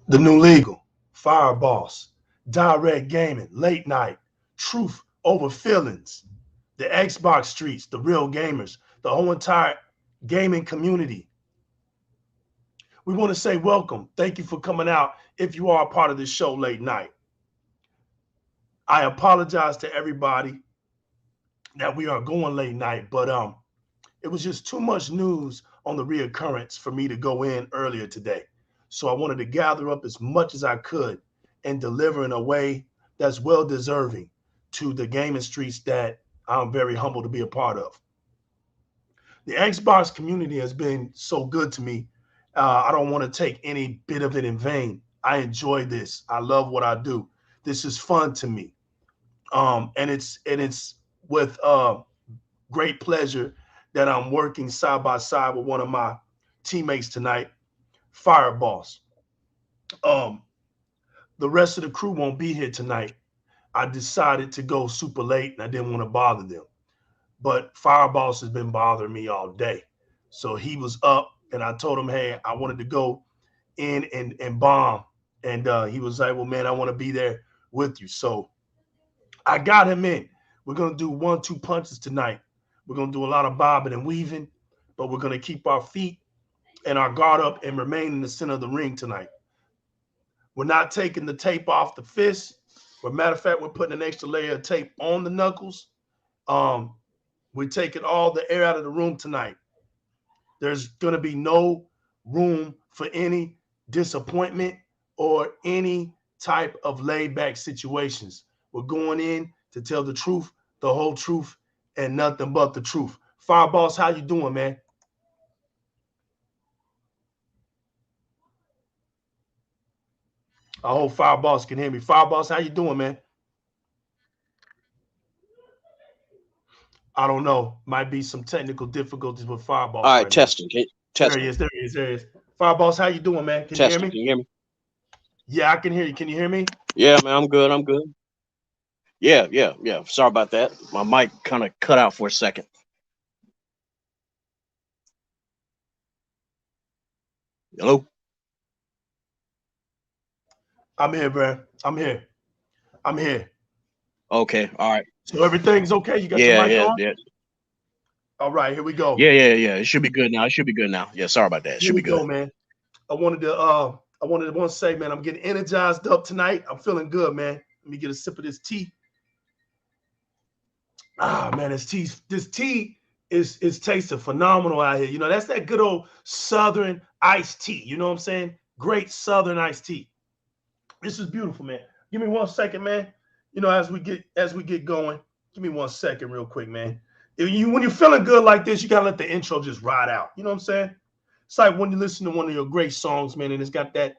The New Legal, Fire Boss, Di-RRec Gaming, Late Night, Truth Over Feelings, the Xbox Streets, the Real Gamers, the whole entire gaming community. We want to say welcome. Thank you for coming out if you are a part of this show late night. I apologize to everybody that we are going late night, but it was just too much news on the reoccurrence for me to go in earlier today. So I wanted to gather up as much as I could and deliver in a way that's well deserving to the gaming streets that I'm very humbled to be a part of. The Xbox community has been so good to me. I don't want to take any bit of it in vain. I enjoy this. I love what I do. This is fun to me. And it's with great pleasure that I'm working side by side with one of my teammates tonight, Fire Boss. The rest of the crew won't be here tonight. I decided to go super late and I didn't want to bother them. But Fire Boss has been bothering me all day. So he was up and I told him, hey, I wanted to go in and bomb. And he was like, well, man, I want to be there with you. So I got him in. We're going to do 1-2 punches tonight. We're going to do a lot of bobbing and weaving, but we're going to keep our feet and our guard up and remain in the center of the ring tonight. We're not taking the tape off the fist. As a matter of fact, we're putting an extra layer of tape on the knuckles. We're taking all the air out of the room tonight. There's going to be no room for any disappointment or any type of laid-back situations. We're going in to tell the truth, the whole truth, and nothing but the truth. Fire Boss, how you doing, man? I hope Fire Boss can hear me. Fire Boss, how you doing, man? I don't know. Might be some technical difficulties with Fire Boss. All right, testing. There he is. There he is. There he is. Fire Boss, how you doing, man? Can you hear me? Can you hear me? Yeah, I can hear you. Can you hear me? Yeah, man, I'm good. I'm good. Yeah. Sorry about that. My mic kind of cut out for a second. Hello? I'm here, bro. I'm here. Okay. All right. So everything's okay? You got your mic on? Yeah. All right, here we go. Yeah. It should be good now. Yeah, sorry about that. It should be good. Go, man. I wanted to say, man, I'm getting energized up tonight. I'm feeling good, man. Let me get a sip of this tea. Ah, man, this tea is tasting phenomenal out here. You know, that's that good old Southern iced tea. You know what I'm saying? Great Southern iced tea. This is beautiful, man. Give me 1 second, man. You know, as we get going, give me 1 second real quick, man. When you're feeling good like this, you gotta let the intro just ride out. You know what I'm saying? It's like when you listen to one of your great songs, man, and it's got that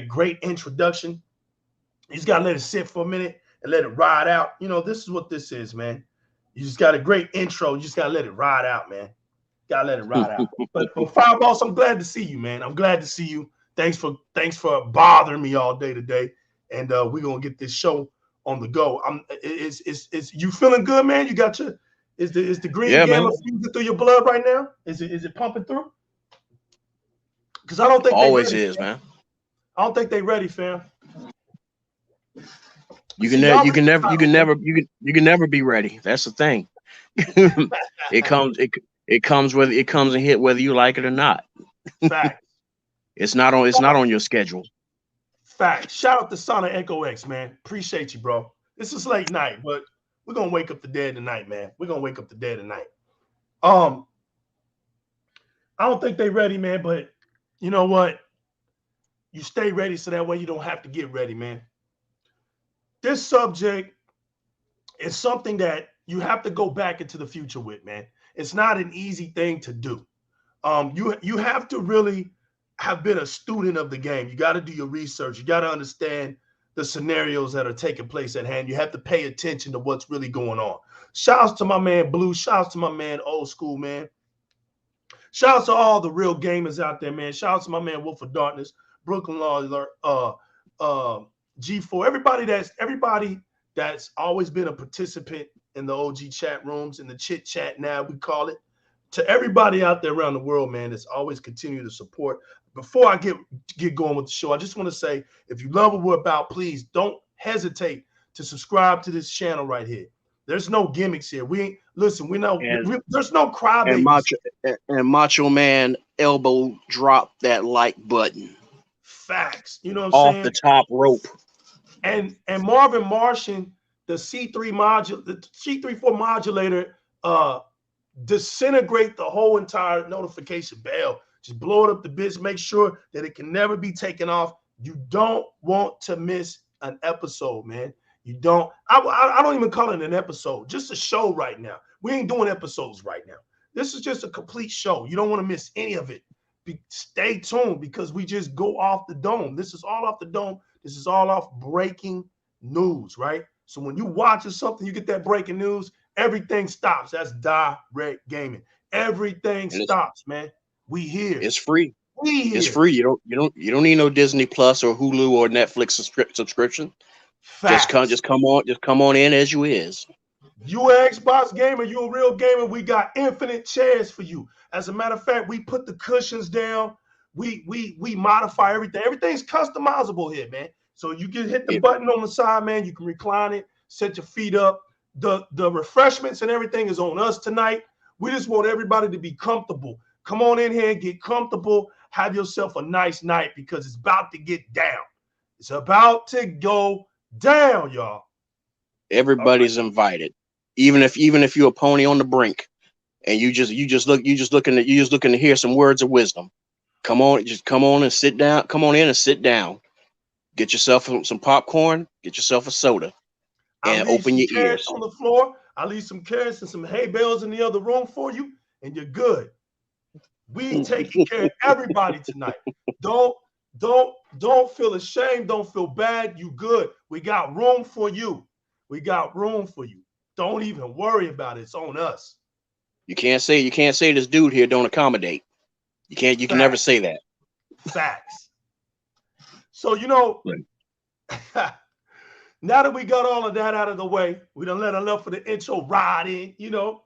great introduction. You just gotta let it sit for a minute and let it ride out. You know, this is what this is, man. You just got a great intro. You just gotta let it ride out, man. Gotta let it ride out. But Fire Boss, I'm glad to see you, man. I'm glad to see you. Thanks for bothering me all day today. And we're gonna get this show on the go. It's you feeling good, man? You got your is the green gamma fusing through your blood right now? Is it pumping through? Because I don't think always is, man. I don't think they ready, fam. You can never be ready. That's the thing. It comes and hit whether you like it or not. Fact. It's not on your schedule. Fact. Shout out to Sonic Echo X, man. Appreciate you, bro. This is late night, but we're gonna wake up the dead tonight, man. We're gonna wake up the dead tonight. I don't think they ready, man, but you know what? You stay ready so that way you don't have to get ready, man. This subject is something that you have to go back into the future with, man. It's not an easy thing to do. You have to really have been a student of the game. You got to do your research. You got to understand the scenarios that are taking place at hand. You have to pay attention to what's really going on. Shouts to my man Blue. Shouts to my man Old School, man. Shouts to all the real gamers out there, man. Shouts to my man Wolf of Darkness, Brooklyn Law Alert, G4. Everybody that's always been a participant in the OG chat rooms, in the chit chat now we call it. To everybody out there around the world, man, that's always continue to support. Before I get going with the show, I just want to say, if you love what we're about, please don't hesitate to subscribe to this channel right here. There's no gimmicks here. There's no crybabies. And Macho Man elbow drop that like button. Facts. You know what I'm saying? Off the top rope. And Marvin Martian, the C34 modulator, disintegrate the whole entire notification bell. Just blow it up the bits. Make sure that it can never be taken off. You don't want to miss an episode, man. You don't. I don't even call it an episode. Just a show right now. We ain't doing episodes right now. This is just a complete show. You don't want to miss any of it. Stay tuned because we just go off the dome. This is all off the dome. This is all off breaking news, right? So when you watching something, you get that breaking news, everything stops. That's Di-RRec Gaming. Everything stops, man. We here. It's free. We here. It's free. You don't need no Disney Plus or Hulu or Netflix subscription. Facts. Just come on in as you is. You an Xbox gamer, you a real gamer. We got infinite chairs for you. As a matter of fact, we put the cushions down. We modify everything. Everything's customizable here, man. So you can hit the button on the side, man. You can recline it, set your feet up. The refreshments and everything is on us tonight. We just want everybody to be comfortable. Come on in here and get comfortable. Have yourself a nice night because it's about to get down. It's about to go down, y'all. Everybody's invited. Even if you're a pony on the brink and you just looking to hear some words of wisdom. Come on and sit down. Come on in and sit down. Get yourself some popcorn, get yourself a soda, and open your ears. On the floor. I'll leave some carrots and some hay bales in the other room for you, and you're good. We taking care of everybody tonight. Don't feel ashamed. Don't feel bad. You good. We got room for you. We got room for you. Don't even worry about it. It's on us. You can't say this dude here don't accommodate. You can never say that. Facts. So now that we got all of that out of the way, we done let enough of the intro ride in.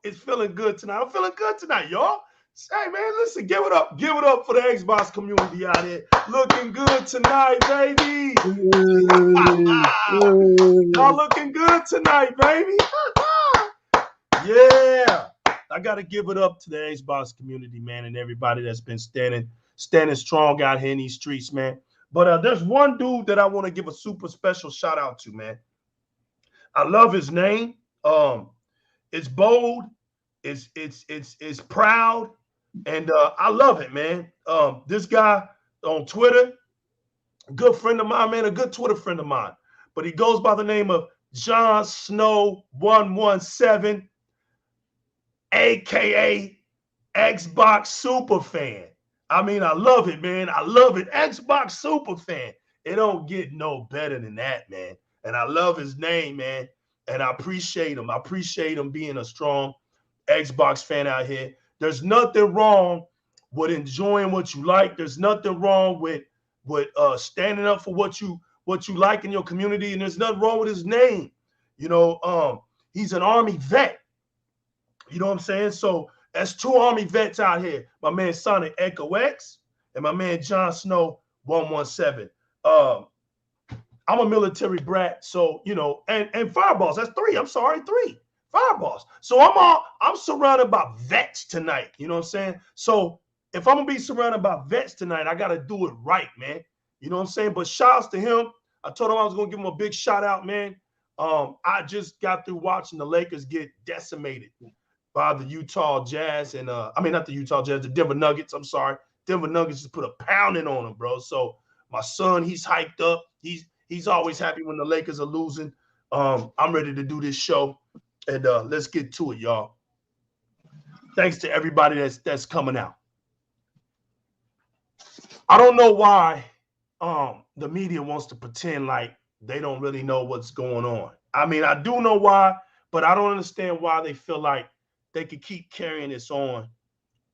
It's feeling good tonight. I'm feeling good tonight, y'all. Hey man, listen, give it up for the Xbox community out here. Looking good tonight, baby. Y'all looking good tonight, baby. Yeah. I gotta give it up to the Xbox community, man, and everybody that's been standing strong out here in these streets, man. But there's one dude that I want to give a super special shout out to, man. I love his name. It's bold, it's proud. And I love it, man. This guy on Twitter, a good friend of mine, man, a good Twitter friend of mine. But he goes by the name of Jon Snow 117, a.k.a. Xbox Superfan. I mean, I love it, man. I love it. Xbox Superfan. It don't get no better than that, man. And I love his name, man. And I appreciate him. I appreciate him being a strong Xbox fan out here. There's nothing wrong with enjoying what you like. There's nothing wrong with standing up for what you like in your community. And there's nothing wrong with his name. He's an Army vet. You know what I'm saying? So that's two Army vets out here. My man Sonic Echo X and my man Jon Snow 117. I'm a military brat, so and fireballs. That's three. I'm sorry, three fireballs. So I'm surrounded by vets tonight. You know what I'm saying? So if I'm gonna be surrounded by vets tonight, I gotta do it right, man. You know what I'm saying? But shouts to him. I told him I was gonna give him a big shout out, man. I just got through watching the Lakers get decimated by the Utah Jazz and not the Utah Jazz, the Denver Nuggets. I'm sorry. Denver Nuggets just put a pounding on them, bro. So my son, he's hyped up. He's always happy when the Lakers are losing. I'm ready to do this show, and let's get to it, y'all. Thanks to everybody that's coming out. I don't know why the media wants to pretend like they don't really know what's going on. I mean, I do know why, but I don't understand why they feel like they could keep carrying this on.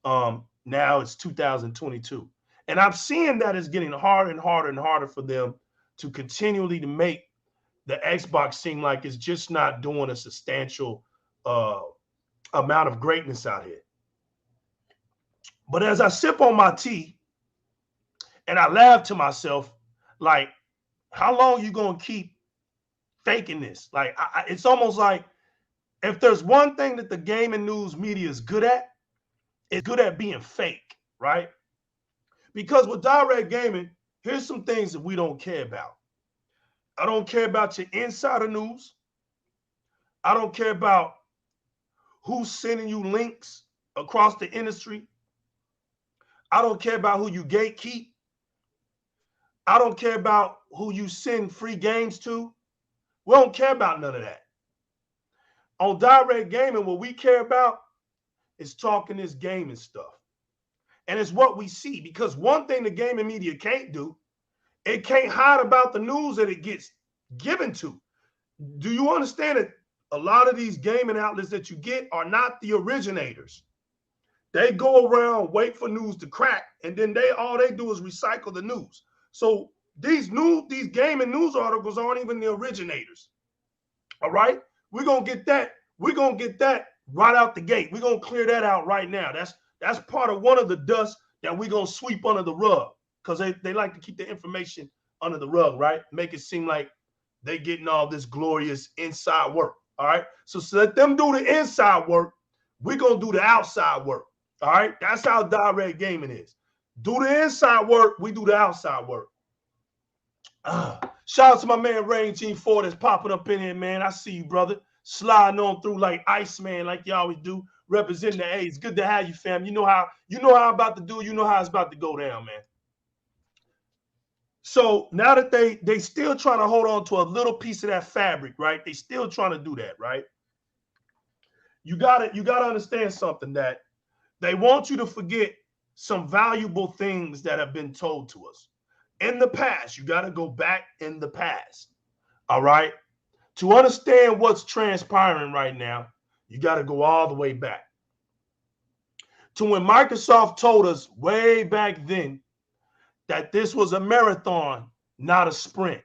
Now it's 2022. And I'm seeing that it's getting harder and harder and harder for them to continually to make the Xbox seem like it's just not doing a substantial amount of greatness out here. But as I sip on my tea and I laugh to myself, like, how long you gonna keep faking this? Like, it's almost like if there's one thing that the gaming news media is good at, it's good at being fake, right? Because with Di-RRec Gaming, here's some things that we don't care about. I don't care about your insider news. I don't care about who's sending you links across the industry. I don't care about who you gatekeep. I don't care about who you send free games to. We don't care about none of that. On Di-RRec Gaming, what we care about is talking this gaming stuff. And it's what we see. Because one thing the gaming media can't do, it can't hide about the news that it gets given to. Do you understand that a lot of these gaming outlets that you get are not the originators? They go around, wait for news to crack, and then all they do is recycle the news. So these gaming news articles aren't even the originators. All right? We're gonna get that right out the gate. We're gonna clear that out right now. That's part of one of the dust that we're gonna sweep under the rug, because they like to keep the information under the rug, right? Make it seem like they getting all this glorious inside work. All right. So let them do the inside work. We're gonna do the outside work. All right. That's how Di-RRec Gaming is. Do the inside work, we do the outside work. Shout out to my man Rain Team 4 that's popping up in here, man. I see you, brother. Sliding on through like Iceman, like you always do, representing the A. It's good to have you, fam. You know how I'm about to do, you know how it's about to go down, man. So now that they still trying to hold on to a little piece of that fabric, right? They still trying to do that, right? You gotta understand something, that they want you to forget some valuable things that have been told to us in the past. You got to go back in the past. All right. To understand what's transpiring right now, you got to go all the way back to when Microsoft told us way back then that this was a marathon, not a sprint.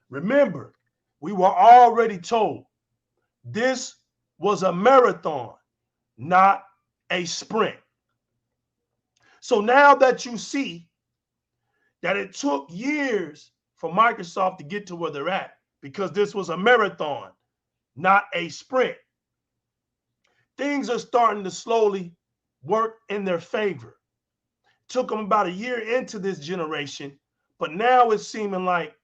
Remember, we were already told this was a marathon, not a sprint. So now that you see that it took years for Microsoft to get to where they're at, because this was a marathon, not a sprint, things are starting to slowly work in their favor. Took them about a year into this generation, but now it's seeming like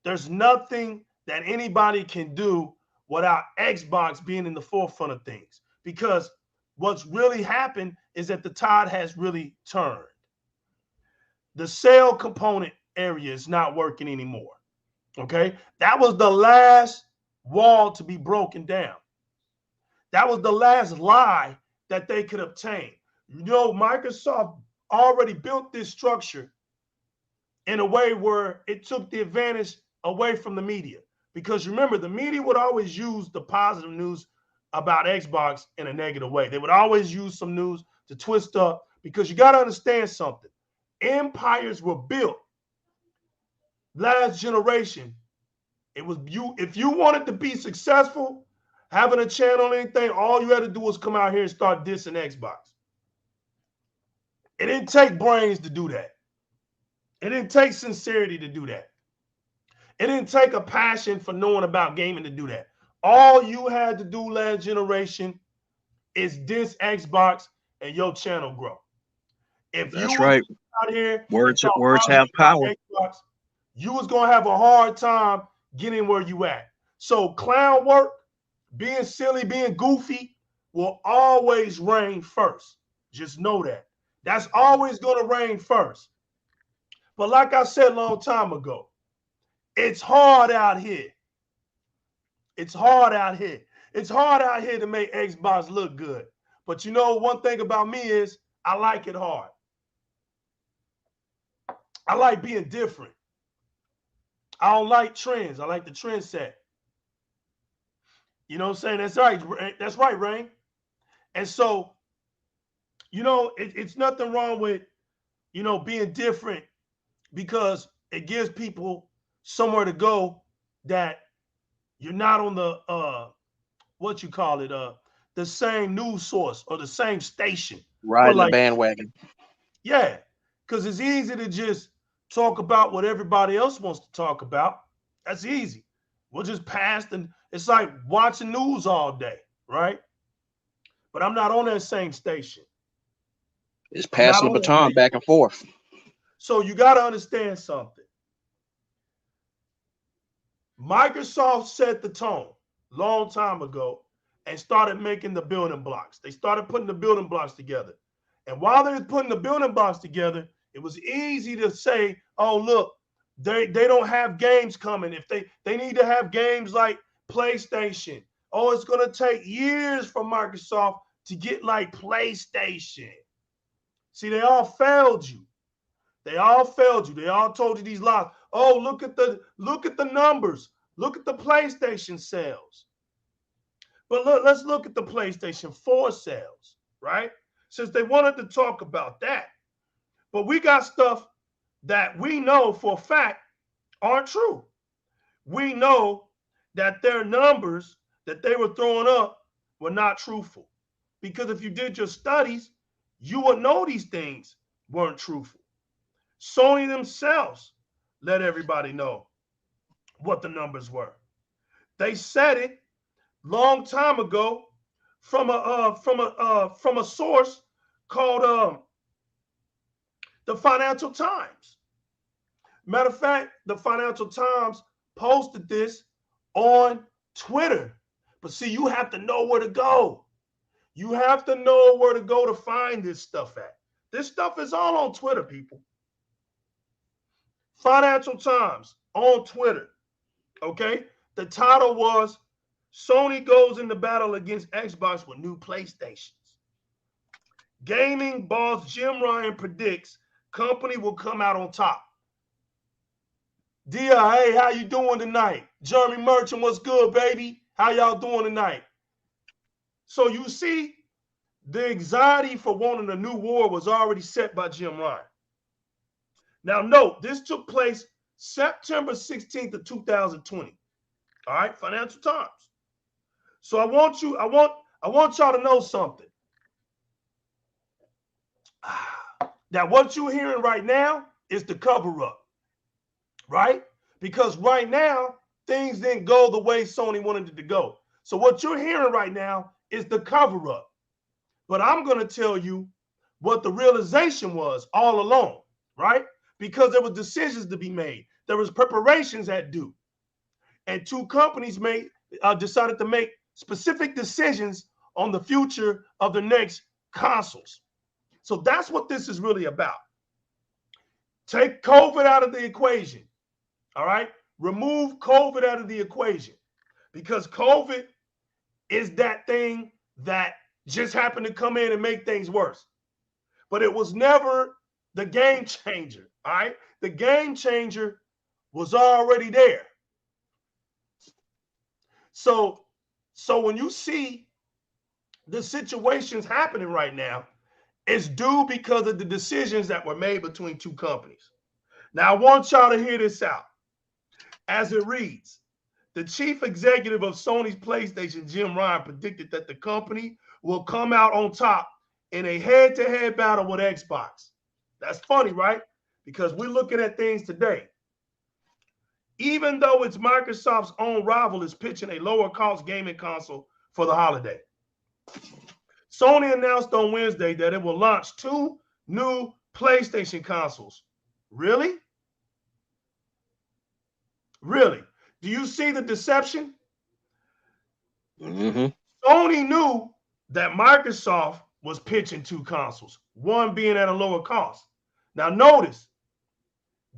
there's nothing that anybody can do without Xbox being in the forefront of things. Because what's really happened is that the tide has really turned. The sale component area is not working anymore. Okay? That was the last wall to be broken down. That was the last lie that they could obtain. You know, Microsoft already built this structure in a way where it took the advantage away from the media. Because remember, the media would always use the positive news about Xbox in a negative way. They would always use some news to twist up, because you got to understand something. Empires were built last generation. It was you. If you wanted to be successful, having a channel or anything, all you had to do was come out here and start dissing Xbox. It didn't take brains to do that. It didn't take sincerity to do that. It didn't take a passion for knowing about gaming to do that. All you had to do last generation is diss Xbox and your channel grow. If That's you right. out here, words have power. Xbox, you was gonna have a hard time getting where you at. So clown work, being silly, being goofy, will always reign first. Just know that. That's always gonna reign first. But like I said a long time ago, it's hard out here. It's hard out here. It's hard out here to make Xbox look good. But you know, one thing about me is I like it hard. I like being different. I don't like trends. I like the trend set. You know what I'm saying? That's right. That's right, Rain. And so, it's nothing wrong with, being different because it gives people somewhere to go that you're not on the what you call it, the same news source or the same station. But Riding the like, bandwagon. yeah, because it's easy to just talk about what everybody else wants to talk about. That's easy. We'll just pass and it's like watching news all day, right? But I'm not on that same station. It's I'm not passing the on that baton station. back and forth. So you got to understand something. Microsoft set the tone long time ago and started making the building blocks. They started putting the building blocks together. And while they were putting the building blocks together, it was easy to say, oh, look, they don't have games coming. If they need to have games like PlayStation. Oh, it's going to take years for Microsoft to get like PlayStation. See, they all failed you. They all failed you. They all told you these lies. Oh, look at the numbers. Look at the PlayStation sales. But let's look at the PlayStation 4 sales, right? Since they wanted to talk about that. But we got stuff that we know for a fact aren't true. We know that their numbers that they were throwing up were not truthful. Because if you did your studies, you would know these things weren't truthful. Sony themselves let everybody know what the numbers were. They said it long time ago from a source called the Financial Times. Matter of fact, the Financial Times posted this on Twitter. But see, you have to know where to go. You have to know where to go to find this stuff at. This stuff is all on Twitter, people. Financial Times on Twitter. Okay? The title was Sony goes into battle against Xbox with new PlayStations. Gaming boss Jim Ryan predicts company will come out on top. Dia, hey, how you doing tonight? Jeremy Merchant, what's good, baby? How y'all doing tonight? So you see, the anxiety for wanting a new war was already set by Jim Ryan. Now, note, this took place September 16th of 2020. All right, Financial Times. So I want y'all to know something. That what you're hearing right now is the cover up, right? Because right now, things didn't go the way Sony wanted it to go. So what you're hearing right now is the cover up. But I'm going to tell you what the realization was all along, right? Because there were decisions to be made. There was preparations at due. And two companies decided to make specific decisions on the future of the next consoles. So that's what this is really about. Take COVID out of the equation, all right? Remove COVID out of the equation because COVID is that thing that just happened to come in and make things worse. But it was never the game changer, all right? The game changer was already there. So when you see the situations happening right now, it's due because of the decisions that were made between two companies. Now, I want y'all to hear this out. As it reads, the chief executive of Sony's PlayStation, Jim Ryan, predicted that the company will come out on top in a head-to-head battle with Xbox. That's funny, right? Because we're looking at things today. Even though it's Microsoft's own rival is pitching a lower-cost gaming console for the holiday. Sony announced on Wednesday that it will launch 2 new PlayStation consoles. Really? Really? Do you see the deception? Mm-hmm. Sony knew that Microsoft was pitching 2 consoles, one being at a lower cost. Now notice,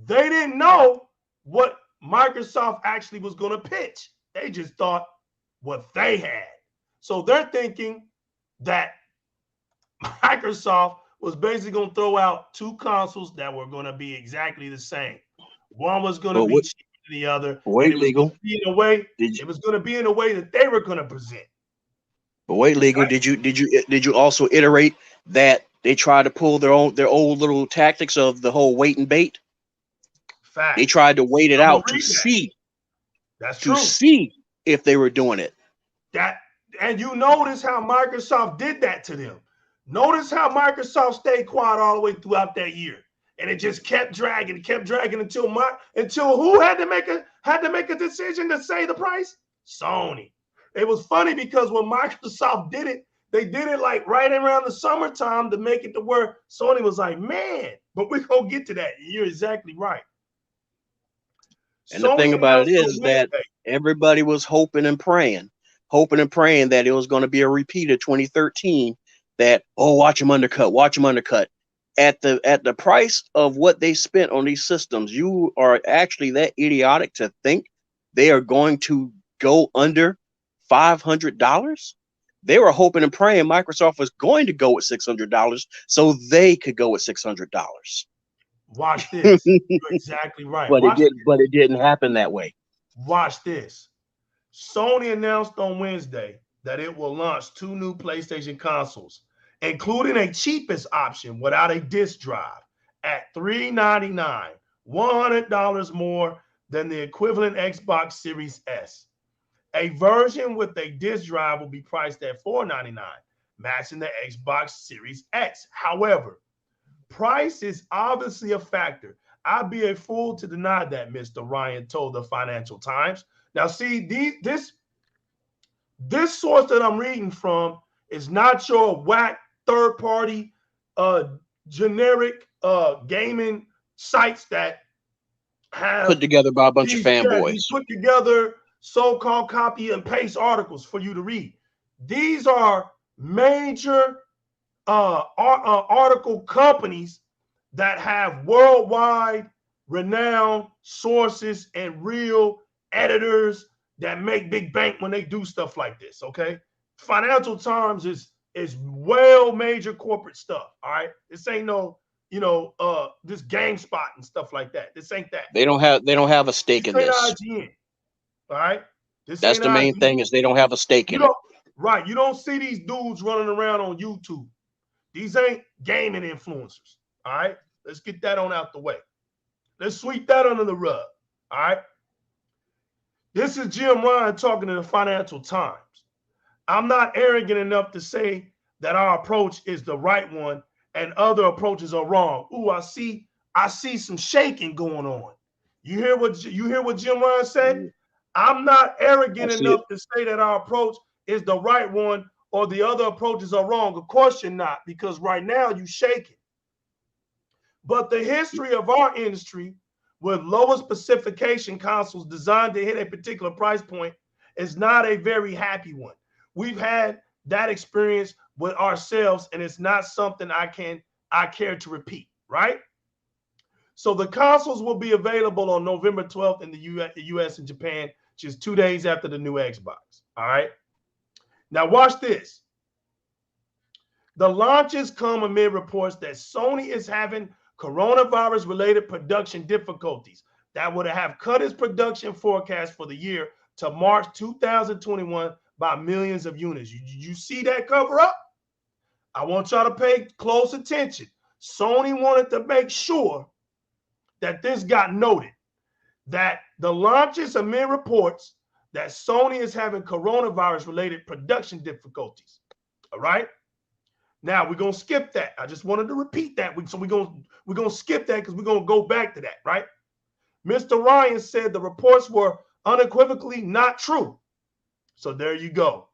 they didn't know what Microsoft actually was going to pitch. They just thought what they had. So they're thinking that Microsoft was basically going to throw out two consoles that were going to be exactly the same. One was going to be cheaper than the other, and it was going to be in a way. It was going to be in a way that they were going to present. But wait, legal. Right? Did you also iterate that they tried to pull their old little tactics of the whole wait and bait? Fact. They tried to wait it out to see. That's true. To see if they were doing it. And you notice how Microsoft did that to them. Notice how Microsoft stayed quiet all the way throughout that year, and it just kept dragging until who had to make a decision to say the price? Sony. It was funny because when Microsoft did it, they did it like right around the summertime to make it to where Sony was like, man, but we're gonna get to that. You're exactly right. And Sony, the thing about it is that everybody was hoping and praying that it was going to be a repeat of 2013. That, oh, watch them undercut. At the price of what they spent on these systems, you are actually that idiotic to think they are going to go under $500. They were hoping and praying Microsoft was going to go with $600 so they could go with $600. Watch this. You're exactly right. But it didn't happen that way. Watch this. Sony announced on Wednesday that it will launch 2 new PlayStation consoles, including a cheapest option without a disc drive at $399, $100 more than the equivalent Xbox Series S. A version with a disc drive will be priced at $499, matching the Xbox Series X. However, price is obviously a factor. I'd be a fool to deny that, Mr. Ryan told the Financial Times. Now, see, this source that I'm reading from is not your whack third-party generic gaming sites that have put together by a bunch of fanboys. Put together so-called copy and paste articles for you to read. These are major article companies that have worldwide renowned sources and real editors that make big bank when they do stuff like this. Okay, Financial Times is well major corporate stuff. All right, this ain't no this GameSpot and stuff like that. This ain't that. They don't have a stake in this. IGN. All right, that's the main thing is they don't have a stake in it. Right, you don't see these dudes running around on YouTube. These ain't gaming influencers. All right, let's get that on out the way. Let's sweep that under the rug. All right. This is Jim Ryan talking to the Financial Times. I'm not arrogant enough to say that our approach is the right one and other approaches are wrong. Ooh, I see some shaking going on. You hear what Jim Ryan said? I'm not arrogant enough to say that our approach is the right one or the other approaches are wrong. Of course you're not, because right now you shaking. But the history of our industry with lower specification consoles designed to hit a particular price point is not a very happy one. We've had that experience with ourselves, and it's not something I care to repeat, right? So the consoles will be available on November 12th in the US and Japan, which is 2 days after the new Xbox, all right? Now watch this. The launches come amid reports that Sony is having coronavirus-related production difficulties that would have cut its production forecast for the year to March 2021 by millions of units. You see that cover up? I want y'all to pay close attention. Sony wanted to make sure that this got noted, that the launches amid reports that Sony is having coronavirus-related production difficulties, all right? Now, we're going to skip that. I just wanted to repeat that. So we're going to skip that because we're going to go back to that, right? Mr. Ryan said the reports were unequivocally not true. So there you go.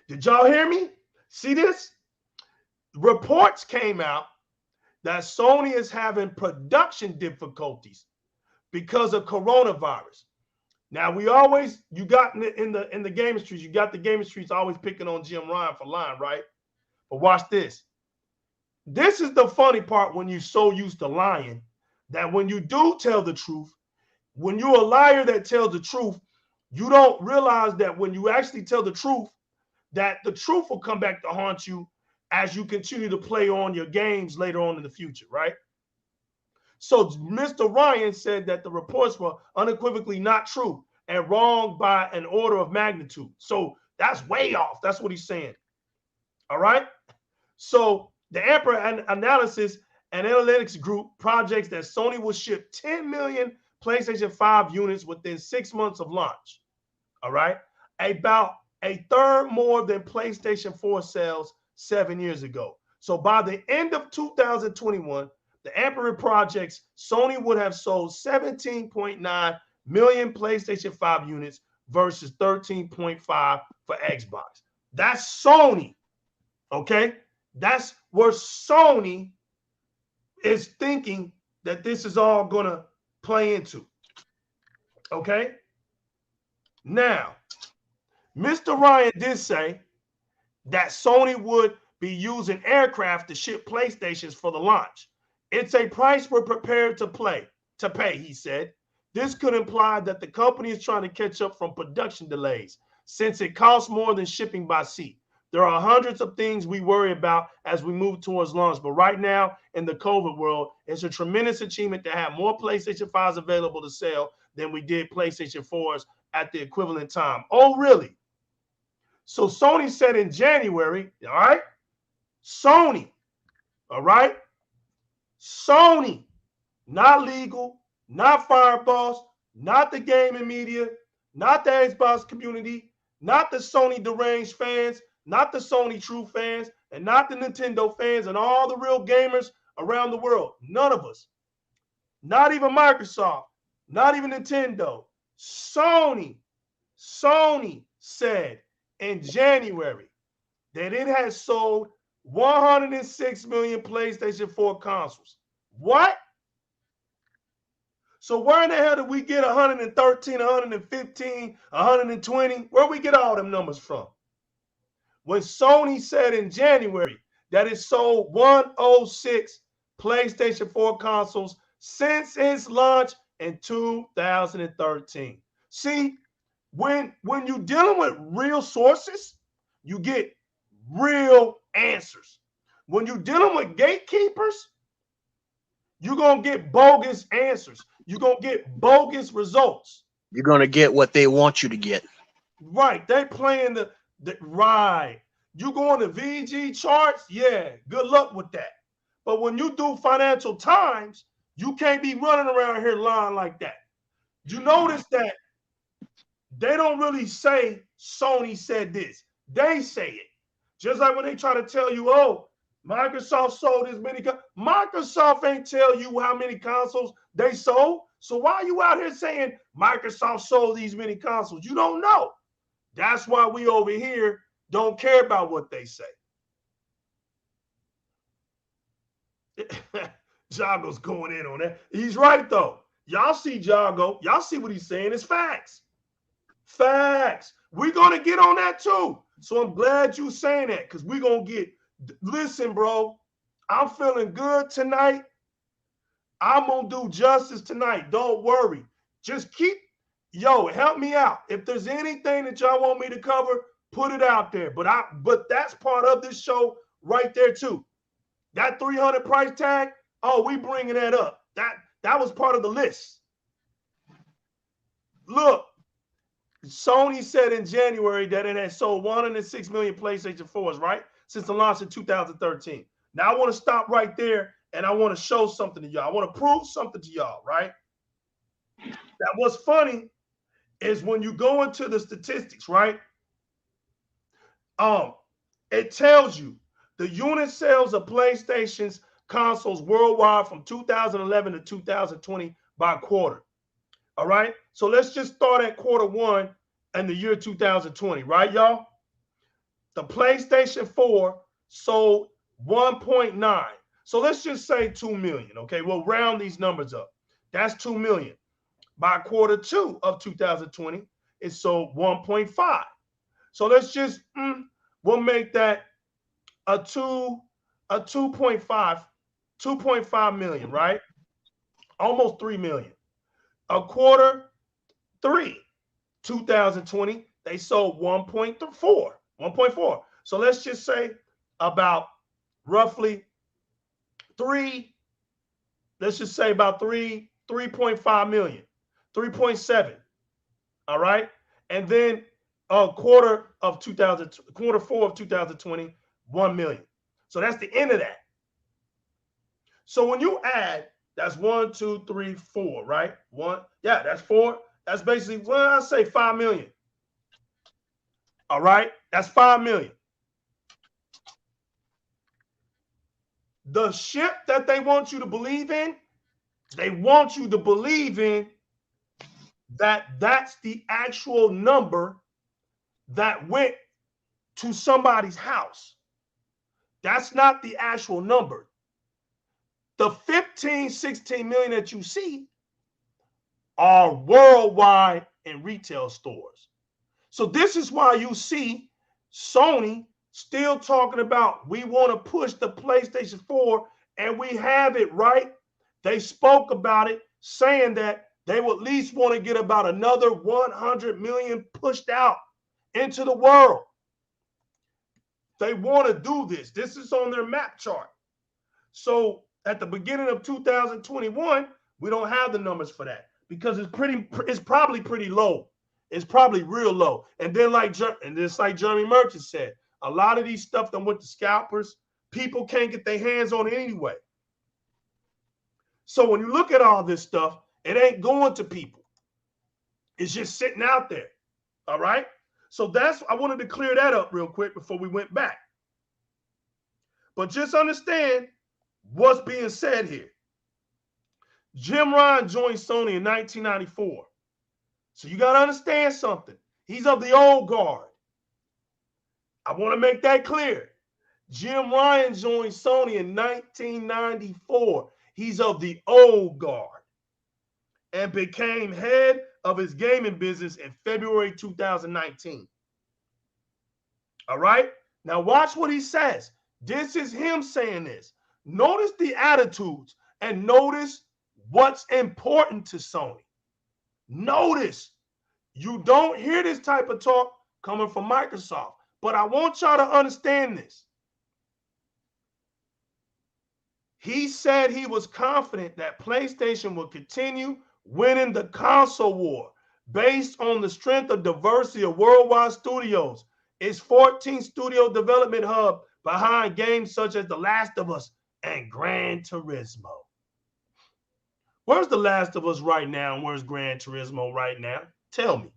Did y'all hear me? See this? Reports came out that Sony is having production difficulties because of coronavirus. Now, you got in the gaming streets, you got the gaming streets always picking on Jim Ryan for lying, right? But watch this. This is the funny part when you're so used to lying that when you do tell the truth, when you're a liar that tells the truth, you don't realize that when you actually tell the truth, that the truth will come back to haunt you as you continue to play on your games later on in the future, right? So Mr. Ryan said that the reports were unequivocally not true and wrong by an order of magnitude. So that's way off. That's what he's saying. All right. So the Ampere Analysis and Analytics Group projects that Sony will ship 10 million PlayStation 5 units within 6 months of launch. All right. About a third more than PlayStation 4 sales 7 years ago. So by the end of 2021, the Ampere projects Sony would have sold 17.9 million PlayStation 5 units versus 13.5 for Xbox. That's Sony. Okay? That's where Sony is thinking that this is all going to play into. Okay? Now, Mr. Ryan did say that Sony would be using aircraft to ship PlayStations for the launch. It's a price we're prepared to pay, he said. This could imply that the company is trying to catch up from production delays, since it costs more than shipping by sea. There are hundreds of things we worry about as we move towards launch, but right now in the COVID world, it's a tremendous achievement to have more PlayStation 5s available to sell than we did PlayStation 4s at the equivalent time. Oh, really? So Sony said in January, all right? Sony, all right? Sony, not legal, not Fireboss, not the gaming media, not the Xbox community, not the Sony deranged fans, not the Sony true fans, and not the Nintendo fans and all the real gamers around the world. None of us. Not even Microsoft, not even Nintendo. Sony said in January that it has sold 106 million PlayStation 4 consoles. What? So where in the hell did we get 113, 115, 120? Where we get all them numbers from? When Sony said in January that it sold 106 PlayStation 4 consoles since its launch in 2013. See, when you're dealing with real sources, you get real answers. When you're dealing with gatekeepers, you're going to get bogus answers. You're going to get bogus results. You're going to get what they want you to get. Right. They playing the right. You go on the VG charts, yeah, good luck with that. But when you do Financial Times, you can't be running around here lying like that. You notice that they don't really say Sony said this. They say it. Just like when they try to tell you, oh, Microsoft sold this many. Microsoft ain't tell you how many consoles they sold. So why are you out here saying Microsoft sold these many consoles? You don't know. That's why we over here don't care about what they say. Jago's going in on that. He's right, though. Y'all see Jago. Y'all see what he's saying. It's facts. Facts. We're going to get on that, too. So I'm glad you saying that, because we're going to get – listen, bro, I'm feeling good tonight. I'm going to do justice tonight. Don't worry. Just keep – yo, help me out. If there's anything that y'all want me to cover, put it out there. But that's part of this show right there, too. That 300 price tag, oh, we bringing that up. That was part of the list. Look, Sony said in January that it had sold 106 million PlayStation 4s, right? Since the launch in 2013. Now I want to stop right there and I want to show something to y'all. I want to prove something to y'all, right? That what's funny is when you go into the statistics, right? It tells you the unit sales of PlayStation's consoles worldwide from 2011 to 2020 by quarter. All right. So let's just start at quarter one in the year 2020, right, y'all? The PlayStation 4 sold 1.9. So let's just say 2 million. Okay. We'll round these numbers up. That's 2 million. By quarter two of 2020, it sold 1.5. So let's just, we'll make that a 2.5 million, right? Almost 3 million. A quarter three, 2020, they sold 1.4. So let's just say about roughly let's just say about 3.5 million, 3.7. All right. And then quarter four of 2020, 1 million. So that's the end of that. So when you add, that's 1, 2, 3, 4, right? That's 4. That's basically, well, I say 5 million. All right. That's 5 million. The ship that they want you to believe in, they want you to believe in that that's the actual number that went to somebody's house. That's not the actual number. The 15, 16 million that you see are worldwide in retail stores. So this is why you see Sony still talking about, we want to push the PlayStation 4, and we have it, right? They spoke about it, saying that they would at least want to get about another 100 million pushed out into the world. They want to do this. This is on their map chart. So at the beginning of 2021, we don't have the numbers for that because it's probably pretty low. It's probably real low. And then like Jeremy Merchant said, a lot of these stuff that went to scalpers, people can't get their hands on it anyway. So when you look at all this stuff, it ain't going to people. It's just sitting out there. All right. So I wanted to clear that up real quick before we went back. But just understand what's being said here. Jim Ryan joined Sony in 1994. So you got to understand something. He's of the old guard. I want to make that clear. Jim Ryan joined Sony in 1994. He's of the old guard and became head of his gaming business in February 2019. All right? Now watch what he says. This is him saying this. Notice the attitudes and notice what's important to Sony. Notice you don't hear this type of talk coming from Microsoft, but I want y'all to understand this. He said he was confident that PlayStation will continue winning the console war based on the strength of diversity of worldwide studios. Its 14 studio development hub behind games such as The Last of Us and Gran Turismo. Where's The Last of Us right now and where's Gran Turismo right now? Tell me.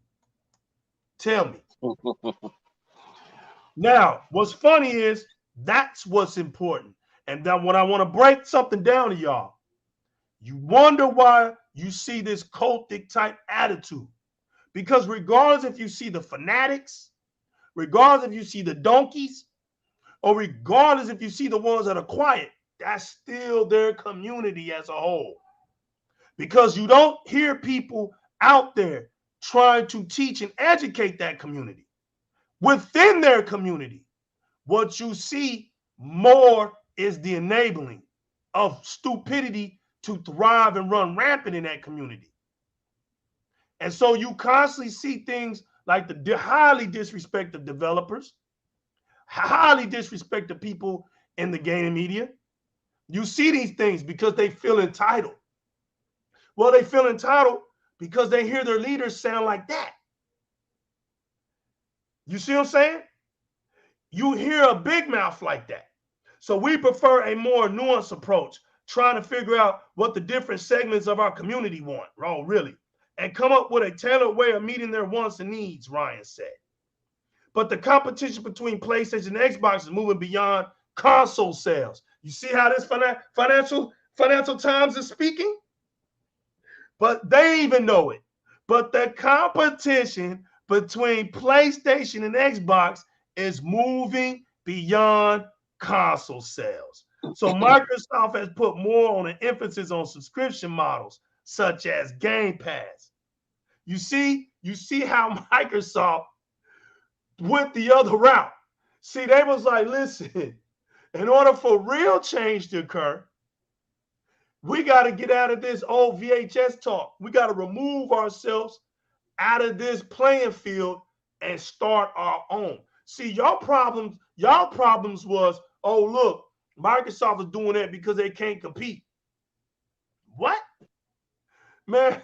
Tell me. Now, what's funny is that's what's important. And then when I want to break something down to y'all, you wonder why you see this cultic type attitude. Because regardless if you see the fanatics, regardless if you see the donkeys, or regardless if you see the ones that are quiet, that's still their community as a whole. Because you don't hear people out there trying to teach and educate that community. Within their community, what you see more is the enabling of stupidity to thrive and run rampant in that community. And so you constantly see things like the highly disrespect of developers, highly disrespect of people in the gaming media. You see these things because they feel entitled. Well, they feel entitled because they hear their leaders sound like that. You see what I'm saying? You hear a big mouth like that. So we prefer a more nuanced approach, trying to figure out what the different segments of our community want, oh, really, and come up with a tailored way of meeting their wants and needs, Ryan said. But the competition between PlayStation and Xbox is moving beyond console sales. You see how this Financial Times is speaking? But they even know it. But the competition between PlayStation and Xbox is moving beyond console sales. So Microsoft has put more on an emphasis on subscription models, such as Game Pass. You see how Microsoft went the other route. See, they was like, listen, in order for real change to occur, we got to get out of this old VHS talk. We got to remove ourselves out of this playing field and start our own. See, y'all problems was, oh, look, Microsoft is doing that because they can't compete. What? Man.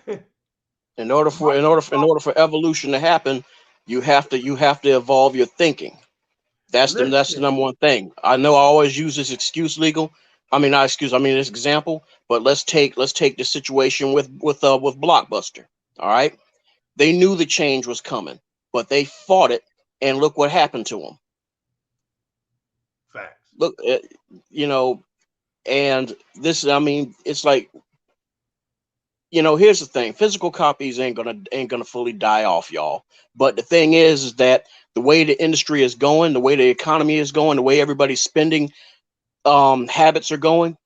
In order for evolution to happen, you have to evolve your thinking. That's the number one thing. I know I always use this excuse, legal. I mean, not excuse. I mean this example. But let's take the situation with Blockbuster. All right, they knew the change was coming, but they fought it, and look what happened to them. Facts. Look, you know, and this. I mean, it's like, you know, here's the thing: physical copies ain't gonna fully die off, y'all. But the thing is that the way the industry is going, the way the economy is going, the way everybody's spending habits are going,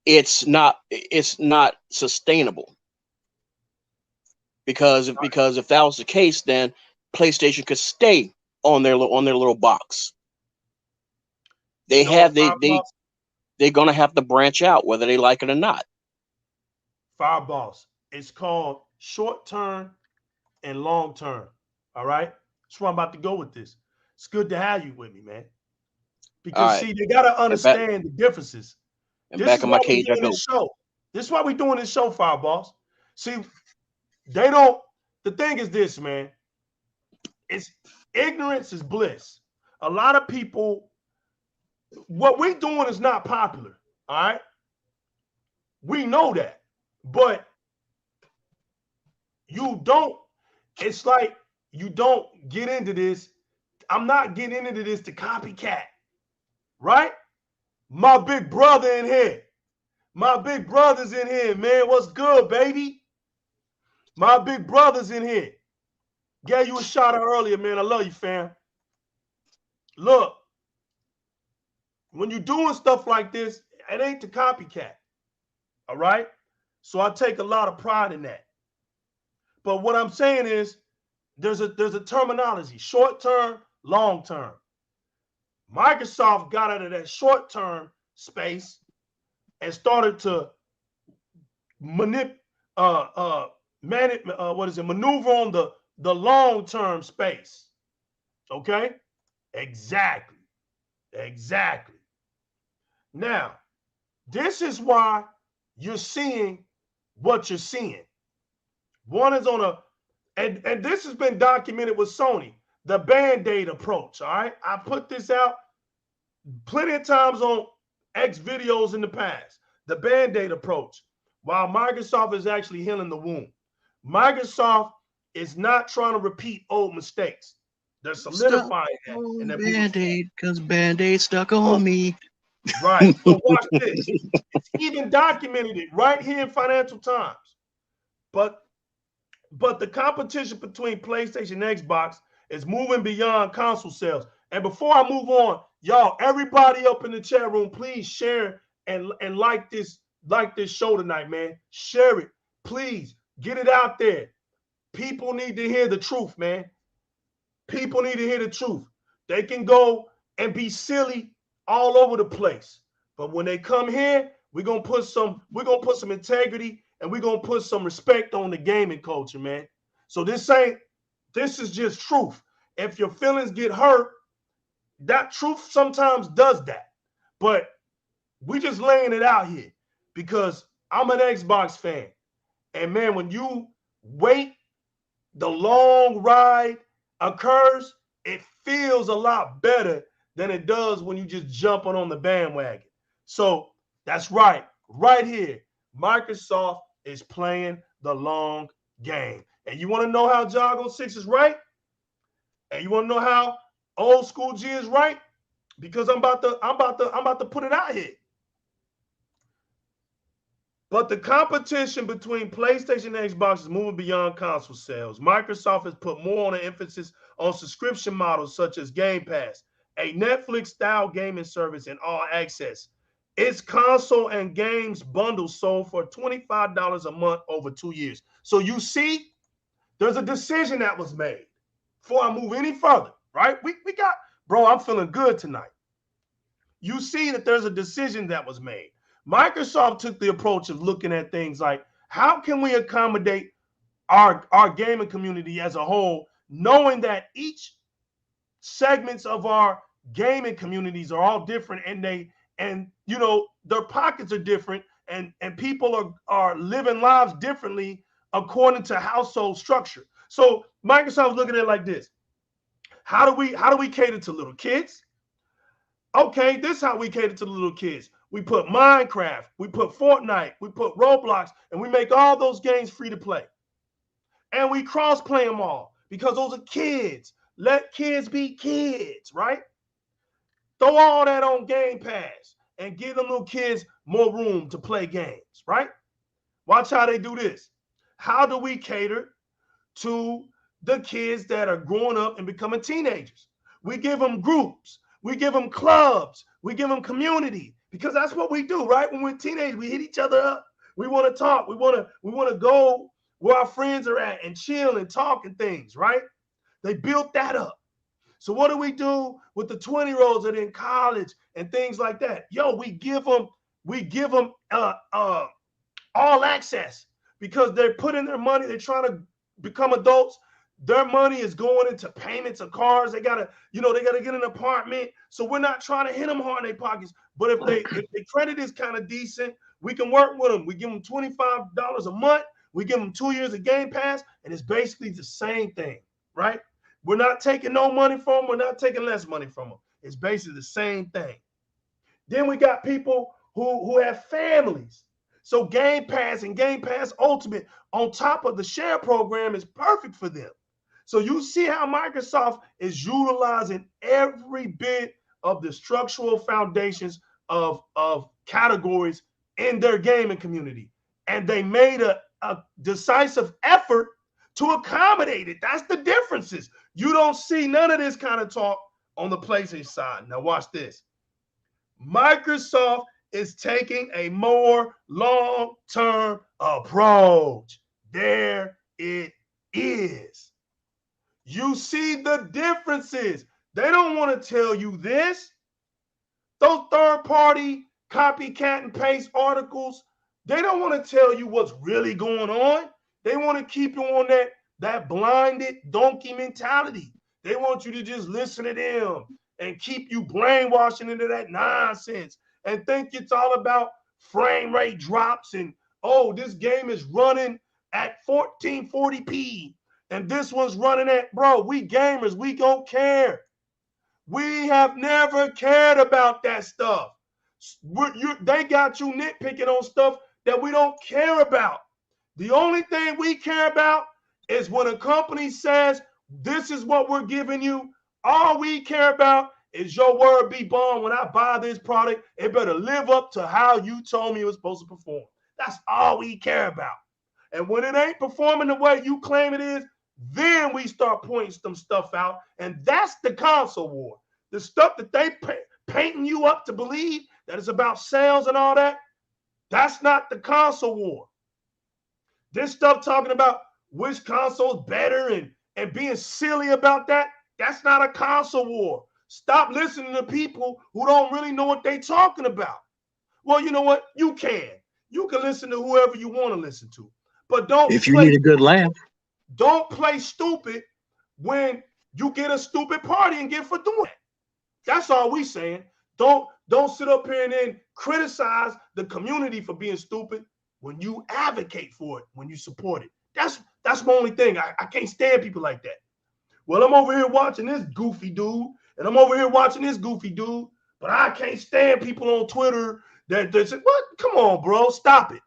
it's not sustainable. Because if that was the case, then PlayStation could stay on their little box. They're gonna have to branch out, whether they like it or not. Fireballs. It's called short term and long term. All right. That's where I'm about to go with this. It's good to have you with me, man. Because see, they gotta understand the differences. And back in my cage, I go. This is why we're doing this show, Fireballs. See, they don't. The thing is this, man. It's ignorance is bliss. A lot of people, what we're doing is not popular. All right. We know that. But you don't, it's like you don't get into this. I'm not getting into this to copycat, right? My big brother in here. My big brother's in here, man. What's good, baby? My big brother's in here. Gave you a shout out earlier, man. I love you, fam. Look, when you're doing stuff like this, it ain't to copycat, all right? So I take a lot of pride in that. But what I'm saying is there's a terminology, short term, long term. Microsoft got out of that short term space and started to maneuver on the long term space. Okay? Exactly. Now, this is why you're seeing what you're seeing. One is on and this has been documented with Sony, the Band-Aid approach, all right? I put this out plenty of times on X videos in the past, the Band-Aid approach, while Microsoft is actually healing the wound. Microsoft is not trying to repeat old mistakes. They're solidifying that. Band-Aid, because Band-Aid stuck on me. Right. So watch this. It's even documented it right here in Financial Times. But the competition between PlayStation and Xbox is moving beyond console sales. And before I move on, y'all, everybody up in the chat room, please share and like this show tonight, man. Share it. Please get it out there. People need to hear the truth, man. People need to hear the truth. They can go and be silly all over the place. But when they come here, we're gonna put some integrity and we're gonna put some respect on the gaming culture, man. So this is just truth. If your feelings get hurt, that truth sometimes does that. But we just laying it out here because I'm an Xbox fan. And man, when you wait, the long ride occurs, it feels a lot better than it does when you just jumping on the bandwagon. So that's right. Right here, Microsoft is playing the long game. And you want to know how Jargo 6 is right? And you want to know how old school G is right? Because I'm about to put it out here. But the competition between PlayStation and Xbox is moving beyond console sales. Microsoft has put more on an emphasis on subscription models such as Game Pass, a Netflix-style gaming service in all access. Its console and games bundle sold for $25 a month over 2 years. So you see, there's a decision that was made. Before I move any further, right? We got, bro, I'm feeling good tonight. You see that there's a decision that was made. Microsoft took the approach of looking at things like, how can we accommodate our gaming community as a whole, knowing that each segments of our gaming communities are all different and and you know, their pockets are different, and people are living lives differently according to household structure. So Microsoft's looking at it like this. How do we cater to little kids? Okay, this is how we cater to the little kids. We put Minecraft, we put Fortnite, we put Roblox, and we make all those games free to play. And we cross-play them all because those are kids. Let kids be kids, right? Throw all that on Game Pass and give them little kids more room to play games, right? Watch how they do this. How do we cater to the kids that are growing up and becoming teenagers? We give them groups. We give them clubs. We give them community, because that's what we do, right? When we're teenagers, we hit each other up. We want to talk. We want to go where our friends are at and chill and talk and things, right? They built that up. So what do we do with the 20-year-olds that are in college and things like that? Yo, we give them all access, because they're putting their money. They're trying to become adults. Their money is going into payments of cars. They gotta get an apartment. So we're not trying to hit them hard in their pockets. But if their credit is kind of decent, we can work with them. We give them $25 a month. We give them 2 years of Game Pass, and it's basically the same thing, right? We're not taking no money from them. We're not taking less money from them. It's basically the same thing. Then we got people who have families. So Game Pass and Game Pass Ultimate on top of the share program is perfect for them. So you see how Microsoft is utilizing every bit of the structural foundations of categories in their gaming community. And they made a decisive effort to accommodate it. That's the differences. You don't see none of this kind of talk on the PlayStation side. Now watch this. Microsoft is taking a more long-term approach. There it is. You see the differences. They don't want to tell you this. Those third-party copycat and paste articles, they don't want to tell you what's really going on. They want to keep you on that blinded donkey mentality. They want you to just listen to them and keep you brainwashing into that nonsense and think it's all about frame rate drops and, oh, this game is running at 1440p and this one's running at, bro, we gamers, we don't care. We have never cared about that stuff. They got you nitpicking on stuff that we don't care about. The only thing we care about is when a company says, this is what we're giving you. All we care about is your word be bond. When I buy this product, it better live up to how you told me it was supposed to perform. That's all we care about. And when it ain't performing the way you claim it is, then we start pointing some stuff out. And that's the console war. The stuff that they painting you up to believe that it's about sales and all that, that's not the console war. This stuff talking about which console is better and being silly about that, that's not a console war. Stop listening to people who don't really know what they're talking about. Well, you know what? You can. You can listen to whoever you want to listen to. But don't if you need a good laugh. Don't play stupid when you get a stupid party and get for doing it. That's all we saying. Don't sit up here and then criticize the community for being stupid when you advocate for it, when you support it. That's my only thing. I can't stand people like that. Well, I'm over here watching this goofy dude, and I'm over here watching this goofy dude, but I can't stand people on Twitter that say, what? Come on, bro, stop it.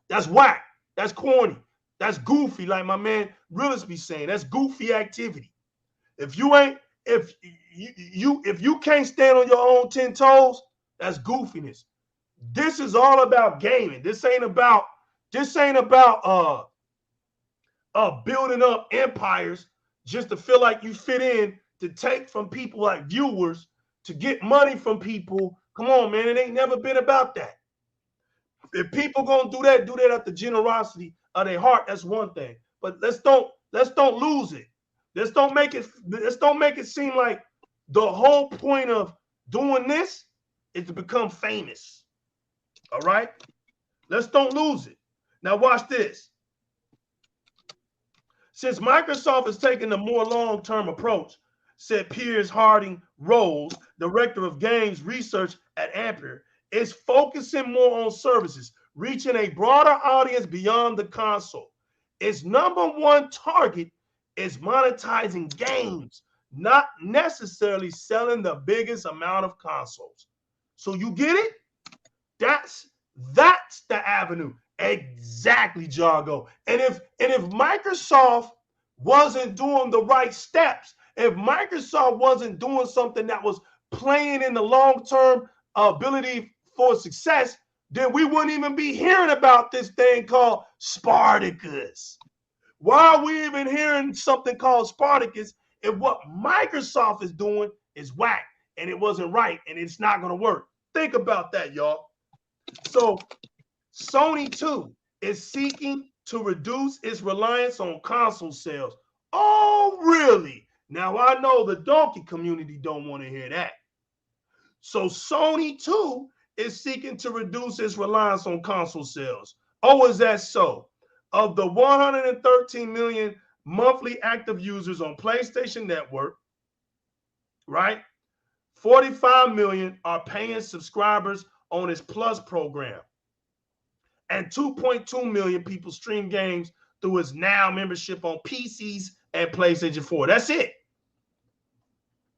That's whack. That's corny. That's goofy, like my man Realist be saying. That's goofy activity. If you can't stand on your own 10 toes, that's goofiness. This is all about gaming. This ain't about building up empires just to feel like you fit in, to take from people like viewers, to get money from people. Come on, man. It ain't never been about that. If people gonna do that out the generosity of their heart. That's one thing. But let's don't lose it. Let's don't make it seem like the whole point of doing this is to become famous. All right? Let's don't lose it. Now watch this. Since Microsoft is taking a more long-term approach, said Piers Harding Rose, director of games research at Ampere, is focusing more on services, reaching a broader audience beyond the console. Its number one target is monetizing games, not necessarily selling the biggest amount of consoles. So you get it? That's the avenue. Exactly, Jargo. And if Microsoft wasn't doing the right steps, if Microsoft wasn't doing something that was playing in the long-term ability for success, then we wouldn't even be hearing about this thing called Spartacus. Why are we even hearing something called Spartacus if what Microsoft is doing is whack and it wasn't right and it's not going to work? Think about that, y'all. So Sony too is seeking to reduce its reliance on console sales. Oh, really? Now I know the donkey community don't want to hear that. So Sony too is seeking to reduce its reliance on console sales. Oh, is that so? Of the 113 million monthly active users on PlayStation Network, right? 45 million are paying subscribers on its Plus program. And 2.2 million people stream games through its Now membership on PCs and PlayStation 4. That's it.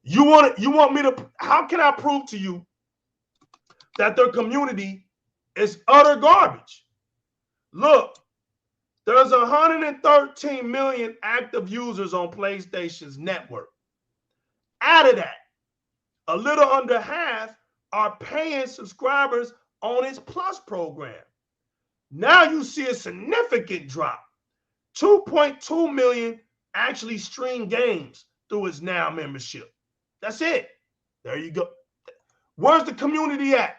You want me to, how can I prove to you that their community is utter garbage? Look, there's 113 million active users on PlayStation's network. Out of that, a little under half are paying subscribers on its Plus program. Now you see a significant drop. 2.2 million actually stream games through its Now membership. That's it. There you go. Where's the community at?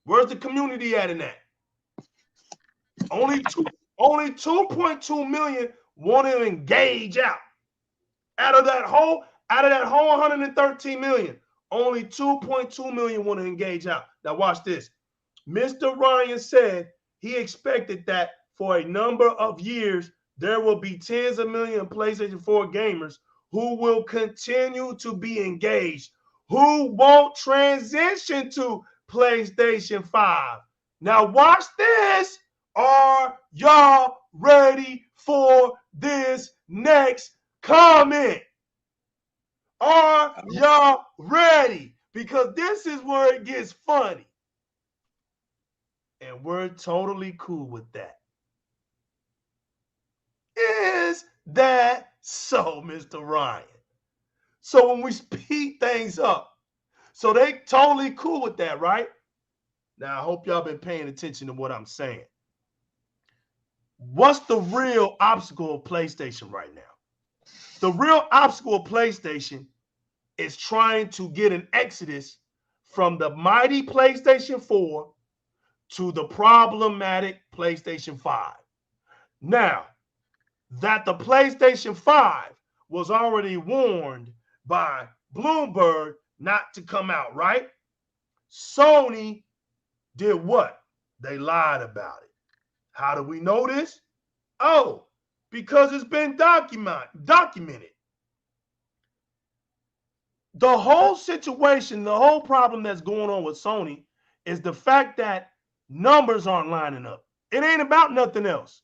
Where's the community at in that? Only 2.2 million want to engage out. Out of that whole 113 million, only 2.2 million want to engage out. Now watch this. Mr. Ryan said he expected that for a number of years, there will be tens of millions of PlayStation 4 gamers who will continue to be engaged, who won't transition to PlayStation 5. Now watch this. Are y'all ready for this next comment? Are y'all ready? Because this is where it gets funny. And we're totally cool with that. Is that so, Mr. Ryan? So when we speed things up, so they totally cool with that, right? Now, I hope y'all been paying attention to what I'm saying. What's the real obstacle of PlayStation right now? The real obstacle of PlayStation is trying to get an exodus from the mighty PlayStation 4 to the problematic PlayStation 5. Now, that the PlayStation 5 was already warned by Bloomberg not to come out, right? Sony did what? They lied about it. How do we know this? Oh, because it's been documented. The whole situation, the whole problem that's going on with Sony is the fact that numbers aren't lining up. It ain't about nothing else.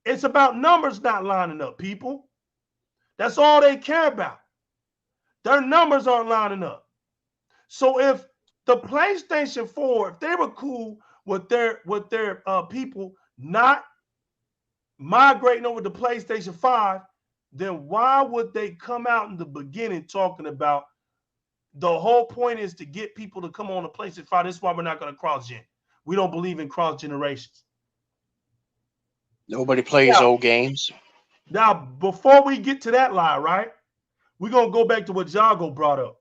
It's about numbers not lining up, people. That's all they care about. Their numbers aren't lining up. So if the PlayStation 4, if they were cool with their people not migrating over to PlayStation 5, then why would they come out in the beginning talking about the whole point is to get people to come on to PlayStation 5? This is why we're not going to cross-gen. We don't believe in cross-generations. Nobody plays old games. Now, before we get to that lie, right, we're going to go back to what Jago brought up.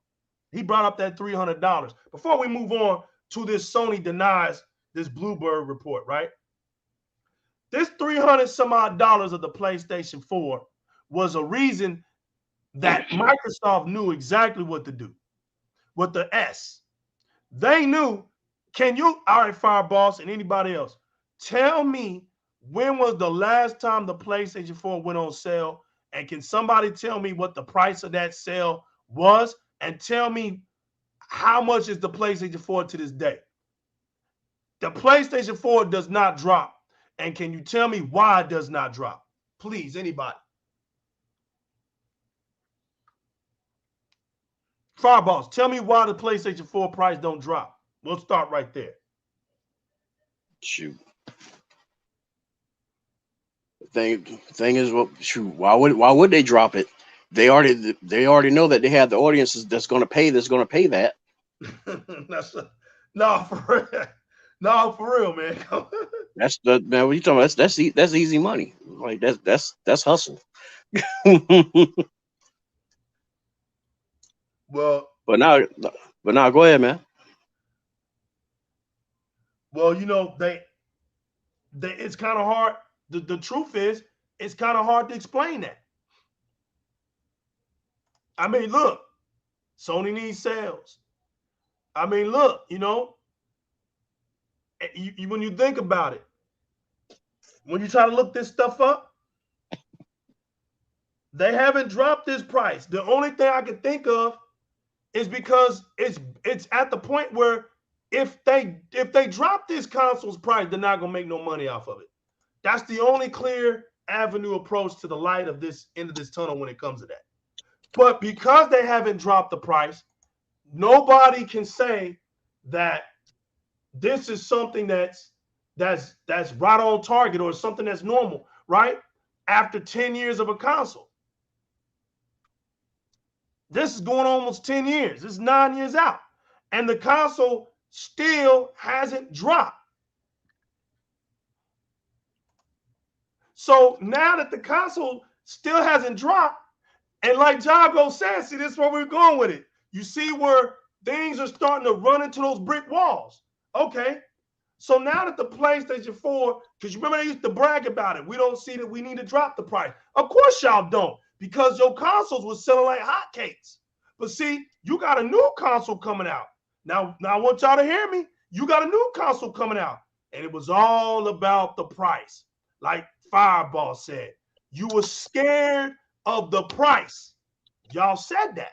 He brought up that $300. Before we move on to this Sony denies this Bloomberg report, right? This $300 some odd of the PlayStation 4 was a reason that Microsoft knew exactly what to do with the S. They knew, all right, Fire Boss and anybody else, tell me when was the last time the PlayStation 4 went on sale And can somebody tell me what the price of that sale was? And tell me how much is the PlayStation 4 to this day? The PlayStation 4 does not drop. And can you tell me why it does not drop? Please, anybody. Fireballs, tell me why the PlayStation 4 price don't drop. We'll start right there. Shoot. The thing is, well, shoot, why would they drop it? They already know that they have the audiences that's going to pay that. No, for real. No, for real, man. That's the man. What you talking about? That's easy money. Like that's hustle. Well, but now, go ahead, man. Well, you know, they it's kind of hard. The truth is, it's kind of hard to explain that. I mean, look, Sony needs sales. I mean, look, you know, when you think about it, when you try to look this stuff up, they haven't dropped this price. The only thing I can think of is because it's at the point where if they drop this console's price, they're not gonna make no money off of it. That's the only clear avenue approach to the light of this end of this tunnel when it comes to that. But because they haven't dropped the price, nobody can say that this is something that's right on target or something that's normal, right? After 10 years of a console. This is going almost 10 years. This is 9 years out. And the console still hasn't dropped. So now that the console still hasn't dropped, and like Jago said, see, this is where we're going with it. You see where things are starting to run into those brick walls. Okay. So now that the PlayStation 4, because you remember they used to brag about it, we don't see that we need to drop the price. Of course y'all don't, because your consoles were selling like hotcakes. But see, you got a new console coming out. Now I want y'all to hear me. You got a new console coming out, and it was all about the price. Like Fireball said, you were scared of the price. Y'all said that.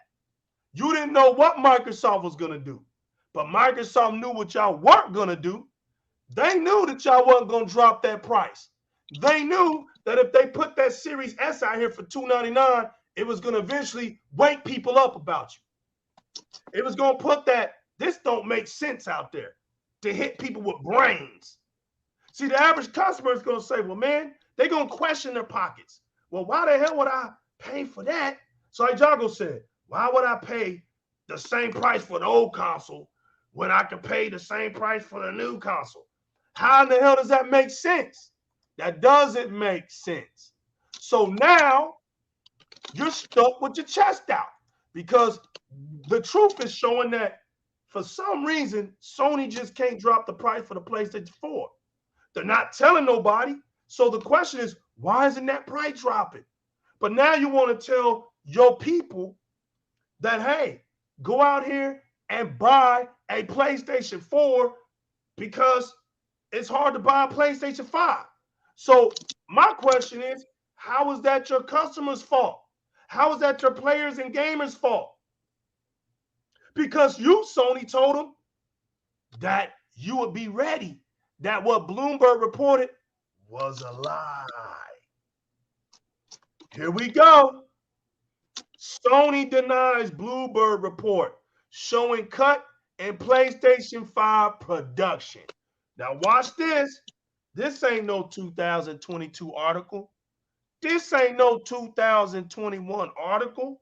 You didn't know what Microsoft was going to do, but Microsoft knew what y'all weren't going to do. They knew that y'all wasn't going to drop that price. They knew that if they put that Series S out here for $299, it was going to eventually wake people up about you. It was going to put that, this don't make sense out there, to hit people with brains. See, the average customer is going to say, well, man, they're going to question their pockets. Well, why the hell would I pay for that? So like Jago said, why would I pay the same price for the old console when I can pay the same price for the new console? How in the hell does that make sense? That doesn't make sense. So now you're stuck with your chest out because the truth is showing that for some reason, Sony just can't drop the price for the PlayStation 4. They're not telling nobody. So the question is, why isn't that price dropping? But now you want to tell your people that, hey, go out here and buy a PlayStation 4 because it's hard to buy a PlayStation 5. So my question is, how is that your customers' fault? How is that your players and gamers' fault? Because you, Sony, told them that you would be ready, that what Bloomberg reported was a lie. Here we go. Sony denies Bloomberg report showing cut in PlayStation 5 production. Now watch this. This ain't no 2022 article. This ain't no 2021 article.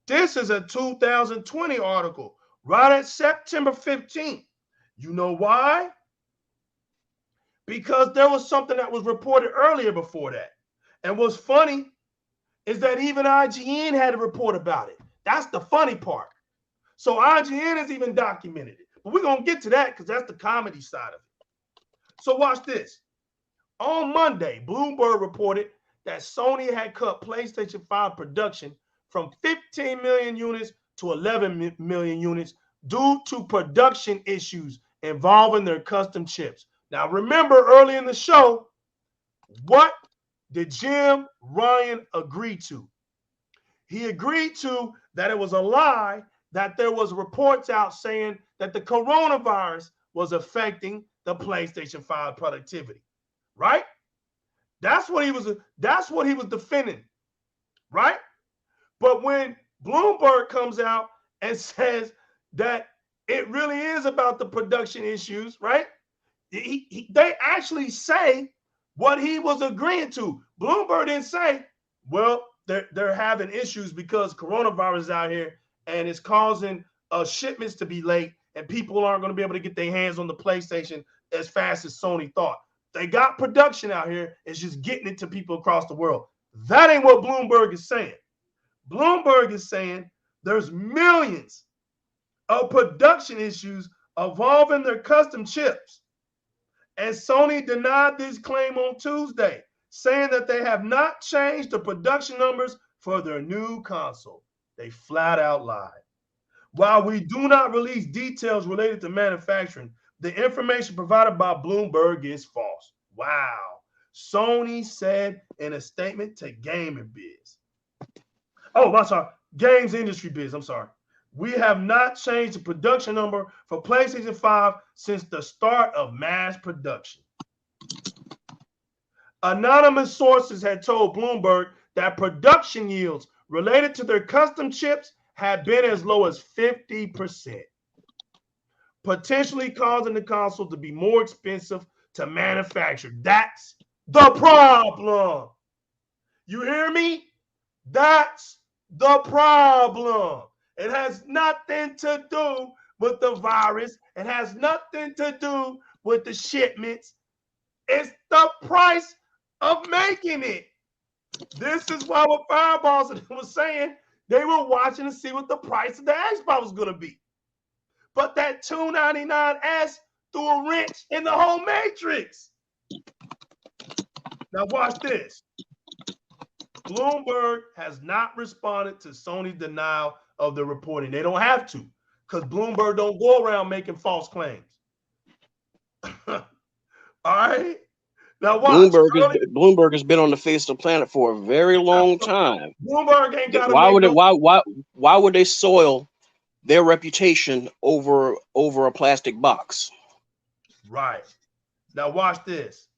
This is a 2020 article, right at September 15th. You know why? Because there was something that was reported earlier before that. And what's funny is that even IGN had a report about it. That's the funny part. So IGN has even documented it. But we're going to get to that because that's the comedy side of it. So watch this. On Monday, Bloomberg reported that Sony had cut PlayStation 5 production from 15 million units to 11 million units due to production issues involving their custom chips. Now, remember early in the show, what did Jim Ryan agree to? He agreed to that it was a lie, that there was reports out saying that the coronavirus was affecting the PlayStation 5 productivity, right? That's what he was defending, right? But when Bloomberg comes out and says that it really is about the production issues, right? They actually say what he was agreeing to. Bloomberg didn't say, well, they're having issues because coronavirus is out here and it's causing shipments to be late and people aren't going to be able to get their hands on the PlayStation as fast as Sony thought. They got production out here. It's just getting it to people across the world. That ain't what Bloomberg is saying. Bloomberg is saying there's millions of production issues involving their custom chips. And Sony denied this claim on Tuesday, saying that they have not changed the production numbers for their new console. They flat out lied. While we do not release details related to manufacturing, the information provided by Bloomberg is false. Wow. Sony said in a statement to Gaming Biz. Oh, I'm sorry. Games Industry Biz. I'm sorry. We have not changed the production number for PlayStation 5 since the start of mass production. Anonymous sources had told Bloomberg that production yields related to their custom chips had been as low as 50%, potentially causing the console to be more expensive to manufacture. That's the problem. You hear me? That's the problem. It has nothing to do with the virus. It has nothing to do with the shipments. It's the price of making it. This is why what Fireballs was saying, they were watching to see what the price of the Xbox was going to be. But that $299S threw a wrench in the whole matrix. Now watch this. Bloomberg has not responded to Sony's denial of the reporting. They don't have to, because Bloomberg don't go around making false claims. All right. Now watch. Bloomberg has been on the face of the planet for a very long time. Bloomberg ain't got to why would they soil their reputation over a plastic box? Right. Now watch this.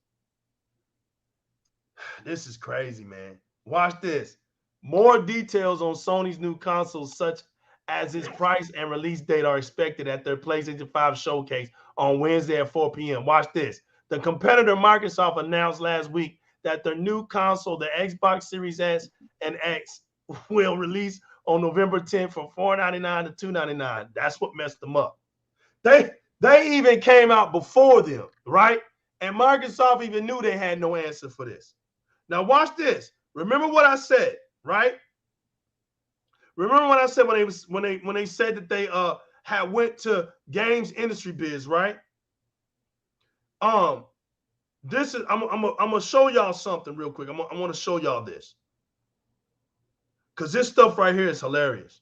This is crazy, man. Watch this. More details on Sony's new console, such as its price and release date, are expected at their PlayStation 5 showcase on Wednesday at 4 p.m. Watch this. The competitor Microsoft announced last week that their new console, the Xbox Series S and X, will release on November 10th from $499 to $299. That's what messed them up. They even came out before them, right? And Microsoft even knew they had no answer for this. Now watch this. Remember what I said, right? Remember what I said when they said that they had went to Games Industry Biz, right? This is I'm gonna show y'all something real quick. I want to show y'all this, because this stuff right here is hilarious.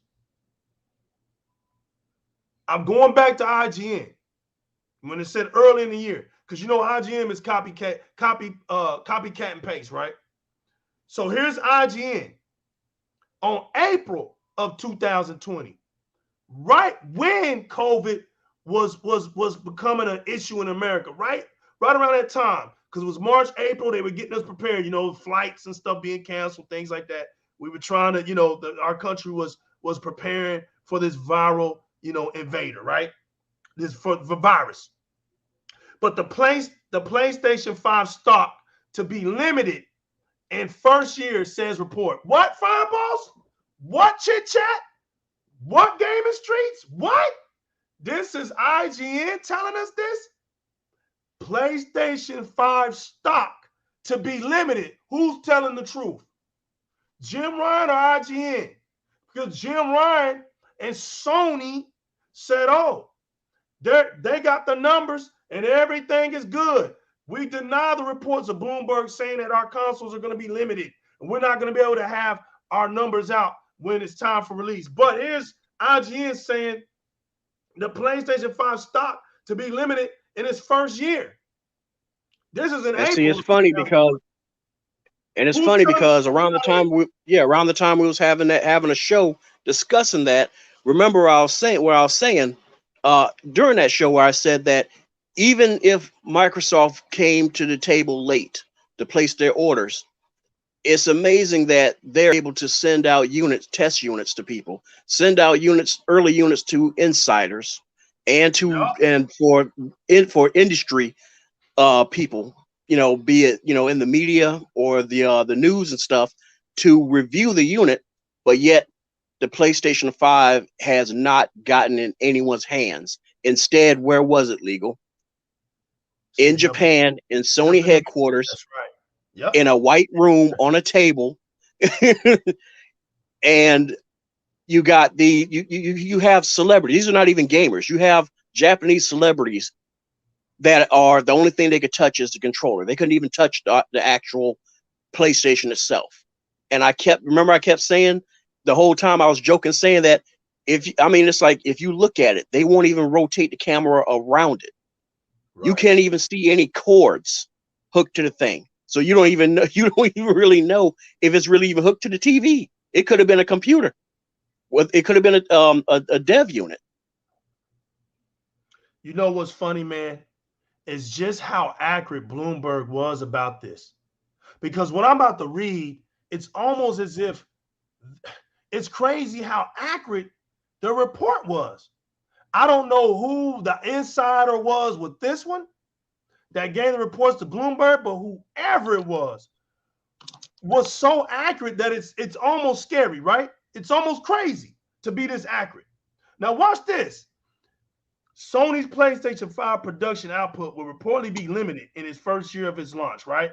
I'm going back to IGN when it said early in the year, because you know IGN is copycat and paste, right? So here's IGN on April of 2020, right when COVID was becoming an issue in America, right around that time, because it was March, April. They were getting us prepared, flights and stuff being canceled, things like that. We were trying to, our country was preparing for this viral, invader, right? This for virus. But the PlayStation 5 stock to be limited in first year, says report. What, Fireballs? What, Chit Chat? What, Gaming Streets? What? This is IGN telling us this? PlayStation 5 stock to be limited. Who's telling the truth? Jim Ryan or IGN? Because Jim Ryan and Sony said, oh, they got the numbers and everything is good. We deny the reports of Bloomberg saying that our consoles are going to be limited and we're not going to be able to have our numbers out when it's time for release. But here's IGN saying the PlayStation 5 stock to be limited in its first year. This is an April. See, it's funny because And it's Who's funny telling because Sony around the how time we was having a show discussing that, remember where I was saying during that show where I said that even if Microsoft came to the table late to place their orders, it's amazing that they're able to send out test units to people, send out early units to insiders, and Yeah, for industry people, be it in the media or the news and stuff, to review the unit, but yet the PlayStation 5 has not gotten in anyone's hands. Instead, where was it legal? In Japan, in Sony just in the headquarters, that's right. Yep. in a white room on a table, and you have celebrities. These are not even gamers. You have Japanese celebrities that are the only thing they could touch is the controller. They couldn't even touch the actual PlayStation itself. And I kept saying the whole time, I was joking saying that it's like if you look at it, they won't even rotate the camera around it. You Right. can't even see any cords hooked to the thing. So you don't even really know if it's really even hooked to the TV. It could have been a computer. Well, it could have been a dev unit. You know what's funny, man? Is just how accurate Bloomberg was about this. Because what I'm about to read, it's almost as if it's crazy how accurate the report was. I don't know who the insider was with this one that gave the reports to Bloomberg, but whoever it was so accurate that it's almost scary, right? It's almost crazy to be this accurate. Now watch this. Sony's PlayStation 5 production output will reportedly be limited in its first year of its launch, right?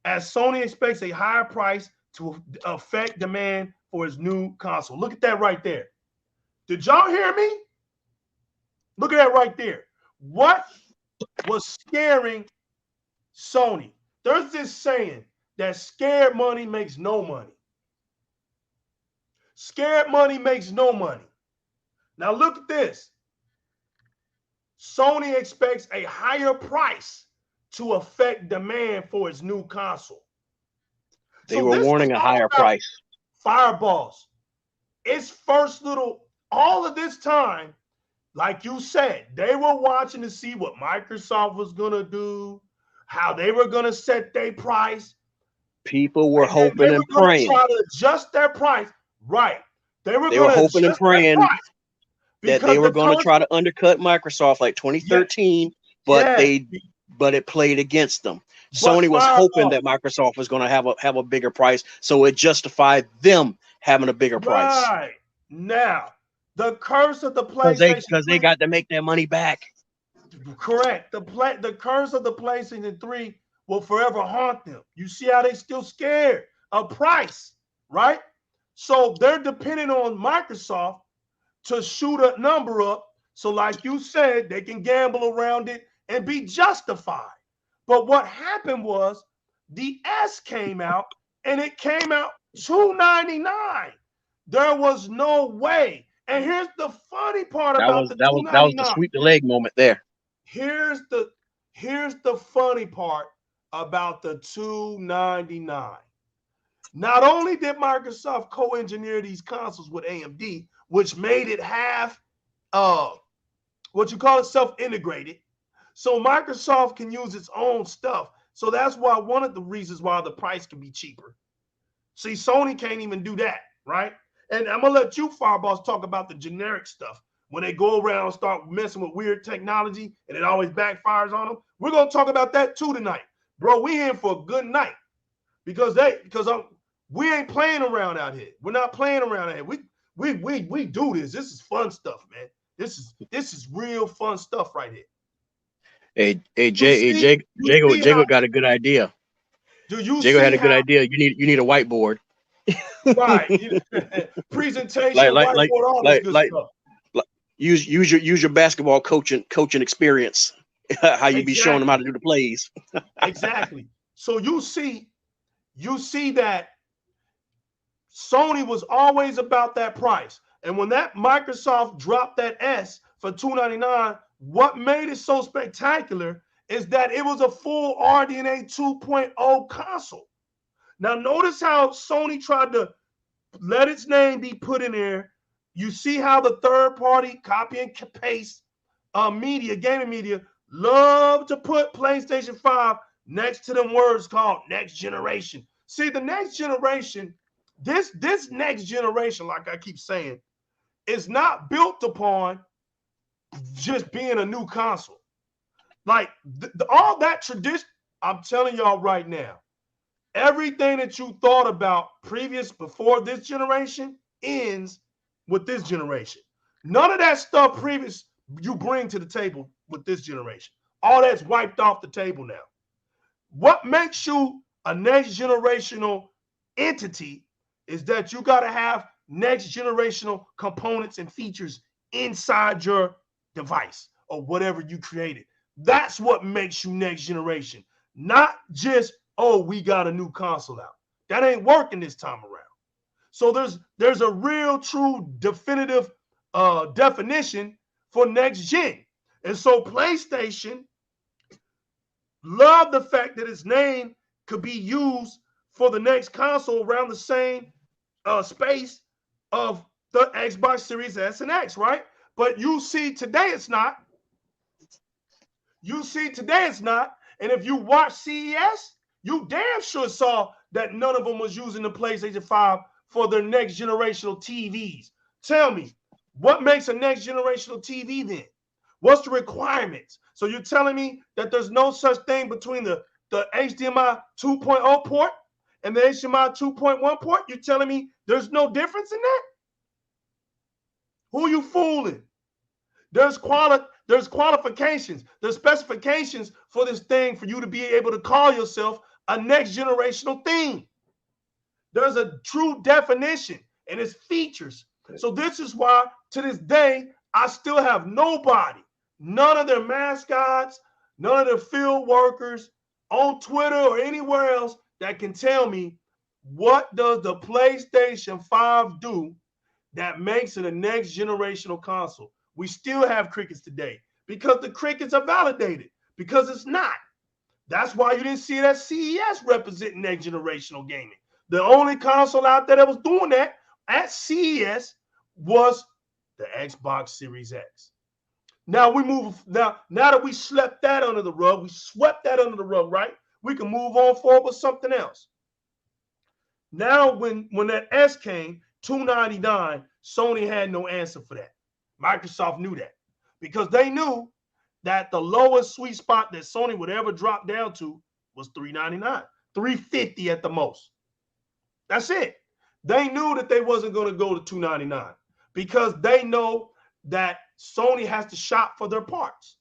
As Sony expects a higher price to affect demand for its new console. Look at that right there. Did y'all hear me? Look at that right there. What was scaring Sony? There's this saying that scared money makes no money. Scared money makes no money. Now look at this. Sony expects a higher price to affect demand for its new console. They So were this was warning a all higher about price. fireballs. Its first little, all of this time, like you said, they were watching to see what Microsoft was going to do, how they were going to set their price. People were And then hoping they and were going to praying. try to adjust their price. Right. They were They were going to hoping and adjust their praying price that they because were the going to try console, to undercut Microsoft like yeah, 2013, but yes, it played against them. but Sony was hoping fireball. that Microsoft was going to have a bigger price, so it justified them having a bigger price Right. Now, the curse of the PlayStation because they 3, got to make their money back. correct. The curse of the PlayStation 3 will forever haunt them. You see how they still scared of price, right? So they're depending on Microsoft to shoot a number up. So, like you said, they can gamble around it and be justified. But what happened was the S came out and it came out $299. There was no way. And here's the funny part about the That was the 299. sweep the leg moment there. Here's the funny part about the 299. Not only did Microsoft co-engineer these consoles with AMD, which made it have what you call it self-integrated, so Microsoft can use its own stuff. So that's why one of the reasons why the price can be cheaper. See, Sony can't even do that, right? And I'm gonna let you Fireballs talk about the generic stuff when they go around and start messing with weird technology and it always backfires on them. We're gonna talk about that too tonight, bro. We in for a good night because we ain't playing around out here. We're not playing around out here. We do this. This is fun stuff, man. This is real fun stuff right here. You see how Jago got a good idea. do you Jago had see a good how idea. You need a whiteboard. right presentation, whiteboard, all this good Like stuff. use your basketball coaching experience. How you be showing them how Exactly. to do the plays. Exactly. So you see that Sony was always about that price. And when that Microsoft dropped that S for $299, what made it so spectacular is that it was a full RDNA 2.0 console. Now, notice how Sony tried to let its name be put in there. You see how the third party copy and paste media, gaming media, love to put PlayStation 5 next to them words called next generation. See, the next generation, this next generation, like I keep saying, is not built upon just being a new console. Like all that tradition, I'm telling y'all right now, everything that you thought about before this generation ends with this generation. None of that stuff previous you bring to the table with this generation. All that's wiped off the table now. What makes you a next generational entity is that you got to have next generational components and features inside your device or whatever you created. That's what makes you next generation, not just, oh, we got a new console out. That ain't working this time around. So there's a real, true, definitive definition for next gen. And so PlayStation loved the fact that its name could be used for the next console around the same space of the Xbox Series S and X, right? But you see today it's not. You see today it's not. And if you watch CES, you damn sure saw that none of them was using the PlayStation 5 for their next generational TVs. Tell me, what makes a next generational TV then? What's the requirements? So you're telling me that there's no such thing between the HDMI 2.0 port and the HDMI 2.1 port? You're telling me there's no difference in that? Who are you fooling? There's qualifications, there's specifications for this thing for you to be able to call yourself a next generational thing. There's a true definition and its features. So this is why to this day, I still have nobody, none of their mascots, none of their field workers on Twitter or anywhere else that can tell me what does the PlayStation 5 do that makes it a next generational console. We still have crickets today because the crickets are validated, because it's not. That's why you didn't see it at CES representing next generational gaming. The only console out there that was doing that at CES was the Xbox Series X. Now we move. Now that we swept that under the rug, right? We can move on forward with something else. Now, when that S came, $299, Sony had no answer for that. Microsoft knew that because they knew that the lowest sweet spot that Sony would ever drop down to was $399, $350 at the most. That's it. They knew that they wasn't going to go to $299 because they know that Sony has to shop for their parts.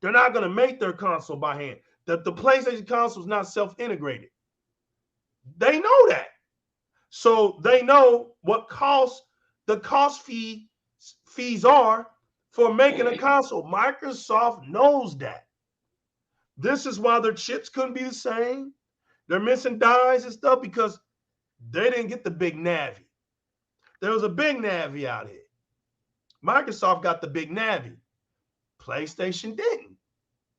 They're not going to make their console by hand. The PlayStation console is not self-integrated. They know that. So they know what the cost fees are for making a console. Microsoft knows that. This is why their chips couldn't be the same. They're missing dies and stuff because they didn't get the big Navi. There was a big Navi out here. Microsoft got the big Navi. PlayStation didn't.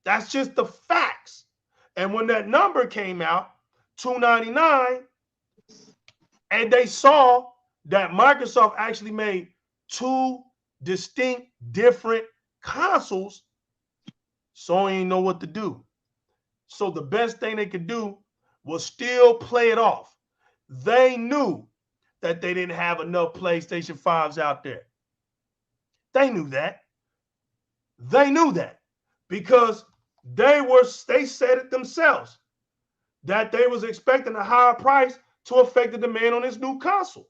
That's just the facts. And when that number came out, $299, and they saw that Microsoft actually made two distinct different consoles, Sony didn't know what to do. So the best thing they could do was still play it off. They knew that they didn't have enough PlayStation 5s out there. They knew that. They knew that because they said it themselves that they was expecting a higher price to affect the demand on this new console.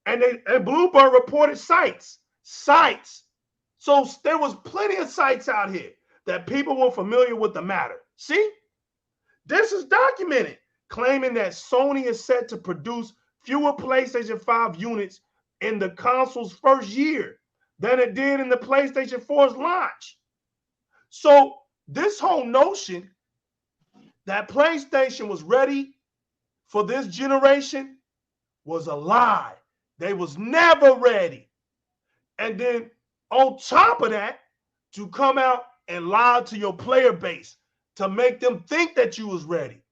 And Bloomberg reported sites. So there was plenty of sites out here that people were familiar with the matter. See, this is documented, claiming that Sony is set to produce fewer PlayStation 5 units in the console's first year than it did in the PlayStation 4's launch. So this whole notion that PlayStation was ready for this generation was a lie. They was never ready. And then on top of that, to come out and lie to your player base to make them think that you was ready.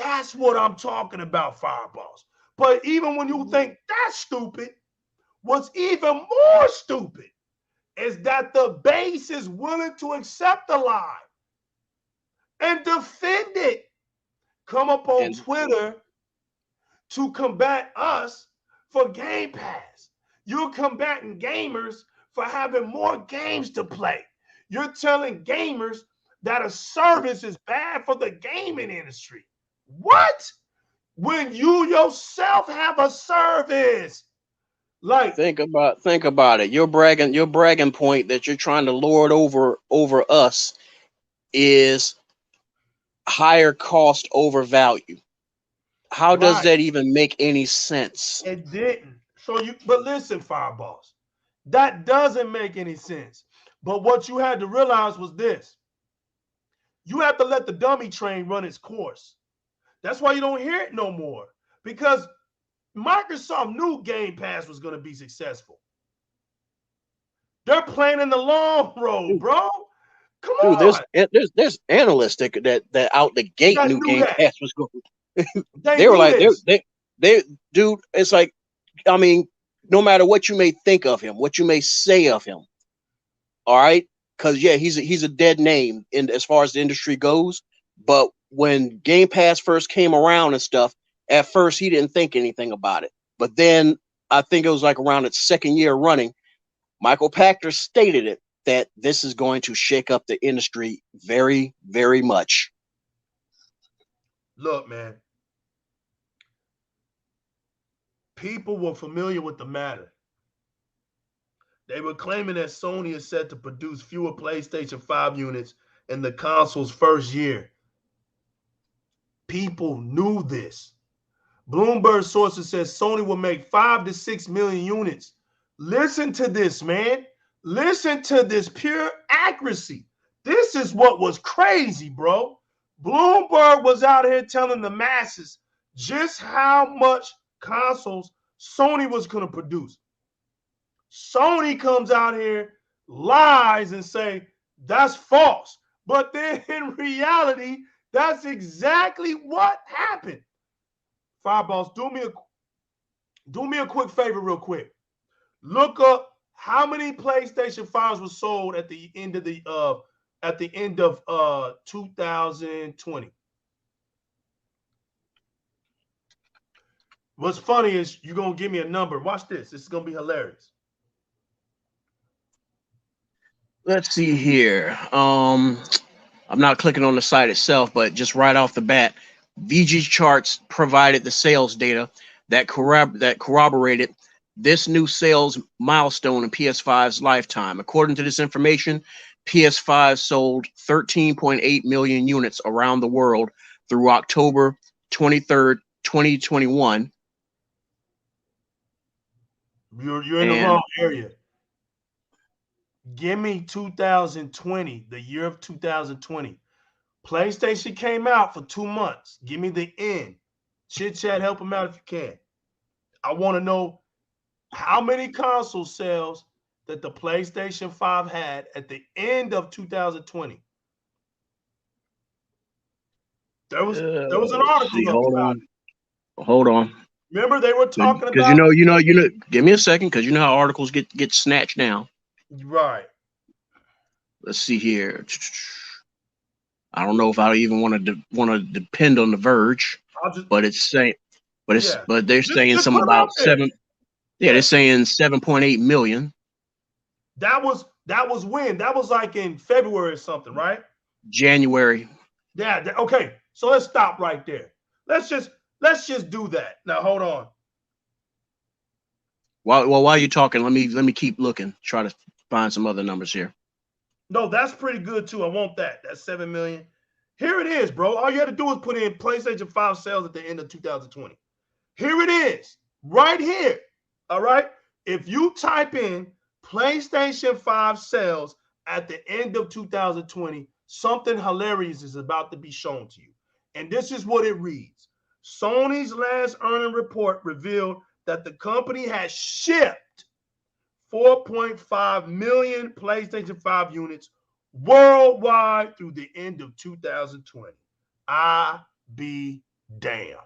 That's what I'm talking about, Fireballs. But even when you think that's stupid, what's even more stupid is that the base is willing to accept the lie and defend it. Come up on Twitter to combat us for Game Pass. You're combating gamers for having more games to play. You're telling gamers that a service is bad for the gaming industry. What? When you yourself have a service. Like, think about it. Your bragging point that you're trying to lord over us is higher cost over value. How does that even make any sense? It didn't. But listen, Fireballs, that doesn't make any sense. But what you had to realize was this: you have to let the dummy train run its course. That's why you don't hear it no more, because Microsoft knew Game Pass was going to be successful. They're playing in the long road, bro. Come on. There's analysts that out the gate knew Game Pass was going. They were like, they dude, it's like, I mean, no matter what you may think of him, what you may say of him, all right, because yeah, he's a dead name in as far as the industry goes. But when Game Pass first came around and stuff, at first he didn't think anything about it. But then I think it was like around its second year running, Michael Pachter stated it that this is going to shake up the industry very, very much. Look, man. People were familiar with the matter. They were claiming that Sony is set to produce fewer PlayStation 5 units in the console's first year. People knew this. Bloomberg sources says Sony will make 5 to 6 million units. Listen to this, man. Listen to this pure accuracy. This is what was crazy, bro. Bloomberg was out here telling the masses just how much consoles Sony was going to produce. Sony comes out here, lies, and say that's false. But then in reality, that's exactly what happened. Fireballs, do me a quick favor real quick. Look up how many PlayStation 5s were sold at the end of 2020. What's funny is you're going to give me a number. Watch this. This is going to be hilarious. Let's see here. I'm not clicking on the site itself, but just right off the bat, VG Charts provided the sales data that corroborated this new sales milestone in PS5's lifetime. According to this information, PS5 sold 13.8 million units around the world through October 23rd, 2021. You're in the wrong area. Give me 2020, the year of 2020. PlayStation came out for 2 months. Give me the end. Chit chat, help them out if you can. I want to know how many console sales that the PlayStation 5 had at the end of 2020. There was an article. Hold on. Remember, they were talking about, because give me a second, because you know how articles get snatched down. Right. Let's see here. I don't know if I even want to depend on The Verge, but it's saying, but they're saying something about 7. Yeah, they're saying 7.8 million. That was when? That was like in February or something, right? January. Yeah. Okay. So let's stop right there. Let's just do that. Now hold on. While you're talking, let me keep looking. Try to find some other numbers here. No, that's pretty good too. I want that. That's 7 million. Here it is, bro. All you had to do is put in PlayStation 5 sales at the end of 2020. Here it is, right here. All right. If you type in PlayStation 5 sales at the end of 2020, something hilarious is about to be shown to you. And this is what it reads. Sony's last earnings report revealed that the company has shipped 4.5 million PlayStation 5 units worldwide through the end of 2020. I be Damn.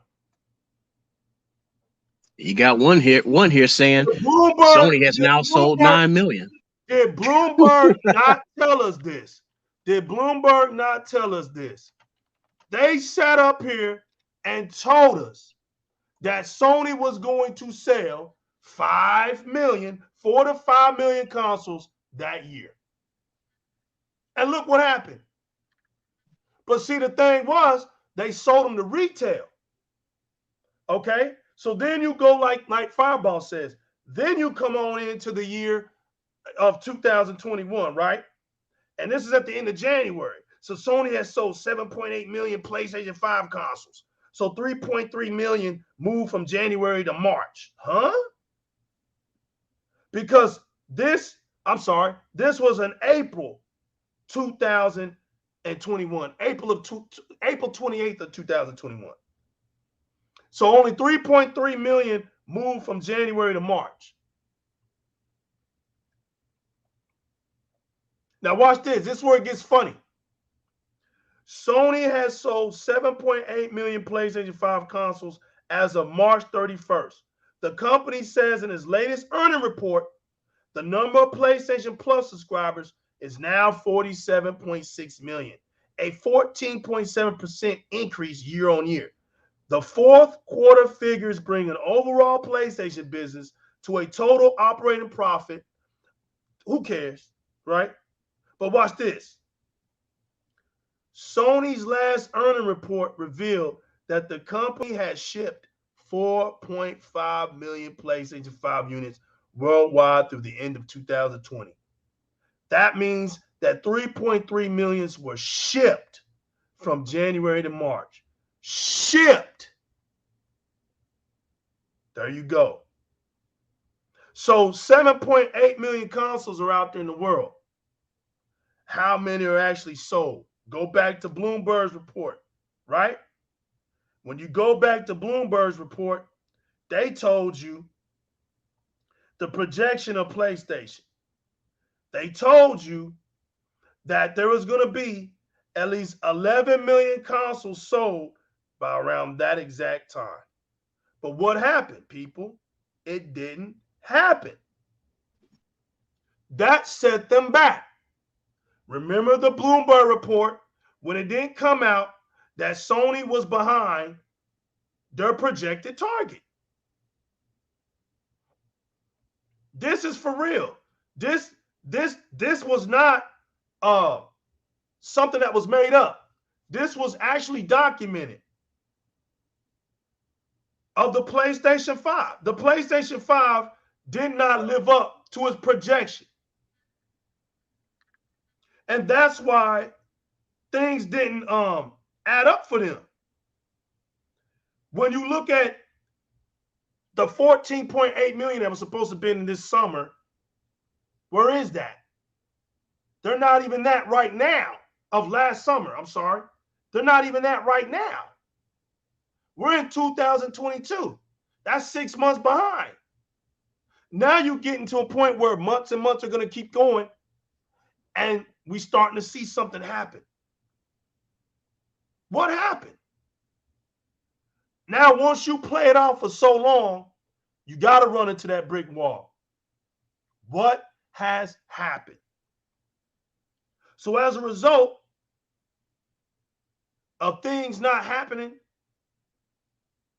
You got one here saying Bloomberg, Sony has now sold 9 million. Did Bloomberg not tell us this? Did Bloomberg not tell us this? They sat up here and told us that Sony was going to sell 4 to 5 million consoles that year. And look what happened. But see, the thing was, they sold them to retail. Okay? So then you go like Fireball says, then you come on into the year of 2021, right? And this is at the end of January. So Sony has sold 7.8 million PlayStation 5 consoles. So 3.3 million moved from January to March. Huh? Because this was in April 2021, April 28th of 2021. So only 3.3 million moved from January to March. Now watch this. This is where it gets funny. Sony has sold 7.8 million PlayStation 5 consoles as of March 31st. The company says in its latest earning report, the number of PlayStation Plus subscribers is now 47.6 million, a 14.7% increase year on year. The fourth quarter figures bring an overall PlayStation business to a total operating profit. Who cares, right? But watch this. Sony's last earning report revealed that the company had shipped 4.5 million PlayStation 5 units worldwide through the end of 2020. That means that 3.3 million were shipped from January to March. Shipped. There you go. So 7.8 million consoles are out there in the world. How many are actually sold? Go back to Bloomberg's report, right? When you go back to Bloomberg's report, they told you the projection of PlayStation. They told you that there was going to be at least 11 million consoles sold by around that exact time. But what happened, people? It didn't happen. That set them back. Remember the Bloomberg report when it didn't come out that Sony was behind their projected target. This is for real. This was not something that was made up. This was actually documented of the PlayStation 5. The PlayStation 5 did not live up to its projection. And that's why things didn't add up for them. When you look at the 14.8 million that was supposed to be in this summer, where is that? They're not even that right now of last summer. I'm sorry. They're not even that right now. We're in 2022. That's 6 months behind. Now you're getting to a point where months and months are going to keep going, and we're starting to see something happen. What happened? Now, once you play it out for so long, you got to run into that brick wall. What has happened? So as a result of things not happening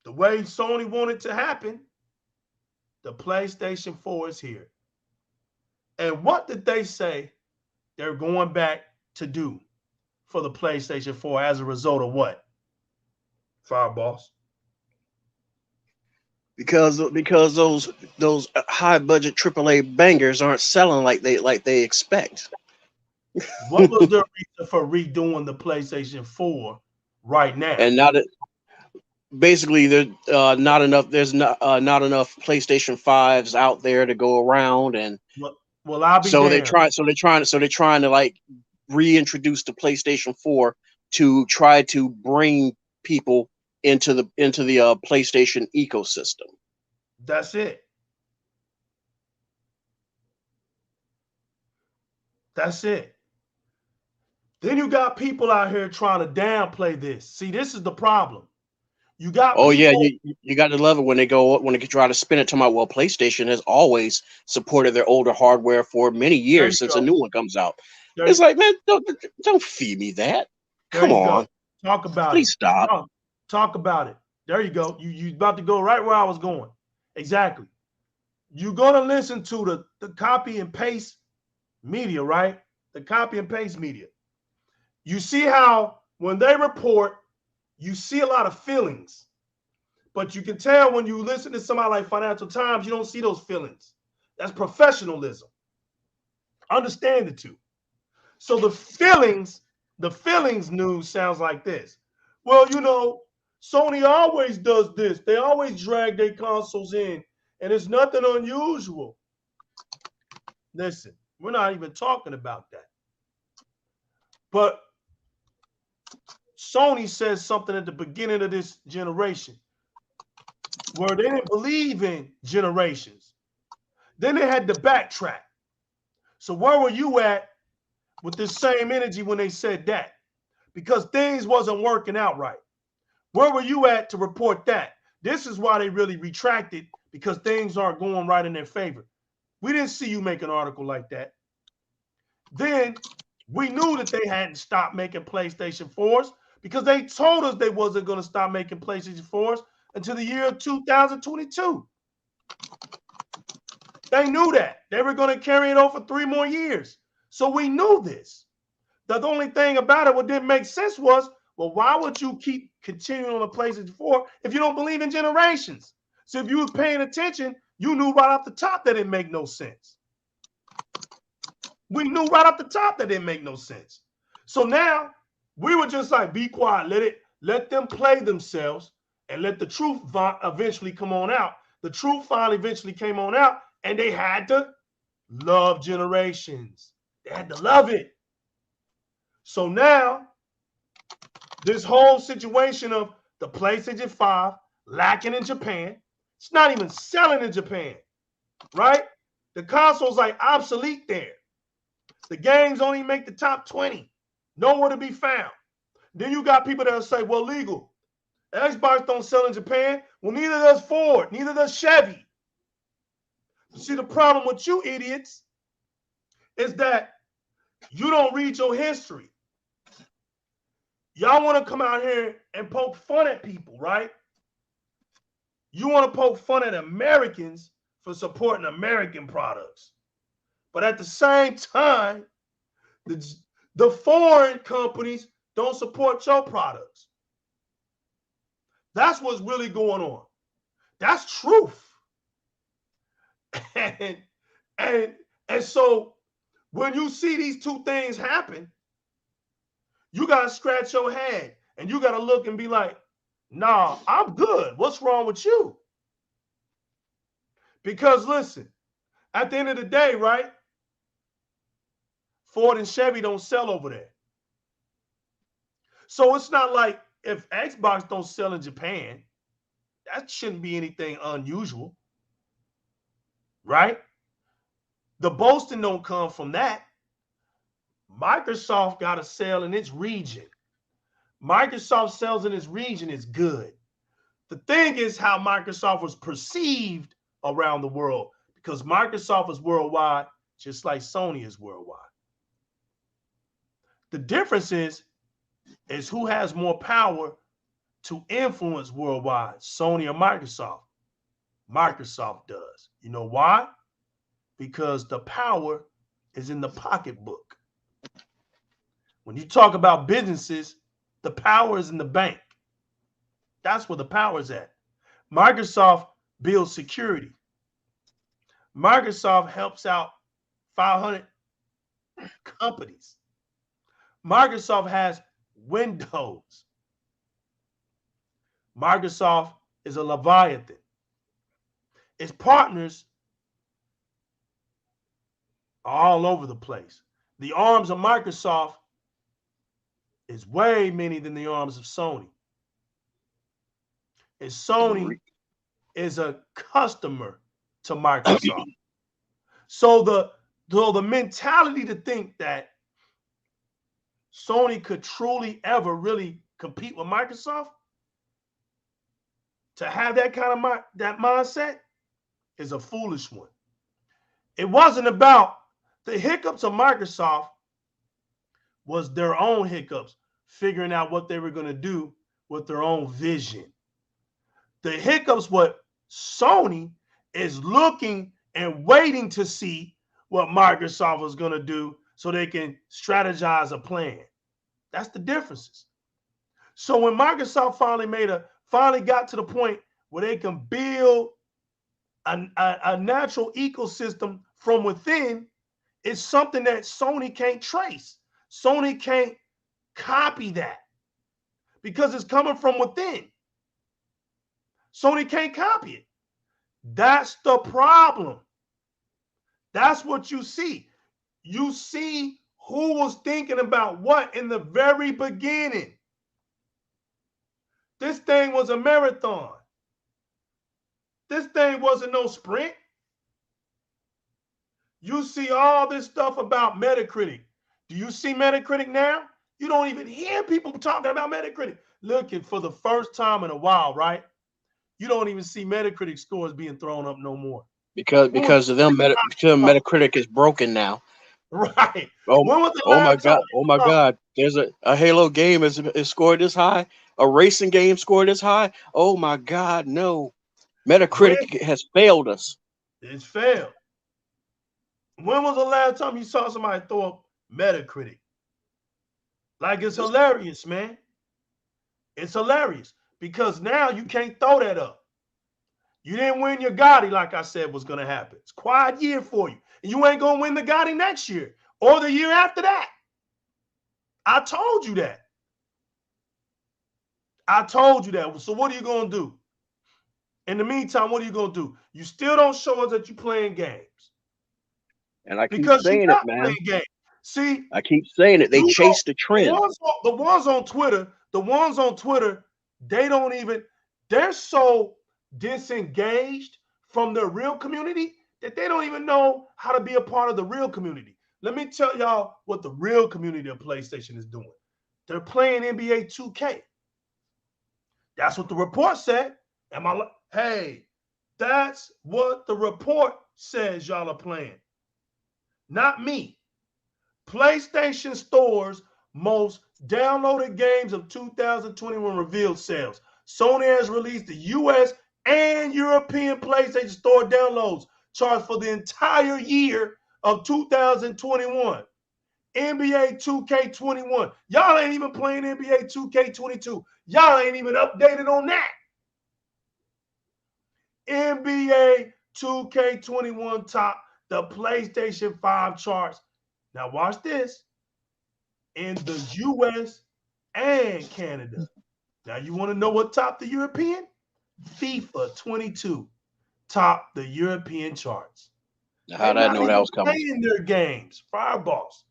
the way Sony wanted to happen, the PlayStation 4 is here. And what did they say they're going back to do for the PlayStation 4 as a result of what? Fireboss. Because those high budget AAA bangers aren't selling like they expect. What was their reason for redoing the PlayStation 4 right now? And now that basically there's not enough PlayStation 5s out there to go around, and well, I'll be so damned. they're trying to like reintroduce the PlayStation 4 to try to bring people into the PlayStation ecosystem. That's it. That's it. Then you got people out here trying to downplay this. See, this is the problem. You got Oh yeah, people. you got to love it when they try to spin it. Talking about, well, PlayStation has always supported their older hardware for many There you years since a go. new one comes out. There, It's like, man, don't feed me that. there Come you go. on, Talk about it. please stop. Talk about it. There you go. You about to go right where I was going. Exactly. You're gonna listen to the copy and paste media, right? The copy and paste media. You see how when they report, you see a lot of feelings, but you can tell when you listen to somebody like Financial Times, you don't see those feelings. That's professionalism. Understand the two. So the feelings news sounds like this. Well, Sony always does this. They always drag their consoles in, and it's nothing unusual. Listen, we're not even talking about that. But Sony says something at the beginning of this generation where they didn't believe in generations. Then they had to backtrack. So where were you at with this same energy when they said that? Because things wasn't working out right. Where were you at to report that? This is why they really retracted, because things aren't going right in their favor. We didn't see you make an article like that. Then we knew that they hadn't stopped making PlayStation 4s because they told us they wasn't going to stop making PlayStation 4s until the year of 2022. They knew that. They were going to carry it over for 3 more years. So we knew this. The only thing about it, what didn't make sense was, well, why would you keep continuing on the PlayStation 4 if you don't believe in generations? So if you was paying attention, you knew right off the top that it made no sense. We knew right off the top that didn't make no sense. So now we were just like, be quiet, let them play themselves, and let the truth eventually come on out. The truth finally eventually came on out, and they had to love generations. They had to love it. So now, this whole situation of the PlayStation 5 lacking in Japan, it's not even selling in Japan, right? The console's like obsolete there. The games only make the top 20, nowhere to be found. Then you got people that'll say, well, legal. Xbox don't sell in Japan. Well, neither does Ford, neither does Chevy. See, the problem with you idiots is that you don't read your history. Y'all want to come out here and poke fun at people, right? You want to poke fun at Americans for supporting American products. But at the same time, the foreign companies don't support your products. That's what's really going on. That's truth. And so when you see these two things happen, you got to scratch your head and you got to look and be like, nah, I'm good. What's wrong with you? Because listen, at the end of the day, right? Ford and Chevy don't sell over there. So it's not like if Xbox don't sell in Japan, that shouldn't be anything unusual, right? The boasting don't come from that. Microsoft got to sell in its region. Microsoft sells in its region is good. The thing is how Microsoft was perceived around the world, because Microsoft is worldwide, just like Sony is worldwide. The difference is who has more power to influence worldwide, Sony or Microsoft? Microsoft does. You know why? Because the power is in the pocketbook. When you talk about businesses, the power is in the bank. That's where the power is at. Microsoft builds security. Microsoft helps out 500 companies. Microsoft has Windows. Microsoft is a Leviathan. Its partners are all over the place. The arms of Microsoft is way many than the arms of Sony. And Sony is a customer to Microsoft. So the mentality to think that Sony could truly ever really compete with Microsoft, to have that kind of that mindset is a foolish one. It wasn't about the hiccups of Microsoft was their own hiccups, figuring out what they were going to do with their own vision. The hiccups, what Sony is looking and waiting to see what Microsoft was going to do so they can strategize a plan. That's the differences. So when Microsoft finally got to the point where they can build a natural ecosystem from within, it's something that Sony can't trace. Sony can't copy that because it's coming from within. Sony can't copy it. That's the problem. That's what you see. You see who was thinking about what in the very beginning. This thing was a marathon. This thing wasn't no sprint. You see all this stuff about Metacritic. Do you see Metacritic now? You don't even hear people talking about Metacritic. Looking for the first time in a while, right? You don't even see Metacritic scores being thrown up no more. Because of them, Metacritic is broken now. Right. Oh my God. There's a Halo game is scored this high. A racing game scored this high. Oh my God, no. Metacritic has failed us. It's failed. When was the last time you saw somebody throw up Metacritic? Like, it's hilarious, man. It's hilarious because now you can't throw that up. You didn't win your Gotti like I said was going to happen. It's a quiet year for you. And you ain't going to win the Gotti next year or the year after that. I told you that. I told you that. So what are you going to do? In the meantime, what are you going to do? You still don't show us that you're playing games. And I keep saying it, man. See, I keep saying it. They chase the trend. The ones on Twitter, they don't even, they're so disengaged from their real community that they don't even know how to be a part of the real community. Let me tell y'all what the real community of PlayStation is doing. They're playing NBA 2K. That's what the report said. Hey, that's what the report says y'all are playing. Not me. PlayStation Store's most downloaded games of 2021 revealed sales. Sony has released the US and European PlayStation Store downloads charts for the entire year of 2021. NBA 2K21. Y'all ain't even playing NBA 2K22. Y'all ain't even updated on that. NBA 2K21 top the PlayStation 5 charts. Now watch this. In the US and Canada. Now you want to know what topped the European? FIFA 22 topped the European charts. How'd I know that was coming? Playing their games, Fireballs.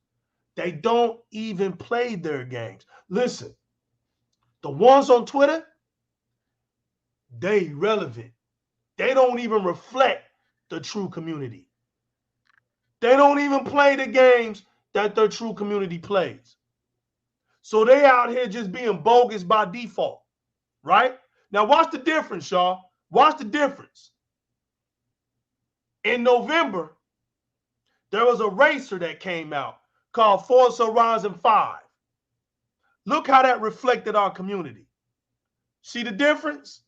They don't even play their games. Listen, the ones on Twitter, they irrelevant. They don't even reflect the true community. They don't even play the games that their true community plays. So they out here just being bogus by default, right? Now watch the difference, y'all. Watch the difference. In November, there was a racer that came out called Forza Horizon 5. Look how that reflected our community. See the difference?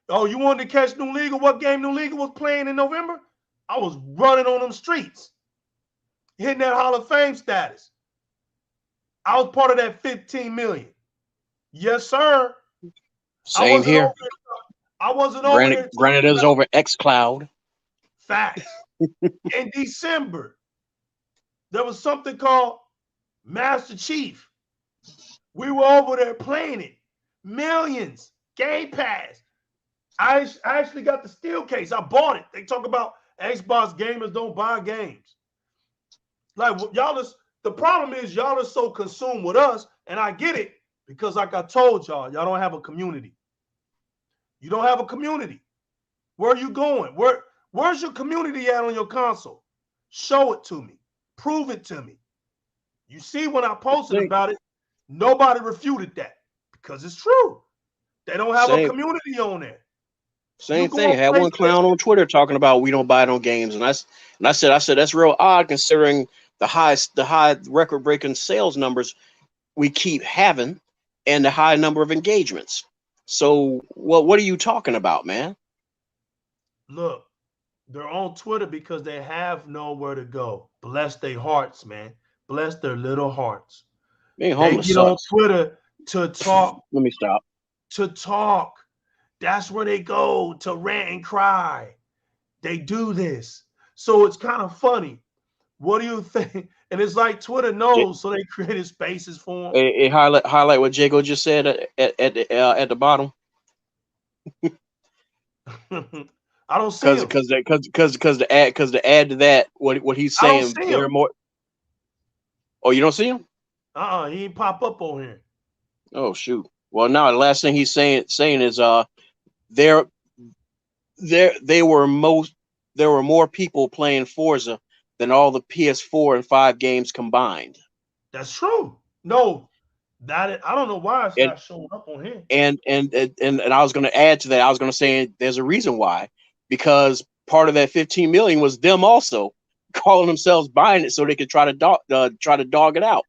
Oh, you wanted to catch New League? What game New League was playing in November? I was running on them streets, hitting that Hall of Fame status. I was part of that 15 million. Yes, sir. Same here. I wasn't over there. Granted, it was over xCloud. Facts. In December, there was something called Master Chief. We were over there playing it. Millions. Game Pass. I actually got the steel case. I bought it. They talk about Xbox gamers don't buy games. Like, y'all is, the problem is y'all are so consumed with us, and I get it, because like I told y'all don't have a community. You don't have a community. Where are you going? Where's your community at on your console? Show it to me. Prove it to me. You see, when I posted about it, nobody refuted that because it's true. They don't have a community on there. You Same go on thing. Had one clown PlayStation. on Twitter talking about we don't buy no games, and I said that's real odd considering the high record breaking sales numbers we keep having and the high number of engagements. So what are you talking about, man? Look, they're on Twitter because they have nowhere to go. Bless their hearts, man. Bless their little hearts. Being They homeless get on sucks. Twitter to talk, Let me stop. to talk. That's where they go to rant and cry. They do this. So it's kind of funny. What do you think? And it's like Twitter knows, so they created spaces for Highlight what Jago just said at the bottom. them. I don't see him. Because the ad to that what he's I don't saying see they're him. more. Oh, you don't see him? He ain't pop up on here. Oh shoot. Well, now the last thing he's saying is there they were there were more people playing Forza than all the PS4 and 5 games combined. That's true. No, I don't know why it's And not showing up on here. and I was going to add to that. I was going to say there's a reason why, because part of that 15 million was them also calling themselves buying it so they could try to dog it out.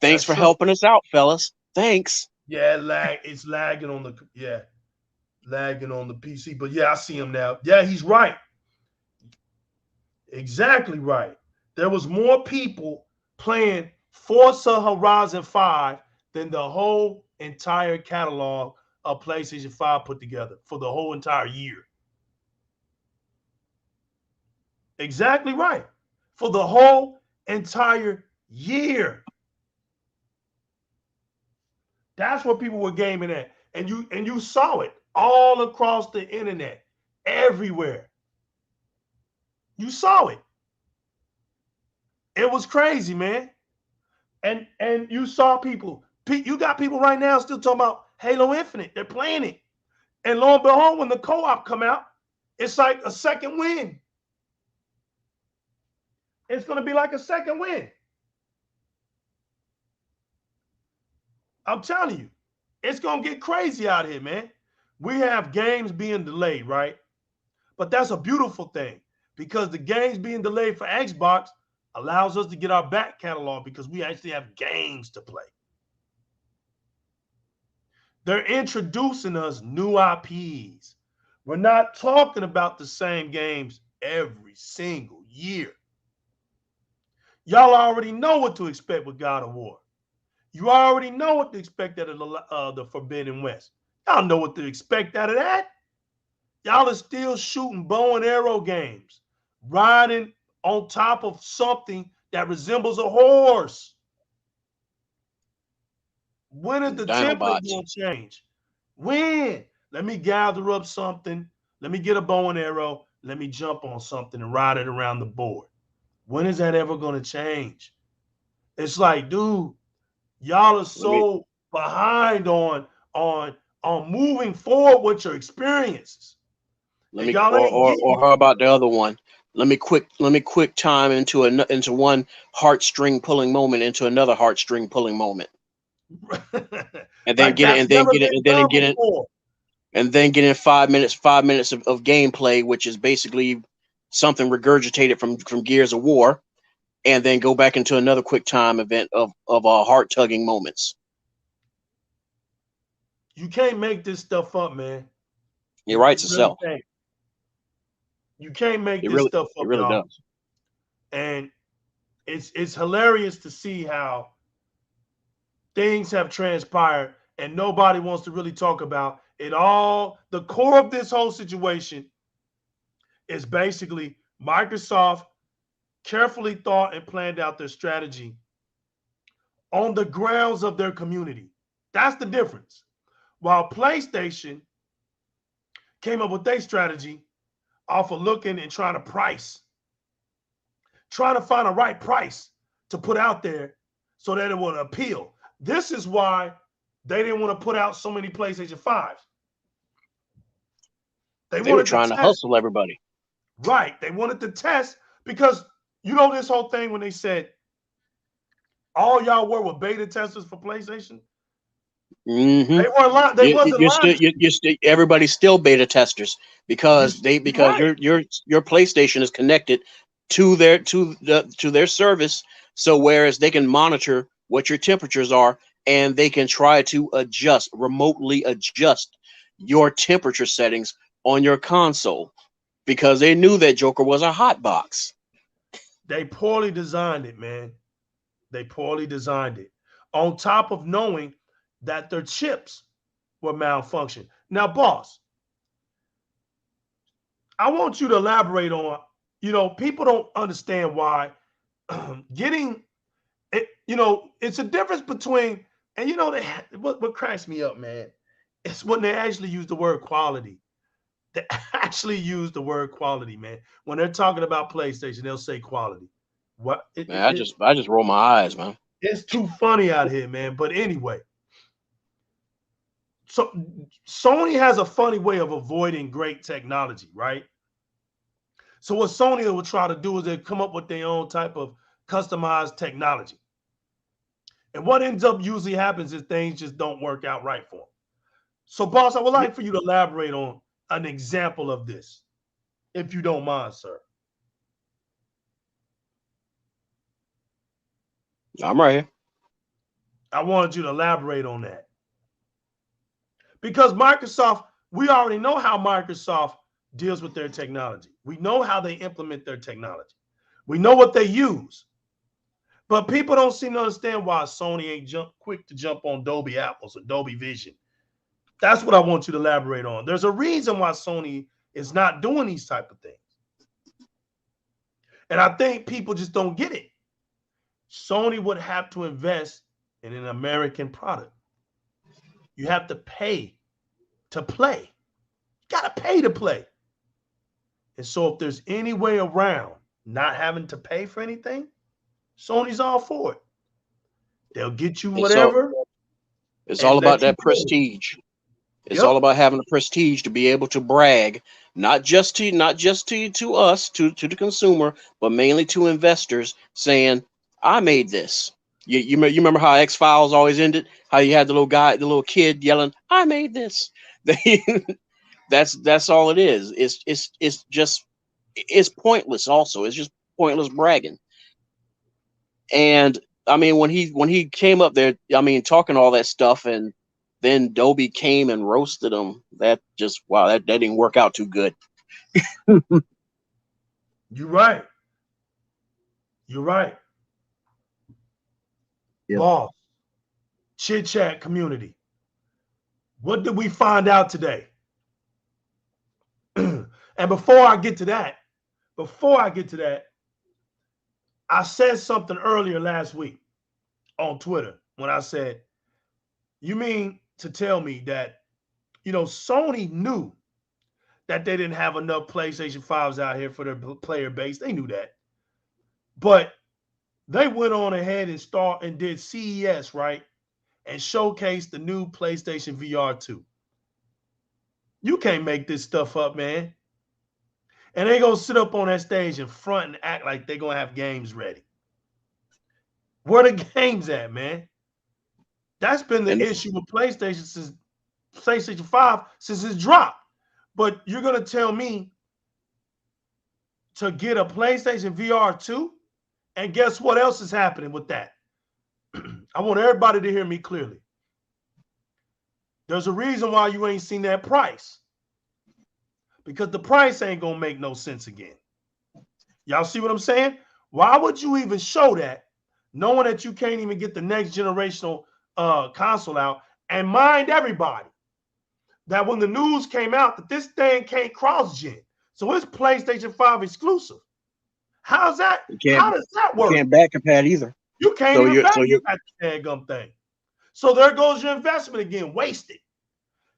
Thanks That's for true. helping us out, fellas. Thanks. Yeah, it's lagging on lagging on the PC. But yeah, I see him now. Yeah, he's right. Exactly right. There was more people playing Forza Horizon 5 than the whole entire catalog of PlayStation 5 put together for the whole entire year. Exactly right. For the whole entire year. That's where people were gaming at. And you saw it all across the internet, everywhere. You saw it. It was crazy, man. And you saw people. You got people right now still talking about Halo Infinite. They're playing it. And lo and behold, when the co-op come out, it's like a second win. It's going to be like a second win. I'm telling you, it's going to get crazy out here, man. We have games being delayed, right? But that's a beautiful thing because the games being delayed for Xbox allows us to get our back catalog because we actually have games to play. They're introducing us new IPs. We're not talking about the same games every single year. Y'all already know what to expect with God of War. You already know what to expect out of the Forbidden West. Y'all know what to expect out of that. Y'all are still shooting bow and arrow games, riding on top of something that resembles a horse. When is the template Dinobots. going to change? When? Let me gather up something. Let me get a bow and arrow. Let me jump on something and ride it around the board. When is that ever going to change? It's like, dude, y'all are so behind on moving forward with your experiences. And y'all ain't getting Or how about the other one? Let me quick time into one heartstring pulling moment into another heartstring pulling moment. And then like get it that's and then never get it been and then done get it before. and then get in 5 minutes of gameplay, which is basically something regurgitated from Gears of War, and then go back into another quick time event of heart tugging moments. You can't make this stuff up, man. It You writes really itself. can't. You can't make It this really stuff it up, really y'all. does. And it's hilarious to see how things have transpired and nobody wants to really talk about it all. The core of this whole situation is basically Microsoft carefully thought and planned out their strategy on the grounds of their community. That's the difference. While PlayStation came up with their strategy off of looking and trying to find a right price to put out there so that it would appeal. This is why they didn't want to put out so many PlayStation 5s. They They were wanted to trying to test. hustle everybody. Right. They wanted to test because you know this whole thing when they said all y'all were beta testers for PlayStation. Mm-hmm. They weren't lying. They wasn't lying. Everybody's still beta testers You're because right. your PlayStation is connected to their service. So whereas they can monitor what your temperatures are, and they can try to remotely adjust your temperature settings on your console, because they knew that Joker was a hot box. They poorly designed it, man. They poorly designed it. On top of knowing that their chips were malfunctioned. Now, boss, I want you to elaborate on, people don't understand why getting it, it's a difference between, and what cracks me up, man, it's when they actually use the word quality. They actually use the word quality, man. When they're talking about PlayStation, they'll say quality. What Man, I just roll my eyes, man. it's too funny out here, man. But anyway, so Sony has a funny way of avoiding great technology, right? So what Sony will try to do is they come up with their own type of customized technology. And what ends up usually happens is things just don't work out right for them. So, boss, I would like for you to elaborate on an example of this, if you don't mind, sir. I'm right here. I wanted you to elaborate on that. Because Microsoft, we already know how Microsoft deals with their technology. We know how they implement their technology. We know what they use. But people don't seem to understand why Sony ain't quick to jump on Dolby Atmos or Dolby Vision. That's what I want you to elaborate on. There's a reason why Sony is not doing these type of things. And I think people just don't get it. Sony would have to invest in an American product. You have to pay to play. You got to pay to play. And so if there's any way around not having to pay for anything, Sony's all for it. They'll get you whatever. It's all about that prestige. It's all about having the prestige to be able to brag, not just to us, to the consumer, but mainly to investors, saying, "I made this." You remember how X-Files always ended? How you had the little kid yelling, "I made this." That's all it is. It's pointless. Also, it's just pointless bragging. And I mean, when he came up there, I mean, talking all that stuff, and then Dolby came and roasted him. That just, wow, that didn't work out too good. You're right. You're right. Yep. Boss, chit chat community. What did we find out today? And before I get to that, I said something earlier last week on Twitter when I said, you mean to tell me that, Sony knew that they didn't have enough PlayStation 5s out here for their player base. They knew that. But they went on ahead and did CES, right? And showcased the new PlayStation VR 2. You can't make this stuff up, man. And they gonna sit up on that stage in front and act like they're gonna have games ready. Where the games at, man? That's been the issue with PlayStation since PlayStation 5 since it's dropped. But you're gonna tell me to get a PlayStation VR 2? And guess what else is happening with that? I want everybody to hear me clearly. There's a reason why you ain't seen that price. Because the price ain't gonna make no sense again. Y'all see what I'm saying? Why would you even show that, knowing that you can't even get the next generational console out? And mind everybody that when the news came out that this thing can't cross-gen, so it's PlayStation 5 exclusive. How does that work? You can't back compat either. You can't even back that daggum thing. So there goes your investment again, wasted.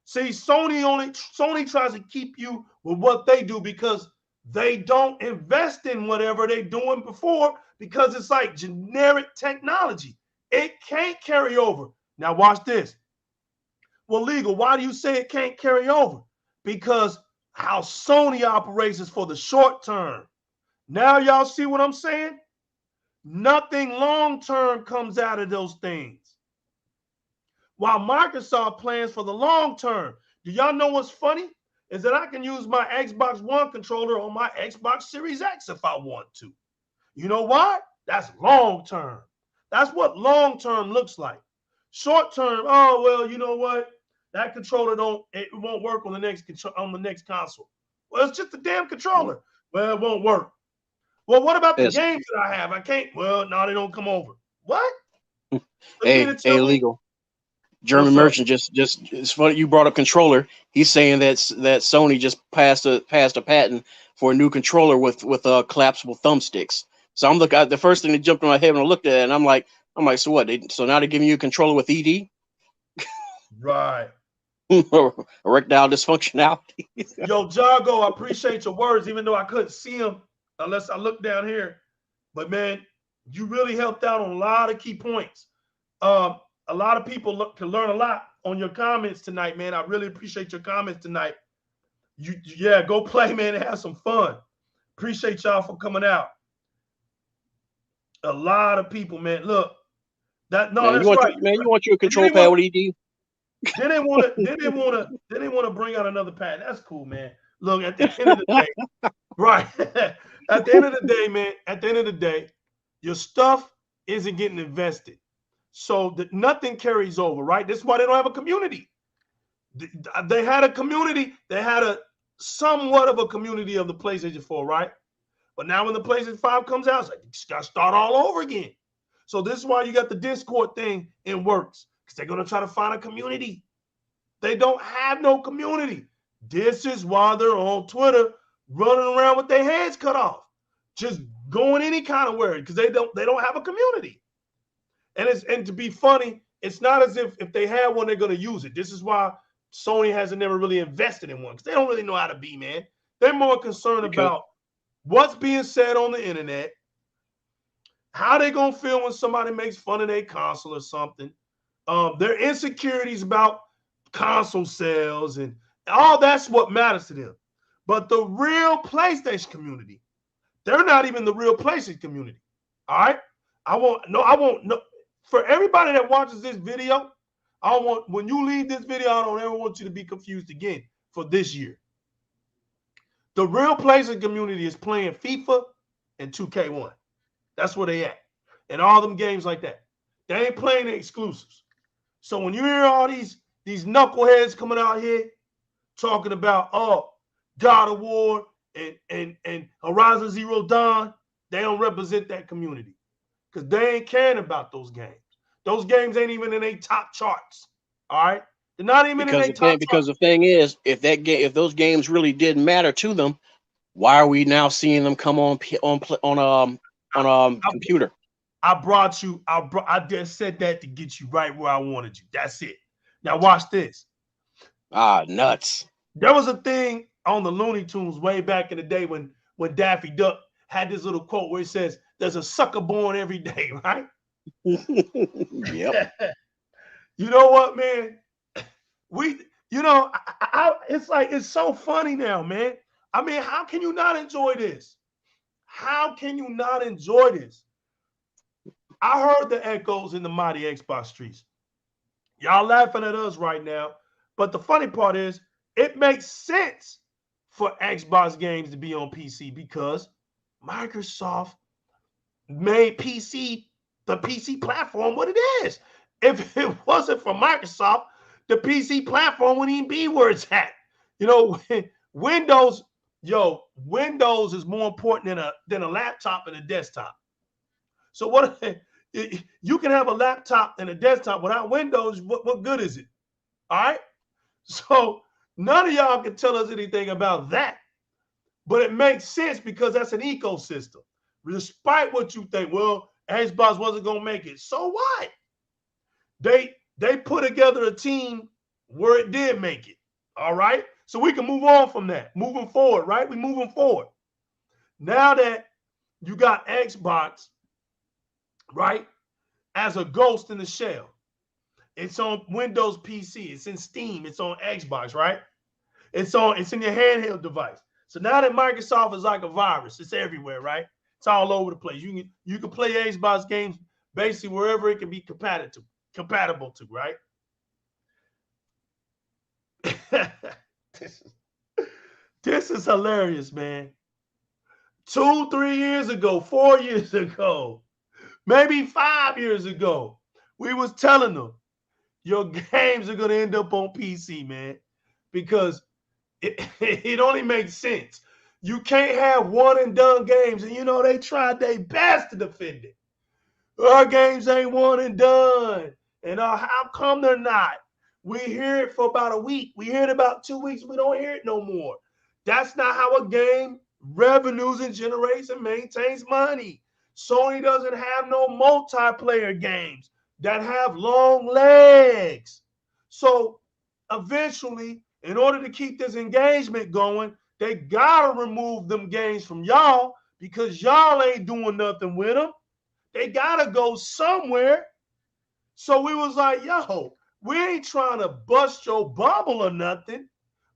See, Sony tries to keep you with what they do because they don't invest in whatever they're doing before, because it's like generic technology. It can't carry over. Now watch this. Well, Legal, why do you say it can't carry over? Because how Sony operates is for the short term. Now y'all see what I'm saying? Nothing long term comes out of those things. while Microsoft plans for the long term. Do y'all know what's funny? Is that I can use my Xbox One controller on my Xbox Series X if I want to. You know why? That's long term. That's what long term looks like. Short term, oh well, you know what? That controller won't work on the next console. Well, it's just a damn controller. Well, it won't work. Well, what about the games that I have? I can't. Well, no, they don't come over. What? Hey, legal. German merchant just it's funny you brought up controller. He's saying that Sony just passed a patent for a new controller with collapsible thumbsticks. So I'm looking at the first thing that jumped in my head when I looked at it, and I'm like, so what? So now they're giving you a controller with ED? Right. Erectile dysfunctionality. Yo, Jago, I appreciate your words, even though I couldn't see them unless I looked down here. But man, you really helped out on a lot of key points. A lot of people can learn a lot on your comments tonight, man. I really appreciate your comments tonight. Yeah, go play, man, and have some fun. Appreciate y'all for coming out. A lot of people, man. Look, that's right. Man, you want your control pad with ED? They didn't want to bring out another patent. That's cool, man. Look, at the end of the day, right? At the end of the day, man. At the end of the day, your stuff isn't getting invested. So that nothing carries over, right? That's why they don't have a community. They had a community. They had a somewhat of a community of the PlayStation 4, right? But now when the PlayStation 5 comes out, it's like, you got to start all over again. So this is why you got the Discord thing in works, because they're going to try to find a community. They don't have no community. This is why they're on Twitter running around with their heads cut off, just going any kind of way, because they don't have a community. And to be funny, it's not as if they have one, they're going to use it. This is why Sony hasn't never really invested in one, because they don't really know how to be, man. They're more concerned about what's being said on the internet, how they going to feel when somebody makes fun of their console or something. Their insecurities about console sales and all that's what matters to them. But the real PlayStation community, they're not even the real PlayStation community. All right? I won't know. For everybody that watches this video, when you leave this video, I don't ever want you to be confused again for this year. The real PlayStation community is playing FIFA and 2K1. That's where they at. And all them games like that. They ain't playing the exclusives. So when you hear all these knuckleheads coming out here talking about, God of War and Horizon Zero Dawn, they don't represent that community. Because they ain't caring about those games. Those games ain't even in their top charts. All right? They're not even in their top charts. Because the thing is, if those games really did matter to them, why are we now seeing them come on computer? I just said that to get you right where I wanted you. That's it. Now watch this. Nuts. There was a thing on the Looney Tunes way back in the day when Daffy Duck had this little quote where he says, "There's a sucker born every day," right? Yep. You know what, man? It's like, it's so funny now, man. I mean, how can you not enjoy this? How can you not enjoy this? I heard the echoes in the mighty Xbox streets. Y'all laughing at us right now. But the funny part is, it makes sense for Xbox games to be on PC because Microsoft made the PC platform what it is. If it wasn't for Microsoft, the PC platform wouldn't even be where it's at. You know, Windows is more important than a laptop and a desktop. So you can have a laptop and a desktop without Windows. What good is it? All right. So none of y'all can tell us anything about that. But it makes sense because that's an ecosystem. Despite what you think, well, Xbox wasn't going to make it. So what? They put together a team where it did make it. All right? So we can move on from that. Moving forward, right? We're moving forward. Now that you got Xbox, right, as a ghost in the shell. It's on Windows PC. It's in Steam. It's on Xbox, right? It's in your handheld device. So now that Microsoft is like a virus, it's everywhere, right? It's all over the place. You can play Xbox games basically wherever it can be compatible to, right? This is hilarious, man. 2, 3 years ago, 4 years ago, maybe 5 years ago, we was telling them your games are gonna end up on PC, man, because it only makes sense. You can't have one and done games, and they tried their best to defend it. Our games ain't one and done, and how come they're not? We hear it for about a week. We hear it about 2 weeks. We don't hear it no more. That's not how a game revenues and generates and maintains money. Sony doesn't have no multiplayer games that have long legs. So eventually, in order to keep this engagement going, they gotta remove them games from y'all because y'all ain't doing nothing with them. They gotta go somewhere. So we was like, yo, we ain't trying to bust your bubble or nothing,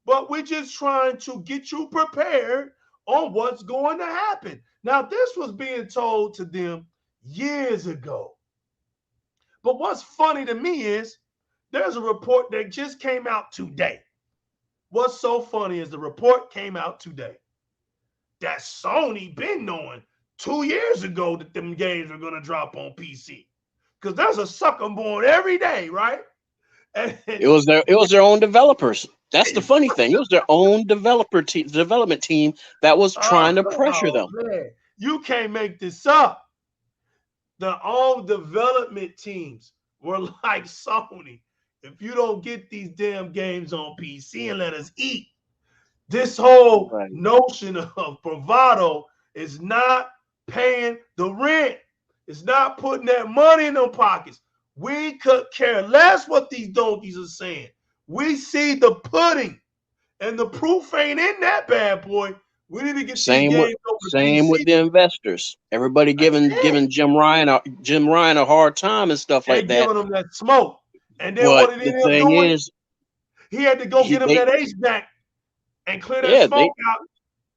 but we're just trying to get you prepared on what's going to happen. Now, this was being told to them years ago. But what's funny to me is there's a report that just came out today. What's so funny is the report came out today that Sony been knowing 2 years ago that them games are going to drop on PC. Because there's a sucker born every day, right? And it was their own developers. That's the funny thing. It was their own development team that was trying to pressure them. Man. You can't make this up. The own development teams were like, Sony, if you don't get these damn games on PC and let us eat, this whole notion of bravado is not paying the rent. It's not putting that money in their pockets. We could care less what these donkeys are saying. We see the pudding, and the proof ain't in that bad boy. We need to get same these games with, same with the investors. Everybody giving Jim Ryan a hard time and stuff like that. Giving them that smoke. And then but what did he the thing doing? is, he had to go get him that ace back and clear that smoke out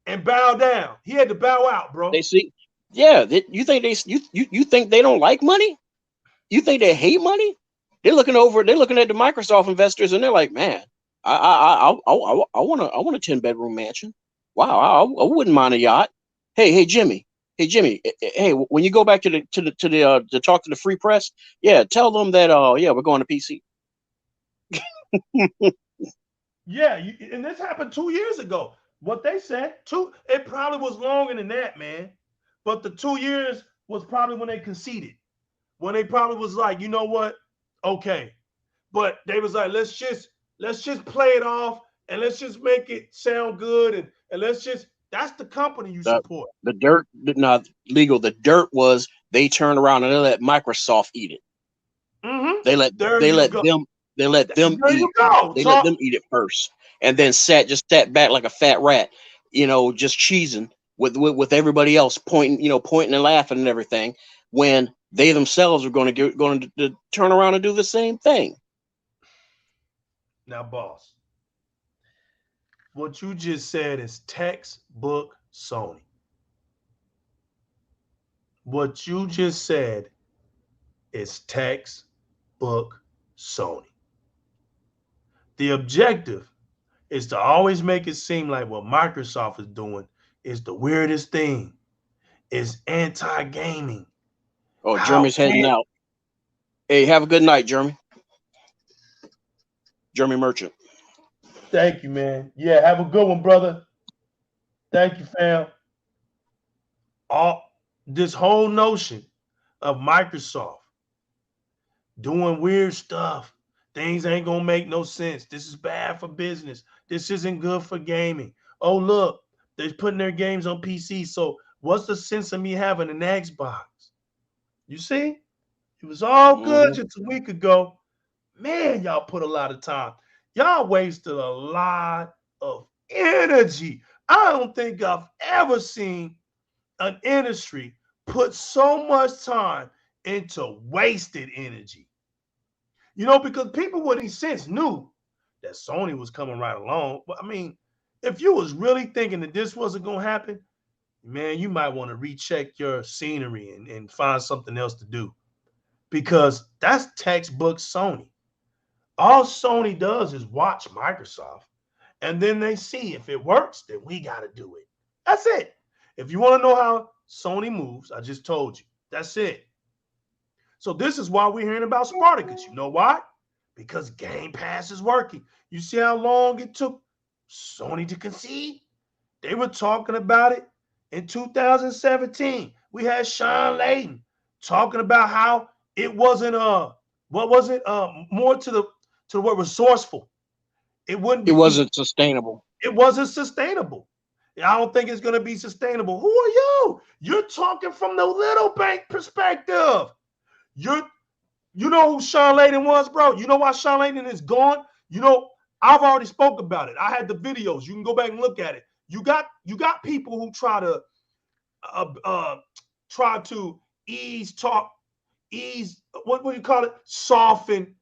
and bow down. He had to bow out, bro. They see, you think you think they don't like money? You think they hate money? They're looking at the Microsoft investors and they're like, man, I want a 10-bedroom mansion. Wow, I wouldn't mind a yacht. Hey Jimmy, hey, when you go back to talk to the free press, tell them that we're going to PC. And this happened 2 years ago. What they said, it probably was longer than that, man. But the 2 years was probably when they conceded. When they probably was like, you know what? Okay. But they was like, let's just play it off and let's just make it sound good and let's just, that's the company you support. The dirt, not legal. The dirt was they turned around and they let Microsoft eat it. Mm-hmm. They let them eat it first, and then sat back like a fat rat, just cheesing with everybody else pointing and laughing and everything, when they themselves are going to turn around and do the same thing. Now, boss, what you just said is textbook Sony. What you just said is textbook Sony. The objective is to always make it seem like what Microsoft is doing is the weirdest thing, is anti-gaming. Oh, Jeremy's heading out. Hey, have a good night, Jeremy. Jeremy Merchant. Thank you, man. Yeah, have a good one, brother. Thank you, fam. This whole notion of Microsoft doing weird stuff, things ain't gonna make no sense. This is bad for business. This isn't good for gaming. Oh, look, they're putting their games on PC. So what's the sense of me having an Xbox? You see? It was all good just a week ago. Man, y'all put a lot of time. Y'all wasted a lot of energy. I don't think I've ever seen an industry put so much time into wasted energy. Because people with any sense knew that Sony was coming right along. But I mean, if you was really thinking that this wasn't going to happen, man, you might want to recheck your scenery and find something else to do. Because that's textbook Sony. All Sony does is watch Microsoft, and then they see if it works, then we got to do it. That's it. If you want to know how Sony moves, I just told you. That's it. So this is why we're hearing about Spartacus. You know why? Because Game Pass is working. You see how long it took Sony to concede? They were talking about it in 2017. We had Sean Layden talking about how it wasn't what was it? More to the word resourceful. It wouldn't It be wasn't sustainable. it wasn't sustainable. I don't think it's gonna be sustainable. Who are you? You're talking from the little bank perspective. You know who Sean Layden was, bro? You know why Sean Layden is gone? You know, I've already spoke about it. I had the videos. You can go back and look at it. You got people who try to ease what do you call it? Soften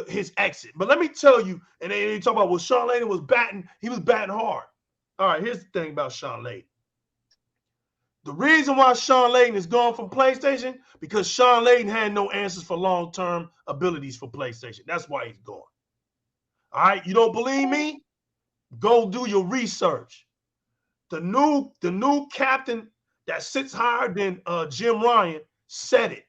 his exit. But let me tell you, and they talk about, well, Sean Layden was batting, he was batting hard. All right, here's the thing about Sean Layden. The reason why Sean Layden is gone from PlayStation, because Sean Layden had no answers for long-term abilities for PlayStation. That's why he's gone. All right, you don't believe me? Go do your research. The new captain that sits higher than Jim Ryan said it,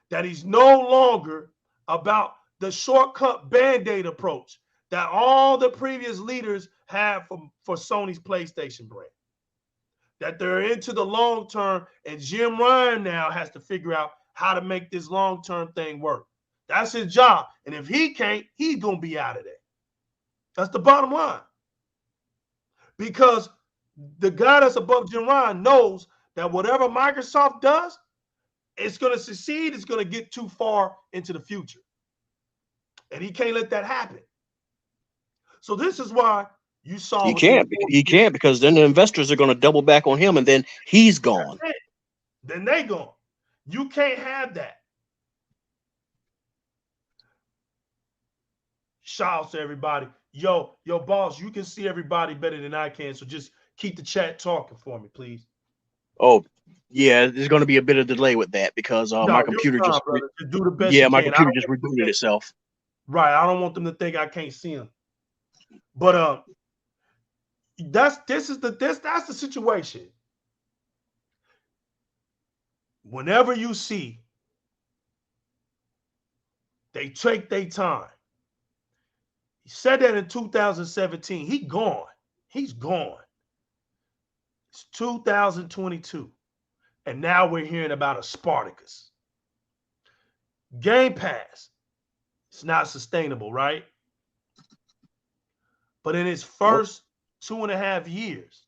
that he's no longer about the shortcut Band-Aid approach that all the previous leaders had for Sony's PlayStation brand. That they're into the long term, and Jim Ryan now has to figure out how to make this long-term thing work. That's his job. And if he can't, he's going to be out of there. That's the bottom line. Because the guy that's above Jim Ryan knows that whatever Microsoft does, it's going to succeed. It's going to get too far into the future. And he can't let that happen. So this is why you saw he can't because then the investors are going to double back on him, and then he's gone. Then they gone. You can't have that. Shout out to everybody. Yo, boss, you can see everybody better than I can, so just keep the chat talking for me, please. Oh, yeah, there's going to be a bit of delay with that because my computer just do the best. Yeah, my computer just rebooted itself. Right, I don't want them to think I can't see them. But that's the situation. Whenever you see they take their time. He said that in 2017. He gone. He's gone. It's 2022. And now we're hearing about a Spartacus. Game Pass. It's not sustainable, right? But in its first 2.5 years,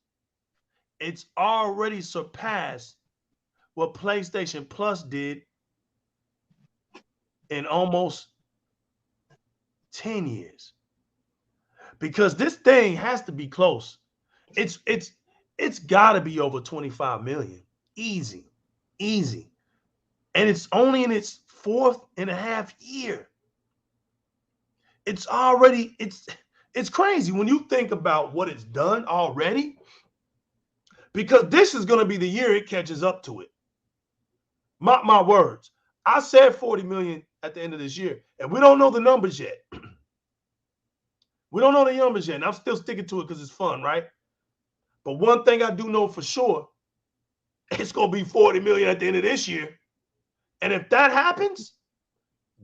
it's already surpassed what PlayStation Plus did in almost 10 years. Because this thing has to be close. It's got to be over 25 million. Easy. And it's only in its 4.5 year. It's already, it's crazy when you think about what it's done already, because this is going to be the year it catches up to it. My words. I said 40 million at the end of this year, and we don't know the numbers yet. We don't know the numbers yet, and I'm still sticking to it because it's fun, right? But one thing I do know for sure, it's going to be 40 million at the end of this year. And if that happens,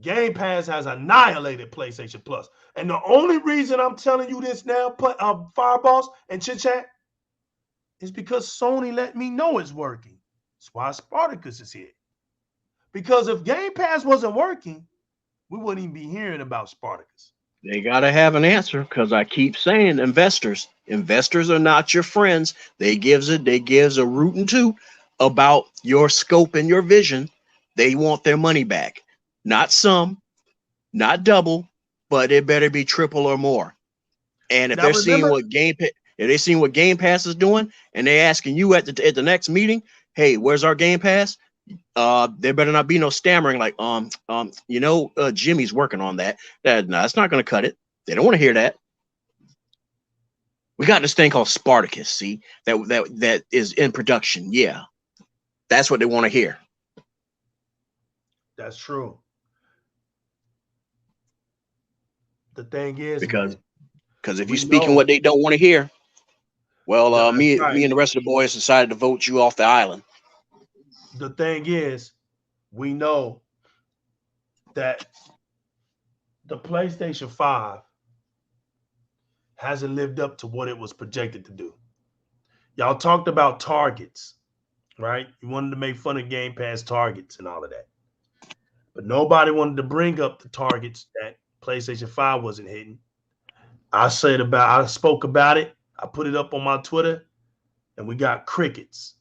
Game Pass has annihilated PlayStation Plus. And the only reason I'm telling you this now, Fireboss and Chit Chat, is because Sony let me know it's working. That's why Spartacus is here. Because if Game Pass wasn't working, we wouldn't even be hearing about Spartacus. They got to have an answer, because I keep saying investors are not your friends. They gives a root and toot about your scope and your vision. They want their money back. Not some, not double, but it better be triple or more. And if they're seeing what Game Pass is doing, and they're asking you at the next meeting, hey, where's our Game Pass? There better not be no stammering like, Jimmy's working on that. That's not going to cut it. They don't want to hear that. We got this thing called Spartacus, see, that is in production. Yeah, that's what they want to hear. That's true. The thing is, because man, if you're we speaking know what they don't want to hear, well, that's me right. and the rest of the boys decided to vote you off the island. The thing is, we know that the PlayStation 5 hasn't lived up to what it was projected to do. Y'all talked about targets, right? You wanted to make fun of Game Pass targets and all of that. But nobody wanted to bring up the targets that PlayStation 5 wasn't hitting. I spoke about it. I put it up on my Twitter, and we got crickets.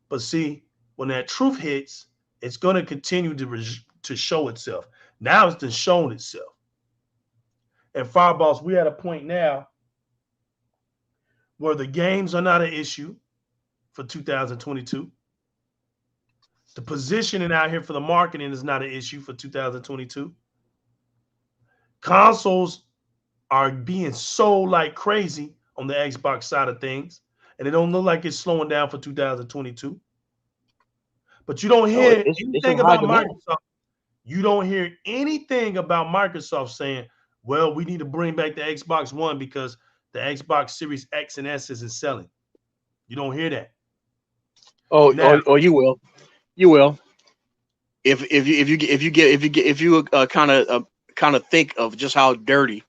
But see, when that truth hits, it's going to continue to show itself. Now it's been shown itself. And Fireballs, we're at a point now where the games are not an issue for 2022. The positioning out here for the marketing is not an issue for 2022. Consoles are being sold like crazy on the Xbox side of things, and it don't look like it's slowing down for 2022. But you don't Oh, hear it's in anything high about demand. Microsoft. You don't hear anything about Microsoft saying, well, we need to bring back the Xbox One because the Xbox Series X and S isn't selling. You don't hear that. Oh, Now, you will. You will. If you kind of think of just how dirty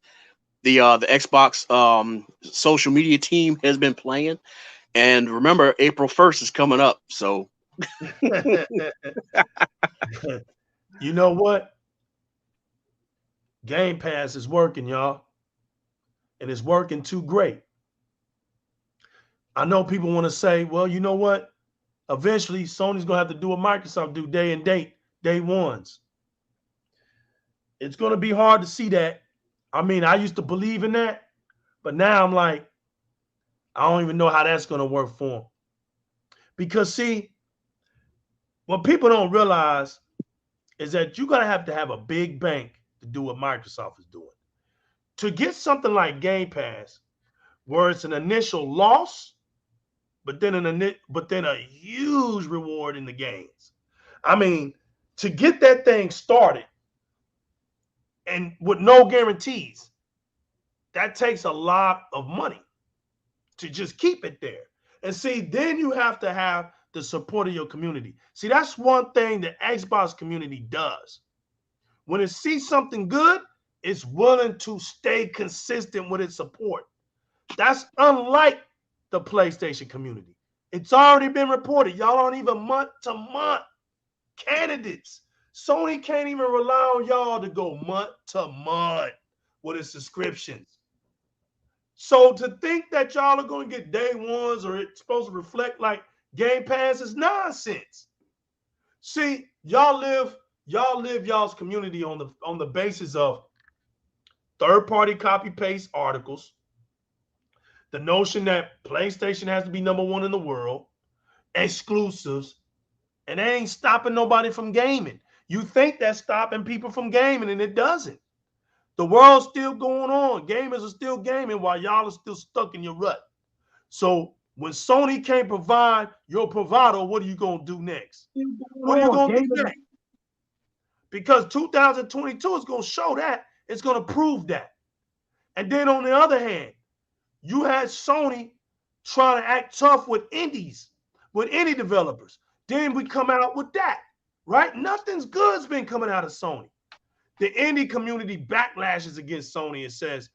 the Xbox social media team has been playing, and remember April 1st is coming up, so you know what? Game Pass is working, y'all, and it's working too great. I know people want to say, well, you know what? Eventually, Sony's going to have to do what Microsoft do, day ones. It's going to be hard to see that. I mean, I used to believe in that, but now I'm like, I don't even know how that's going to work for them. Because, see, what people don't realize is that you're going to have a big bank to do what Microsoft is doing. To get something like Game Pass, where it's an initial loss, but then a huge reward in the gains. I mean, to get that thing started and with no guarantees, that takes a lot of money to just keep it there. And see, then you have to have the support of your community. See, that's one thing the Xbox community does. When it sees something good, it's willing to stay consistent with its support. That's unlike the PlayStation community. It's already been reported. Y'all aren't even month to month candidates. Sony can't even rely on y'all to go month to month with its subscriptions. So to think that y'all are going to get day ones or it's supposed to reflect like Game Pass is nonsense. See, y'all live y'all's community on the basis of third-party copy paste articles, the notion that PlayStation has to be number one in the world, exclusives, and that ain't stopping nobody from gaming. You think that's stopping people from gaming, and it doesn't. The world's still going on. Gamers are still gaming while y'all are still stuck in your rut. So when Sony can't provide your provider, what are you going to do next? What are you going to do next? Because 2022 is going to show that. It's going to prove that. And then on the other hand, you had Sony trying to act tough with indies, with indie developers. Then we come out with that, right? Nothing's good's been coming out of Sony. The indie community backlashes against Sony and says,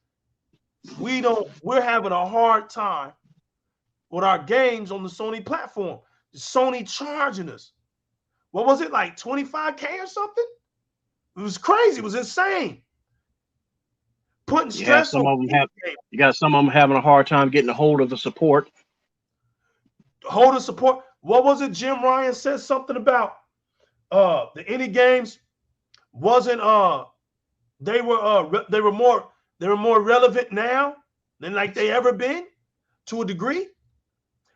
we're having a hard time with our games on the Sony platform. Sony charging us. What was it, like $25K or something? It was crazy. It was insane. Putting stress on you got some of them having a hard time getting a hold of the support. Hold of support. What was it? Jim Ryan said something about the indie games wasn't they were more relevant now than like they ever been to a degree.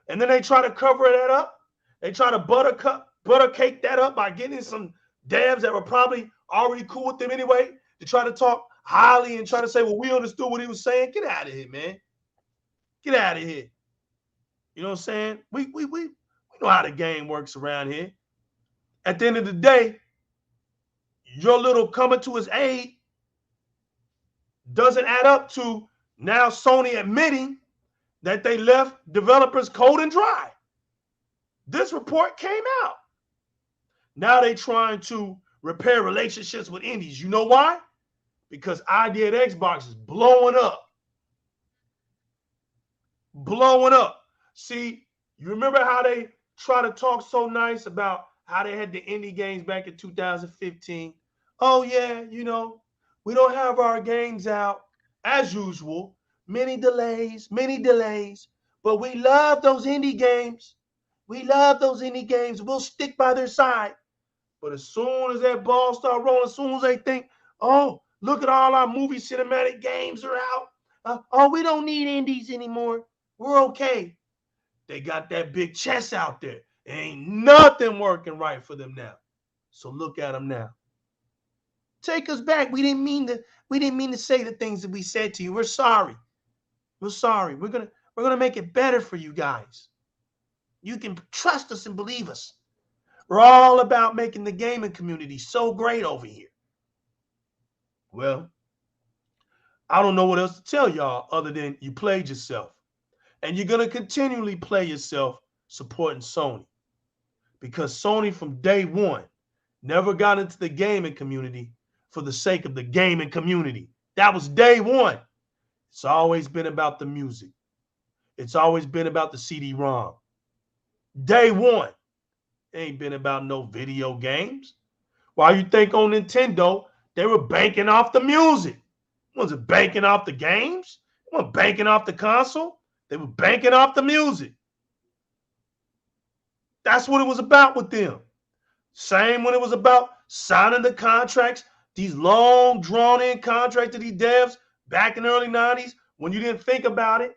And then they try to cover that up. They try to buttercake that up by getting some devs that were probably already cool with them anyway to try to talk highly and try to say, well, we understood what he was saying. Get out of here, man. Get out of here. You know what I'm saying? We know how the game works around here. At the end of the day, your little coming to his aid doesn't add up to now Sony admitting that they left developers cold and dry. This report came out. Now they trying to repair relationships with indies. You know why? Because ID at Xbox is blowing up. Blowing up. See, you remember how they try to talk so nice about how they had the indie games back in 2015? Oh, yeah, you know, we don't have our games out as usual. Many delays, but we love those indie games. We love those indie games. We'll stick by their side. But as soon as that ball start rolling, as soon as they think, oh, look at all our movie cinematic games are out. Oh, we don't need indies anymore. We're okay. They got that big chest out there. Ain't nothing working right for them now. So look at them now. Take us back. We didn't mean to say the things that we said to you. We're sorry. We're sorry. We're gonna make it better for you guys. You can trust us and believe us. We're all about making the gaming community so great over here. Well, I don't know what else to tell y'all other than you played yourself. And you're going to continually play yourself supporting Sony. Because Sony from day one never got into the gaming community for the sake of the gaming community. That was day one. It's always been about the music. It's always been about the CD-ROM. Day one. It ain't been about no video games. Why you think on Nintendo, they were banking off the music? Wasn't banking off the games? They weren't banking off the console. They were banking off the music. That's what it was about with them. Same when it was about signing the contracts, these long, drawn-in contracts to these devs back in the early 90s when you didn't think about it.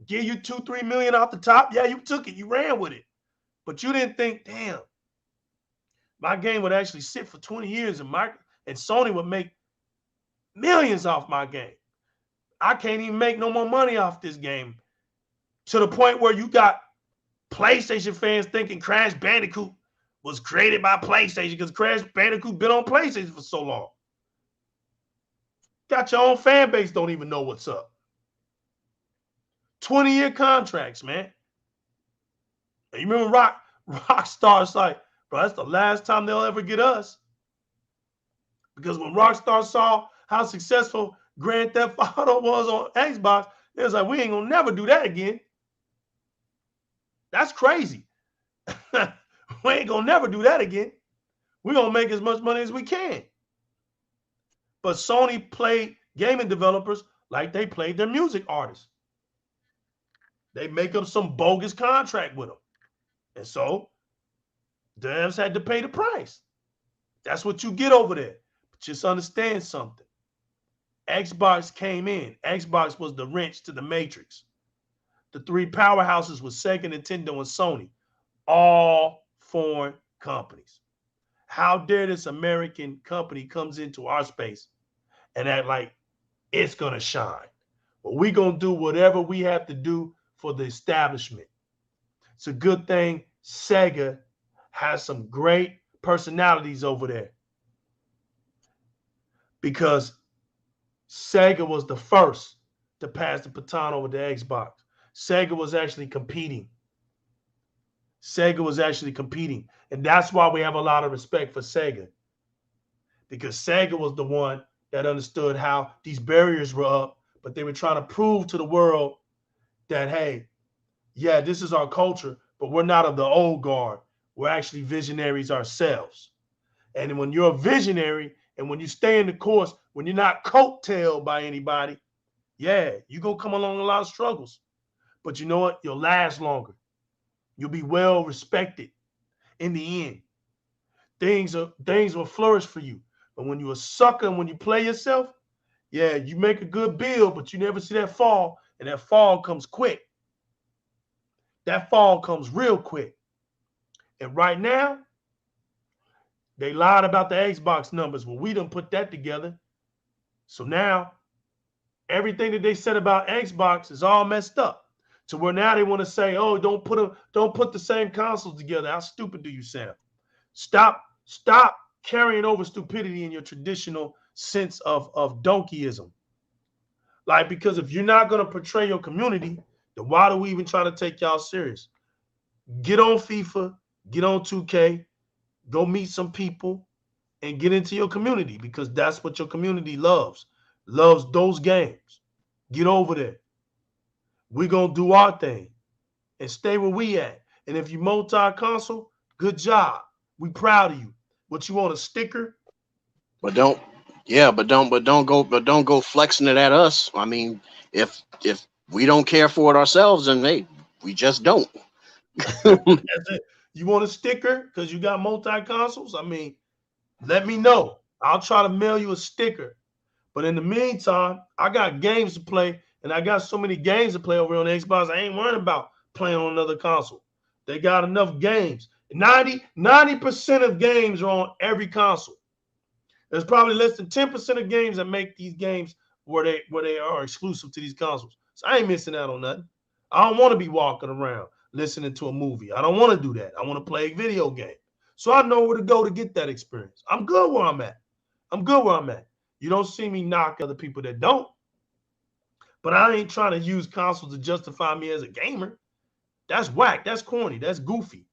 Give you $2-3 million off the top. Yeah, you took it. You ran with it. But you didn't think, damn, my game would actually sit for 20 years and Sony would make millions off my game. I can't even make no more money off this game. To the point where you got PlayStation fans thinking Crash Bandicoot was created by PlayStation because Crash Bandicoot been on PlayStation for so long. Got your own fan base don't even know what's up. 20-year contracts, man. And you remember Rockstar's like, bro, that's the last time they'll ever get us. Because when Rockstar saw how successful Grand Theft Auto was on Xbox, it was like, we ain't gonna never do that again. That's crazy. We ain't gonna never do that again. We're gonna make as much money as we can. But Sony played gaming developers like they played their music artists. They make up some bogus contract with them. And so devs had to pay the price. That's what you get over there. But just understand something. Xbox came in. Xbox was the wrench to the matrix. The three powerhouses were Sega, Nintendo, and Sony. All foreign companies. How dare this American company comes into our space and act like it's going to shine? Well, we're going to do whatever we have to do for the establishment. It's a good thing Sega has some great personalities over there. Because Sega was the first to pass the baton over to Xbox. Sega was actually competing. And that's why we have a lot of respect for Sega. Because Sega was the one that understood how these barriers were up, but they were trying to prove to the world that, hey, yeah, this is our culture, but we're not of the old guard. We're actually visionaries ourselves. And when you're a visionary and when you stay in the course, when you're not coattailed by anybody, yeah, you're going to come along a lot of struggles. But you know what? You'll last longer. You'll be well respected in the end. Things will flourish for you. But when you're a sucker and when you play yourself, yeah, you make a good build, but you never see that fall. And that fall comes quick. That fall comes real quick. And right now, they lied about the Xbox numbers. Well, we done put that together. So now, everything that they said about Xbox is all messed up. To where now they want to say, oh, don't put the same consoles together. How stupid do you sound? Stop carrying over stupidity in your traditional sense of donkeyism. Like, because if you're not going to portray your community, then why do we even try to take y'all serious? Get on FIFA, get on 2K, go meet some people, and get into your community, because that's what your community loves. Loves those games. Get over there. We're going to do our thing and stay where we at. And if you multi-console, good job. We proud of you. What, you want a sticker? But don't, yeah, but don't go flexing it at us. I mean, if we don't care for it ourselves, then hey, we just don't. That's it. You want a sticker because you got multi-consoles? I mean, let me know. I'll try to mail you a sticker. But in the meantime, I got games to play, and I got so many games to play over on the Xbox. I ain't worrying about playing on another console. They got enough games. 90% of games are on every console. There's probably less than 10% of games that make these games where they are exclusive to these consoles. So I ain't missing out on nothing. I don't want to be walking around listening to a movie. I don't want to do that. I want to play a video game. So I know where to go to get that experience. I'm good where I'm at. I'm good where I'm at. You don't see me knock other people that don't. But I ain't trying to use consoles to justify me as a gamer. That's whack. That's corny. That's goofy.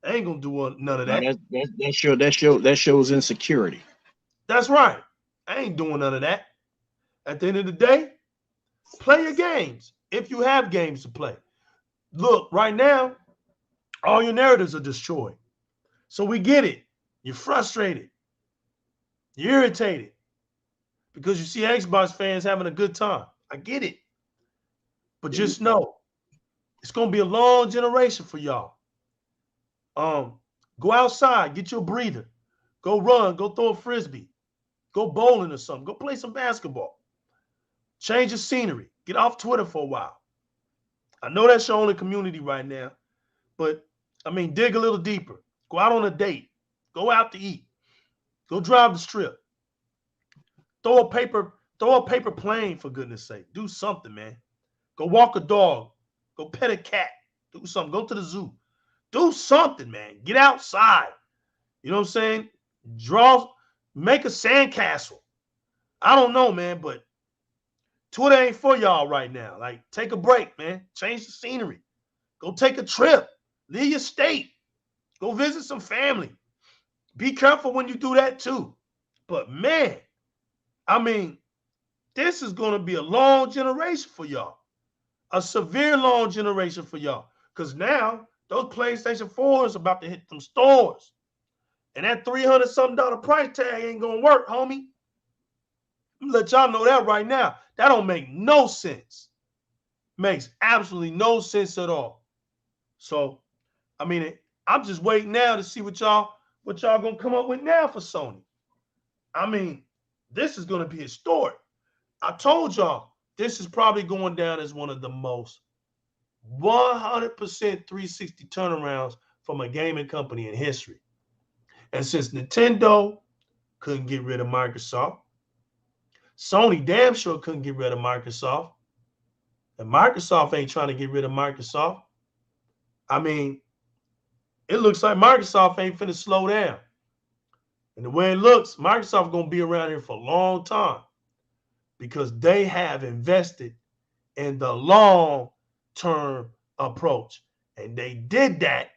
I ain't gonna do none of Now that. that shows insecurity. That's right. I ain't doing none of that. At the end of the day, play your games if you have games to play. Look, right now, all your narratives are destroyed. So we get it. You're frustrated. You're irritated because you see Xbox fans having a good time. I get it. But just know, it's going to be a long generation for y'all. Go outside, get you a breather. Go run, go throw a frisbee. Go bowling or something. Go play some basketball. Change your scenery. Get off Twitter for a while. I know that's your only community right now, but I mean, dig a little deeper. Go out on a date. Go out to eat. Go drive the strip. Throw a paper plane, for goodness sake. Do something, man. Go walk a dog. Go pet a cat. Do something. Go to the zoo. Do something, man. Get outside. You know what I'm saying? Make a sandcastle. I don't know, man, but Twitter ain't for y'all right now. Like, take a break, man. Change the scenery. Go take a trip. Leave your state. Go visit some family. Be careful when you do that too. But man, I mean, this is going to be a long generation for y'all. A severe long generation for y'all. Because now, those PlayStation 4s about to hit them stores. And that $300-something price tag ain't going to work, homie. I'm gonna let y'all know that right now. That don't make no sense. Makes absolutely no sense at all. So, I mean, I'm just waiting now to see what y'all gonna come up with now for Sony. I mean, this is gonna be historic. I told y'all this is probably going down as one of the most 100% 360 turnarounds from a gaming company in history. And since Nintendo couldn't get rid of Microsoft, Sony damn sure couldn't get rid of Microsoft. And Microsoft ain't trying to get rid of Microsoft. I mean, it looks like Microsoft ain't finna slow down. And the way it looks, Microsoft gonna be around here for a long time because they have invested in the long-term approach. And they did that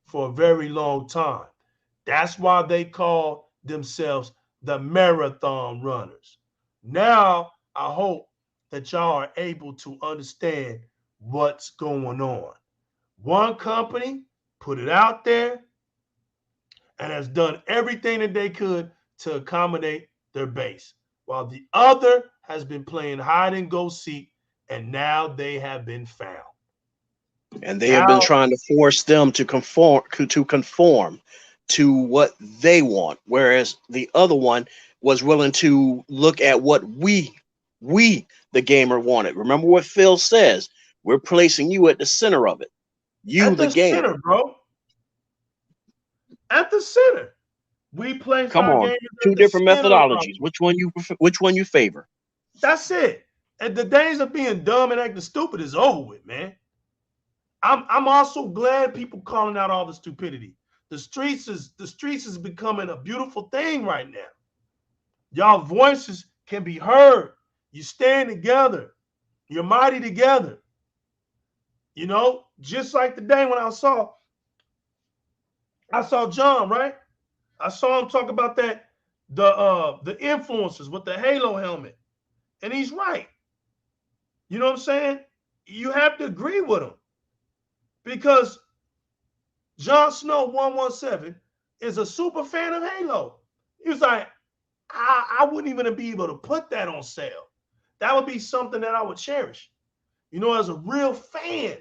for a very long time. That's why they call themselves the marathon runners. Now, I hope that y'all are able to understand what's going on. One company put it out there and has done everything that they could to accommodate their base, while the other has been playing hide and go seek, and now they have been found. And they have been trying to force them to conform to what they want, whereas the other one was willing to look at what we the gamer wanted. Remember what Phil says, we're placing you at the center of it. You at the gamer, center, bro. At the center. We place come our on, gamers two at the different center of methodologies. Which one you favor? That's it. And the days of being dumb and acting stupid is over with, man. I'm also glad people calling out all the stupidity. The streets is becoming a beautiful thing right now. Y'all voices can be heard You stand together. You're mighty together. You know, just like the day when I saw John, right? I saw him talk about that, the influencers with the Halo helmet. And he's right. You know what I'm saying? You have to agree with him. Because Jon Snow 117 is a super fan of Halo. He was like, I wouldn't even be able to put that on sale. That would be something that I would cherish, you know, as a real fan.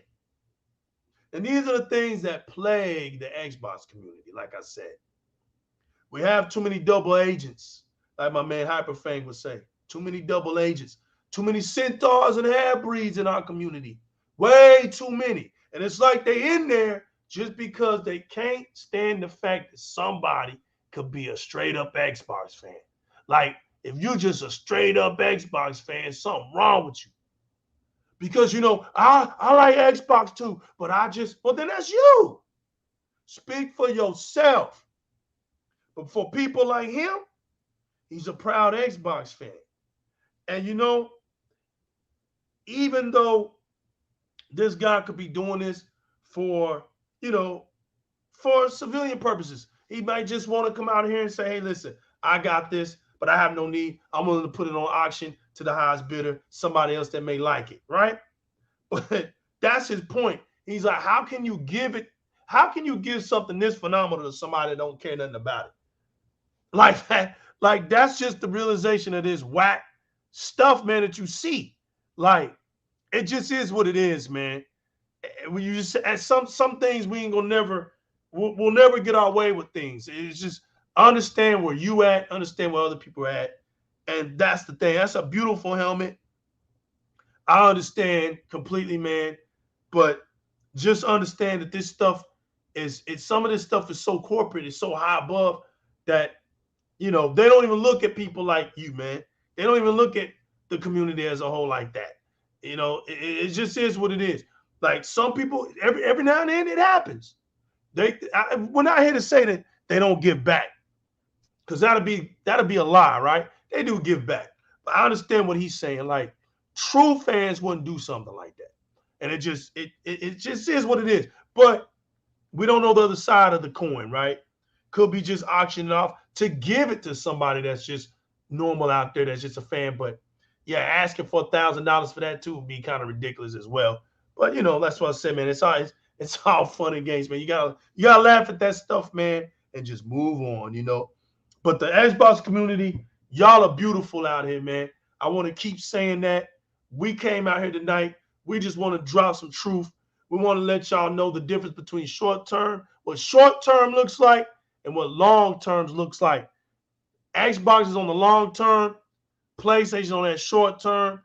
And these are the things that plague the Xbox community, like I said. We have too many double agents, like my man Hyperfang would say. Too many double agents. Too many centaurs and half-breeds in our community. Way too many. And it's like they in there just because they can't stand the fact that somebody could be a straight-up Xbox fan. Like, if you're just a straight-up Xbox fan, something wrong with you. Because, you know, I like Xbox too, but well, then that's you. Speak for yourself. But for people like him, he's a proud Xbox fan. And, you know, even though this guy could be doing this for, you know, for civilian purposes, he might just want to come out here and say, hey, listen, I got this, but I have no need. I'm willing to put it on auction to the highest bidder, somebody else that may like it, right? But that's his point. He's like, how can you give something this phenomenal to somebody that don't care nothing about it? Like that, that's just the realization of this whack stuff, man, that you see. Like, it just is what it is, man. When you just at some things we ain't gonna we'll never get our way with things. It's just understand where you at, understand where other people are at. And that's the thing. That's a beautiful helmet. I understand completely, man. But just understand that this stuff some of this stuff is so corporate, it's so high above that, you know, they don't even look at people like you, man. They don't even look at the community as a whole like that. You know, it just is what it is. Like, some people, every now and then it happens. We're not here to say that they don't give back, because that'll be a lie, right? They do give back. But I understand what he's saying. Like, true fans wouldn't do something like that. And it just is what it is. But we don't know the other side of the coin, right? Could be just auctioning off to give it to somebody that's just normal out there, that's just a fan. But yeah, asking for $1,000 for that too would be kind of ridiculous as well. But, you know, that's what I said, man. It's all fun and games, man. You gotta laugh at that stuff, man, and just move on, you know. But the Xbox community, y'all are beautiful out here, man. I want to keep saying that. We came out here tonight. We just want to drop some truth. We want to let y'all know the difference between what short term looks like, and what long term looks like. Xbox is on the long term. PlayStation on that short term.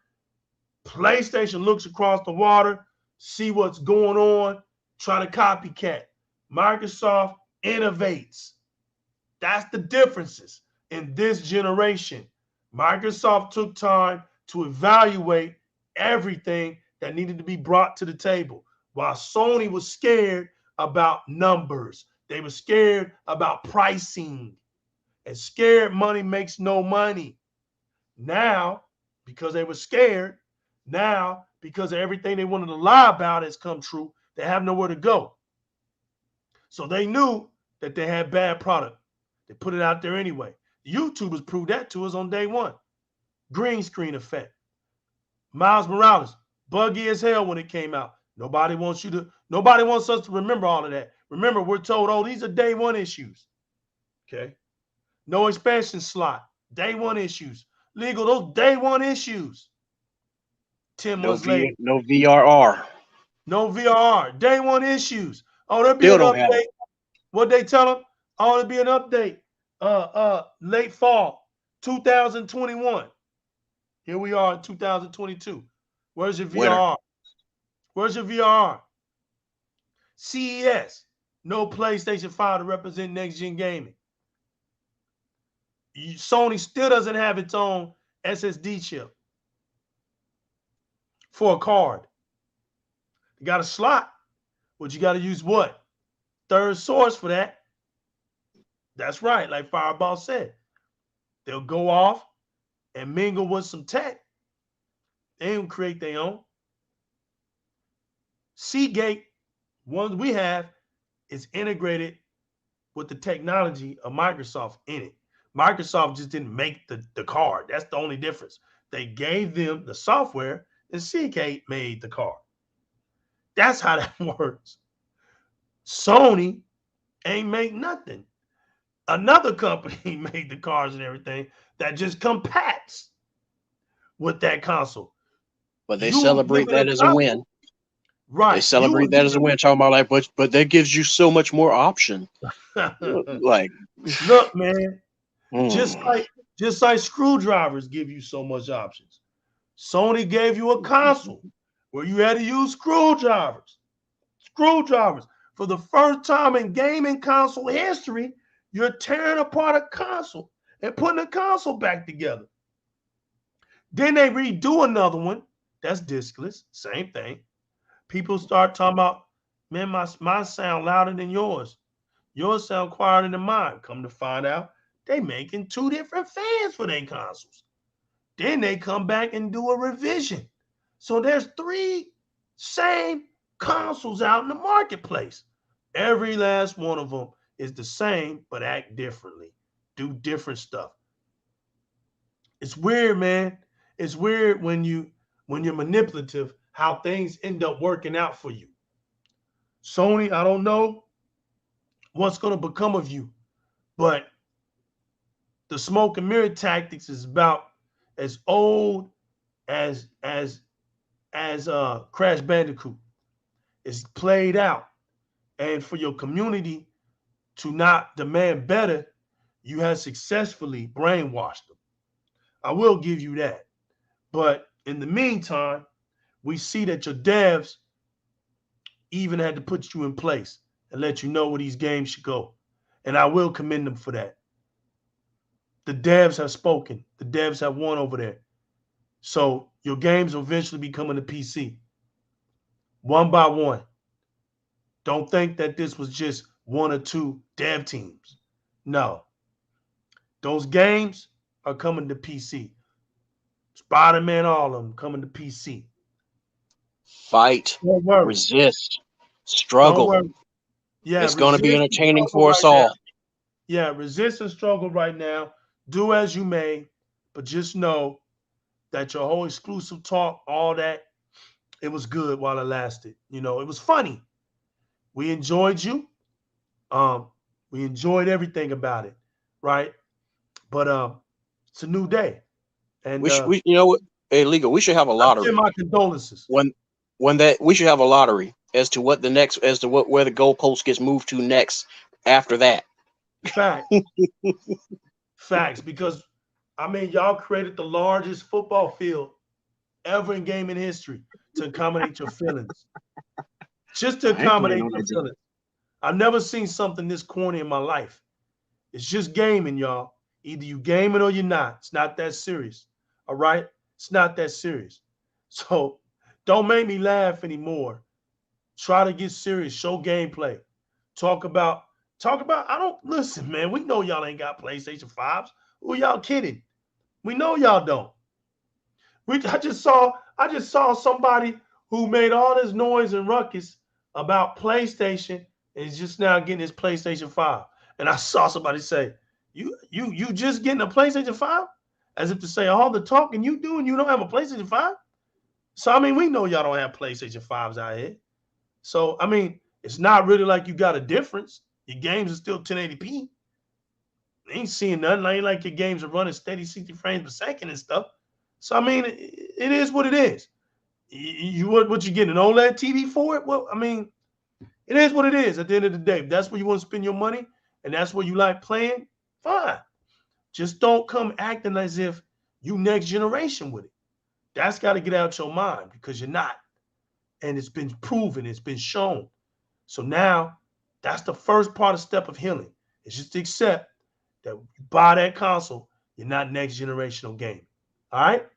PlayStation looks across the water, see what's going on, try to copycat. Microsoft innovates. That's the differences in this generation. Microsoft took time to evaluate everything that needed to be brought to the table, while Sony was scared about numbers. They were scared about pricing. And scared money makes no money. Now, because they were scared, now, because of everything they wanted to lie about has come true, they have nowhere to go. So they knew that they had bad product. They put it out there anyway. YouTubers proved that to us on day one. Green screen effect. Miles Morales, buggy as hell when it came out. Nobody wants us to remember all of that. Remember, we're told, oh, these are day one issues. Okay. No expansion slot. Day one issues. Legal, those day one issues. 10 months later. No VRR. No VRR. Day one issues. Oh, there'll be an update. What'd they tell them? Oh, there'll be an update. Late fall 2021. Here we are in 2022. Where's your VRR? Where's your VRR? CES. No PlayStation 5 to represent next-gen gaming. Sony still doesn't have its own SSD chip for a card. You got a slot, but you got to use what? Third source for that. That's right, like Fireball said. They'll go off and mingle with some tech They don't create their own. Seagate, one we have, is integrated with the technology of Microsoft in it. Microsoft just didn't make the card. That's the only difference. They gave them the software, and Seagate made the card. That's how that works. Sony ain't make nothing. Another company made the cards and everything that just compacts with that console. But they celebrate that as a win. Right. They celebrate that as a win. Talking about like, but that gives you so much more option. Like, look, man, just like screwdrivers give you so much options. Sony gave you a console where you had to use screwdrivers. Screwdrivers. For the first time in gaming console history, you're tearing apart a console and putting a console back together. Then they redo another one. That's diskless. Same thing. People start talking about, man, my sound louder than yours. Yours sound quieter than mine. Come to find out, they making two different fans for their consoles. Then they come back and do a revision. So there's three same consoles out in the marketplace. Every last one of them is the same, but act differently, do different stuff. It's weird, man. It's weird when you're manipulative, how things end up working out for you. Sony, I don't know what's going to become of you, but the smoke and mirror tactics is about as old as Crash Bandicoot. It's played out, and for your community to not demand better, you have successfully brainwashed them. I will give you that. But in the meantime, we see that your devs even had to put you in place and let you know where these games should go. And I will commend them for that. The devs have spoken. The devs have won over there. So your games will eventually be coming to PC. One by one. Don't think that this was just one or two dev teams. No. Those games are coming to PC. Spider-Man, all of them coming to PC. Fight, resist, struggle. Yeah, it's going to be entertaining for us all. Yeah, resist and struggle right now. Do as you may, but just know that your whole exclusive talk, all that, it was good while it lasted. You know, it was funny. We enjoyed you. We enjoyed everything about it, right? But it's a new day, and we you know what, hey, Legal, we should have a lottery. My condolences. When that we should have a lottery as to what the next, as to what where the goalpost gets moved to next after that. Fact. Facts, because I mean, y'all created the largest football field ever in gaming history to accommodate your feelings. Just to accommodate your feelings. I've never seen something this corny in my life. It's just gaming, y'all. Either you gaming or you're not. It's not that serious. All right? It's not that serious. So don't make me laugh anymore. Try to get serious. Show gameplay. Talk about, I don't, listen, man, we know y'all ain't got PlayStation 5s. Who y'all kidding? We know y'all don't. I just saw somebody who made all this noise and ruckus about PlayStation and is just now getting his PlayStation 5. And I saw somebody say, you just getting a PlayStation 5? As if to say, all the talking you do and you don't have a PlayStation 5? So, I mean, we know y'all don't have PlayStation 5s out here. So, I mean, it's not really like you got a difference. Your games are still 1080p. Ain't seeing nothing. Ain't like your games are running steady 60 frames per second and stuff. So, I mean, it is what it is. What you getting, an OLED TV for it? Well, I mean, it is what it is at the end of the day. If that's where you want to spend your money and that's where you like playing, fine. Just don't come acting as if you next generation with it. That's got to get out your mind because you're not. And it's been proven. It's been shown. So now that's the first part of step of healing. It's just to accept that when you buy that console, you're not next generational gaming. All right?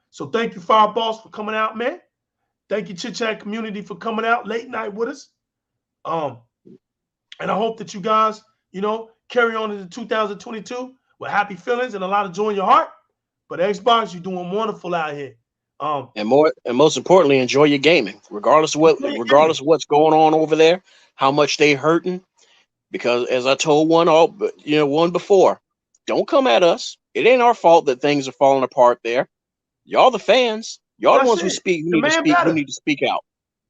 So thank you, Fireboss, for coming out, man. Thank you, Chit Chat community, for coming out late night with us. And I hope that you guys, carry on into 2022 with happy feelings and a lot of joy in your heart. But Xbox, you're doing wonderful out here. And most importantly, enjoy your gaming, regardless of what's going on over there, how much they hurting. Because as I told one before, don't come at us. It ain't our fault that things are falling apart there. Y'all the fans. Y'all the ones who need to speak out.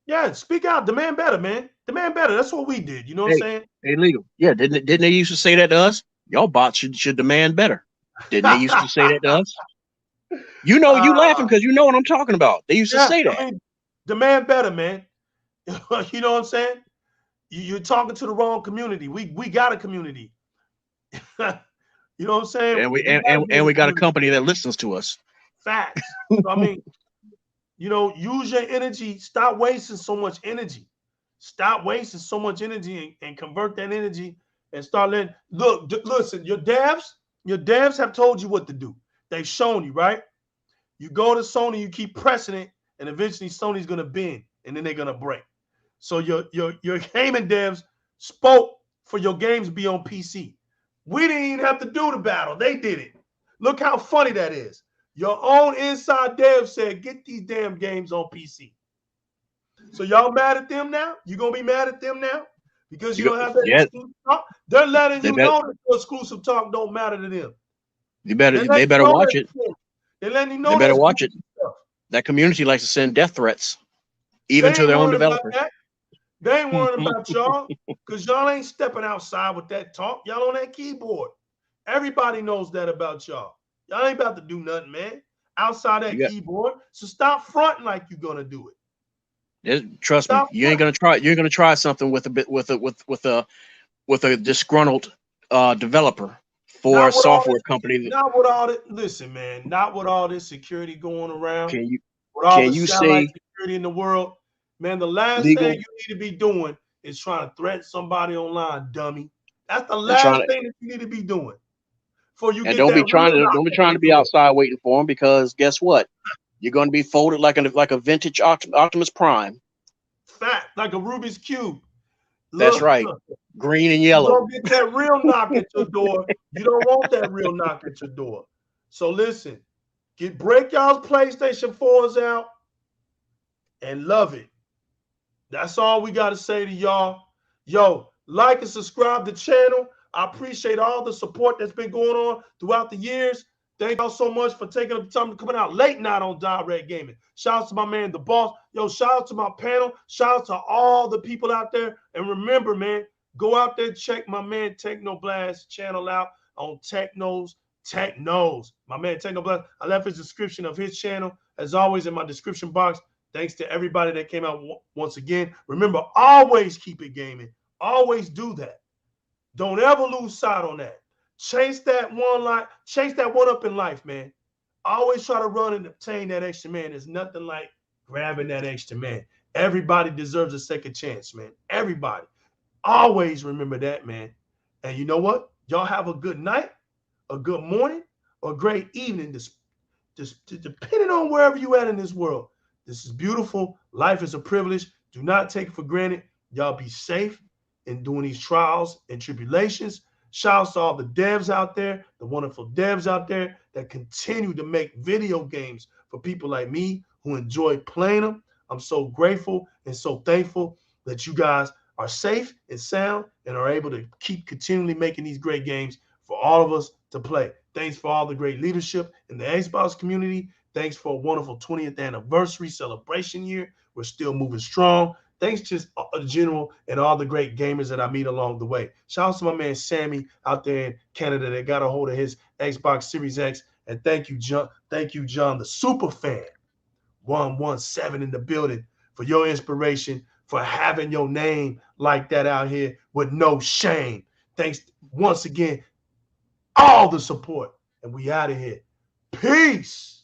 Yeah, speak out. Demand better, man. Demand better. That's what we did. You know what I'm saying? Hey, legal. Yeah, didn't they used to say that to us? Y'all bots should demand better. Didn't they used to say that to us? You laughing because you know what I'm talking about. They used to say that. Demand better, man. You know what I'm saying? You're talking to the wrong community. We got a community. You know what I'm saying? And we got a company that listens to us. Facts. So, I mean, use your energy. Stop wasting so much energy. Stop wasting so much energy and convert that energy and start letting. Listen, your devs have told you what to do. They've shown you, right? You go to Sony, you keep pressing it, and eventually Sony's gonna bend, and then they're gonna break. So your gaming devs spoke for your games to be on PC. We didn't even have to do the battle. They did it. Look how funny that is. Your own inside dev said, get these damn games on PC. So y'all mad at them now? You gonna be mad at them now? Because you don't have that exclusive talk? They're letting you know that your exclusive talk don't matter to them. They better watch it. They're letting you know they better watch it. Stuff. That community likes to send death threats, even to their own developers. They ain't worrying about y'all because y'all ain't stepping outside with that talk. Y'all on that keyboard. Everybody knows that about y'all. Y'all ain't about to do nothing, man, outside that keyboard. So stop fronting like you're gonna do it. Trust me, you ain't gonna try. You're gonna try something with a disgruntled developer for a software company. Not with all that. Listen, man. Not with all this security going around. Can you say security in the world? Man, the last thing you need to be doing is trying to threaten somebody online, dummy. That's the last thing that you need to be doing. Don't be trying to be outside waiting for them, because guess what? You're going to be folded like a vintage Optimus Prime. Fat, like a Rubik's Cube. That's right. Green and yellow. You don't get that real knock at your door. You don't want that real knock at your door. So listen, break y'all's PlayStation 4s out and love it. That's all we got to say to y'all. Yo, like and subscribe to the channel. I appreciate all the support that's been going on throughout the years. Thank y'all so much for taking the time to coming out late night on Di-RRec Gaming. Shout out to my man, the boss. Yo, shout out to my panel. Shout out to all the people out there. And remember, man, go out there, check my man Teknoblast channel out on Technos. My man Teknoblast. I left his description of his channel, as always, in my description box. Thanks to everybody that came out once again. Remember, always keep it gaming. Always do that. Don't ever lose sight on that. Chase that one up in life, man. Always try to run and obtain that extra man. There's nothing like grabbing that extra man. Everybody deserves a second chance, man. Everybody. Always remember that, man. And you know what? Y'all have a good night, a good morning, or a great evening, just depending on wherever you at in this world. This is beautiful. Life is a privilege. Do not take it for granted. Y'all be safe in doing these trials and tribulations. Shouts to all the devs out there, the wonderful devs out there that continue to make video games for people like me who enjoy playing them. I'm so grateful and so thankful that you guys are safe and sound and are able to keep continually making these great games for all of us to play. Thanks for all the great leadership in the Xbox community. Thanks for a wonderful 20th anniversary celebration year. We're still moving strong. Thanks just general and all the great gamers that I meet along the way. Shout out to my man Sammy out there in Canada that got a hold of his Xbox Series X. And thank you, John. Thank you, John, the super fan 117 in the building, for your inspiration, for having your name like that out here with no shame. Thanks once again, all the support. And we out of here. Peace.